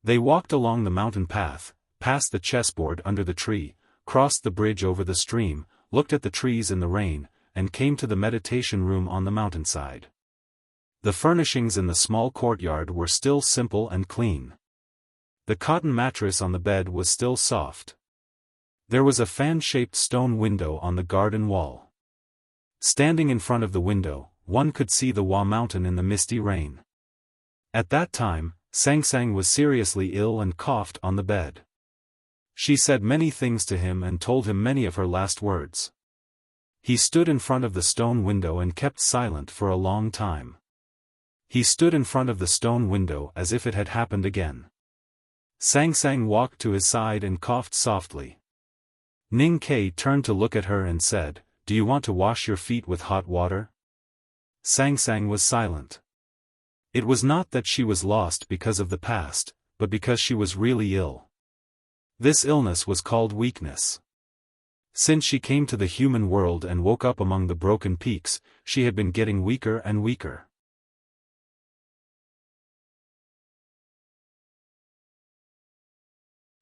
They walked along the mountain path, past the chessboard under the tree, crossed the bridge over the stream, looked at the trees in the rain, and came to the meditation room on the mountainside. The furnishings in the small courtyard were still simple and clean. The cotton mattress on the bed was still soft. There was a fan-shaped stone window on the garden wall. Standing in front of the window, one could see the Hua Mountain in the misty rain. At that time, Sang Sang was seriously ill and coughed on the bed. She said many things to him and told him many of her last words. He stood in front of the stone window and kept silent for a long time. He stood in front of the stone window as if it had happened again. Sang Sang walked to his side and coughed softly. Ning Ke turned to look at her and said, "Do you want to wash your feet with hot water?" Sang Sang was silent. It was not that she was lost because of the past, but because she was really ill. This illness was called weakness. Since she came to the human world and woke up among the broken peaks, she had been getting weaker and weaker.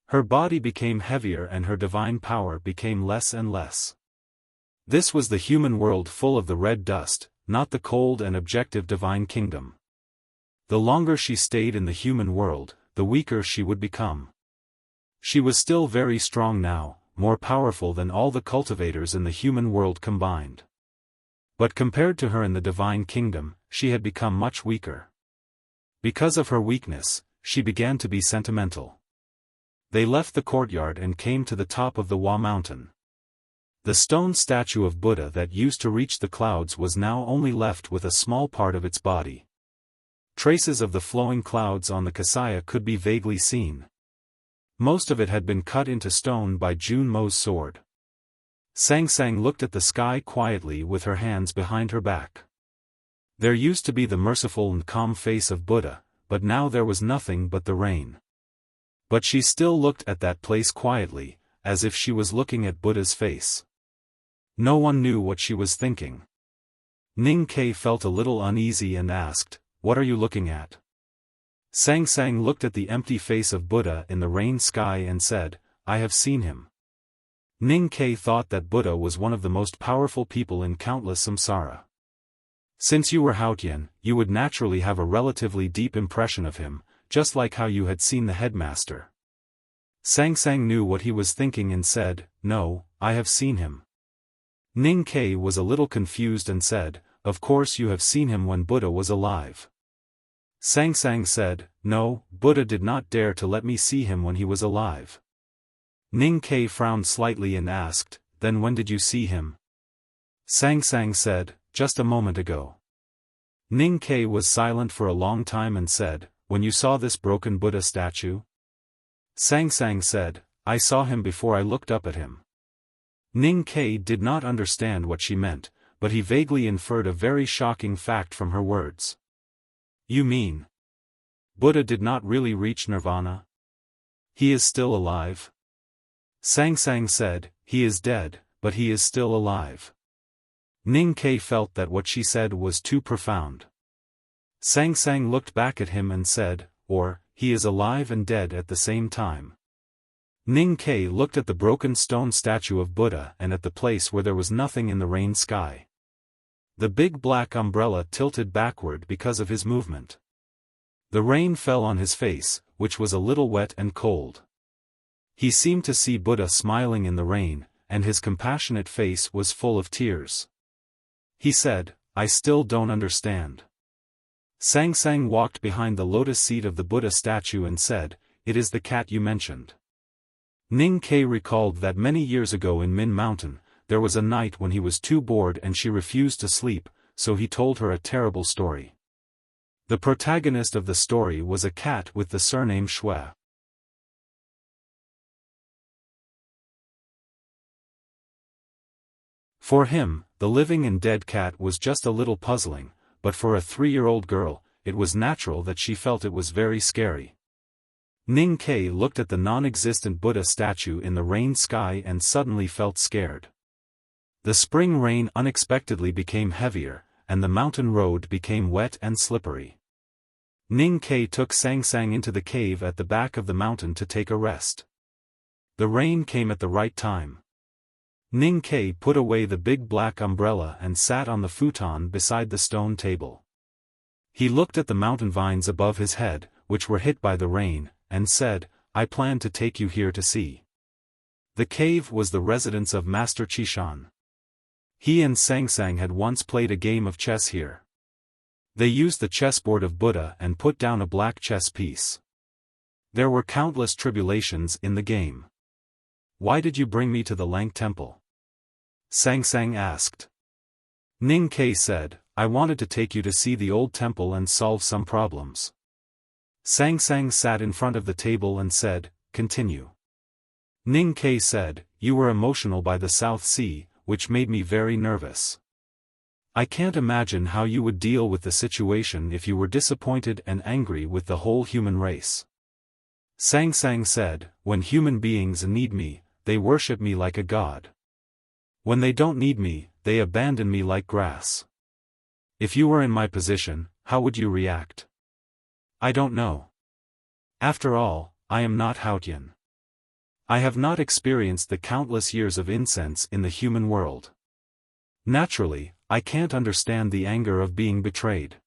Her body became heavier and her divine power became less and less. This was the human world full of the red dust, not the cold and objective divine kingdom. The longer she stayed in the human world, the weaker she would become. She was still very strong now, more powerful than all the cultivators in the human world combined. But compared to her in the divine kingdom, she had become much weaker. Because of her weakness, she began to be sentimental. They left the courtyard and came to the top of the Hua Mountain. The stone statue of Buddha that used to reach the clouds was now only left with a small part of its body. Traces of the flowing clouds on the Kasaya could be vaguely seen. Most of it had been cut into stone by Jun Mo's sword. Sang Sang looked at the sky quietly with her hands behind her back. There used to be the merciful and calm face of Buddha, but now there was nothing but the rain. But she still looked at that place quietly, as if she was looking at Buddha's face. No one knew what she was thinking. Ning Ke felt a little uneasy and asked, "What are you looking at?" Sang Sang looked at the empty face of Buddha in the rain sky and said, "I have seen him." Ning Ke thought that Buddha was one of the most powerful people in countless samsara. Since you were Haotian, you would naturally have a relatively deep impression of him, just like how you had seen the headmaster. Sang Sang knew what he was thinking and said, "No, I have seen him." Ning Ke was a little confused and said, "Of course you have seen him when Buddha was alive." Sang Sang said, "No, Buddha did not dare to let me see him when he was alive." Ning Ke frowned slightly and asked, "Then when did you see him?" Sang Sang said, "Just a moment ago." Ning Ke was silent for a long time and said, "When you saw this broken Buddha statue?" Sang Sang said, "I saw him before I looked up at him." Ning Ke did not understand what she meant, but he vaguely inferred a very shocking fact from her words. "You mean Buddha did not really reach nirvana? He is still alive?" Sang Sang said, "He is dead, but he is still alive." Ning Ke felt that what she said was too profound. Sang Sang looked back at him and said, "Or, he is alive and dead at the same time." Ning Ke looked at the broken stone statue of Buddha and at the place where there was nothing in the rain sky. The big black umbrella tilted backward because of his movement. The rain fell on his face, which was a little wet and cold. He seemed to see Buddha smiling in the rain, and his compassionate face was full of tears. He said, "I still don't understand." Sang Sang walked behind the lotus seat of the Buddha statue and said, "It is the cat you mentioned." Ning Ke recalled that many years ago in Min Mountain, there was a night when he was too bored and she refused to sleep, so he told her a terrible story. The protagonist of the story was a cat with the surname Shui. For him, the living and dead cat was just a little puzzling, but for a 3-year-old girl, it was natural that she felt it was very scary. Ning Ke looked at the non-existent Buddha statue in the rain sky and suddenly felt scared. The spring rain unexpectedly became heavier, and the mountain road became wet and slippery. Ning Ke took Sang Sang into the cave at the back of the mountain to take a rest. The rain came at the right time. Ning Ke put away the big black umbrella and sat on the futon beside the stone table. He looked at the mountain vines above his head, which were hit by the rain, and said, "I plan to take you here to see." The cave was the residence of Master Xiaofan. He and Sang Sang had once played a game of chess here. They used the chessboard of Buddha and put down a black chess piece. There were countless tribulations in the game. "Why did you bring me to the Lang Temple?" Sang Sang asked. Ning Ke said, "I wanted to take you to see the old temple and solve some problems." Sang Sang sat in front of the table and said, "Continue." Ning Ke said, "You were emotional by the South Sea, which made me very nervous. I can't imagine how you would deal with the situation if you were disappointed and angry with the whole human race." Sang Sang said, "When human beings need me, they worship me like a god. When they don't need me, they abandon me like grass. If you were in my position, how would you react?" "I don't know. After all, I am not Haotian. I have not experienced the countless years of incense in the human world. Naturally, I can't understand the anger of being betrayed."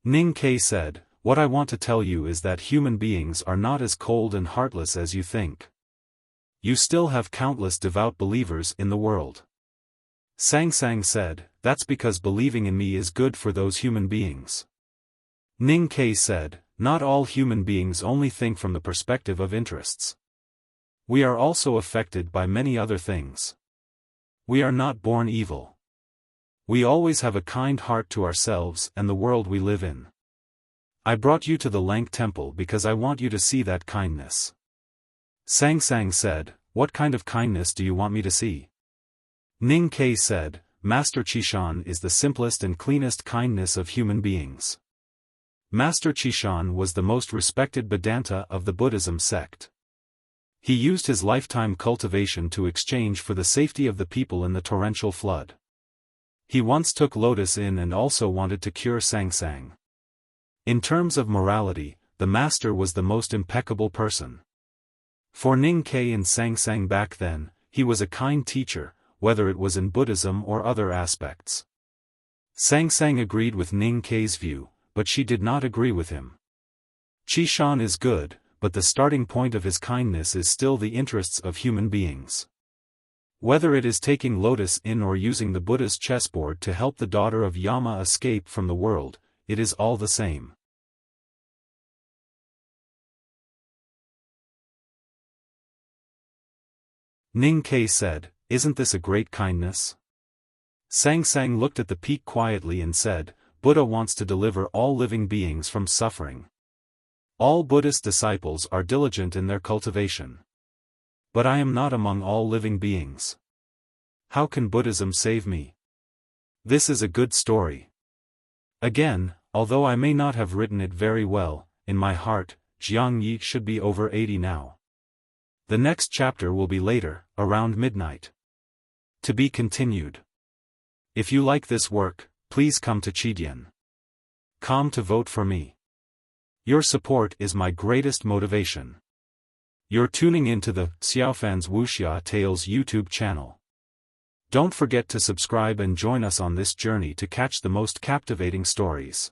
Ning Ke said, "What I want to tell you is that human beings are not as cold and heartless as you think. You still have countless devout believers in the world." Sang Sang said, "That's because believing in me is good for those human beings." Ning Ke said, "Not all human beings only think from the perspective of interests. We are also affected by many other things. We are not born evil. We always have a kind heart to ourselves and the world we live in. I brought you to the Lang Temple because I want you to see that kindness." Sang Sang said, "What kind of kindness do you want me to see?" Ning Ke said, "Master Xiaofan is the simplest and cleanest kindness of human beings. Master Xiaofan was the most respected Vedanta of the Buddhism sect. He used his lifetime cultivation to exchange for the safety of the people in the torrential flood. He once took Lotus in and also wanted to cure Sang Sang. In terms of morality, the master was the most impeccable person. For Ning Ke and Sang Sang back then, he was a kind teacher, whether it was in Buddhism or other aspects." Sang Sang agreed with Ning Ke's view, but she did not agree with him. Xiaofan is good, but the starting point of his kindness is still the interests of human beings. Whether it is taking Lotus in or using the Buddha's chessboard to help the daughter of Yama escape from the world, it is all the same. Ning Ke said, "Isn't this a great kindness?" Sang Sang looked at the peak quietly and said, "Buddha wants to deliver all living beings from suffering. All Buddhist disciples are diligent in their cultivation. But I am not among all living beings. How can Buddhism save me? This is a good story." Again, although I may not have written it very well, in my heart, Jiang Yi should be over 80 now. The next chapter will be later, around midnight. To be continued. If you like this work, please come to Chidian.com to vote for me. Your support is my greatest motivation. You're tuning into the Xiaofan's Wuxia Tales YouTube channel. Don't forget to subscribe and join us on this journey to catch the most captivating stories.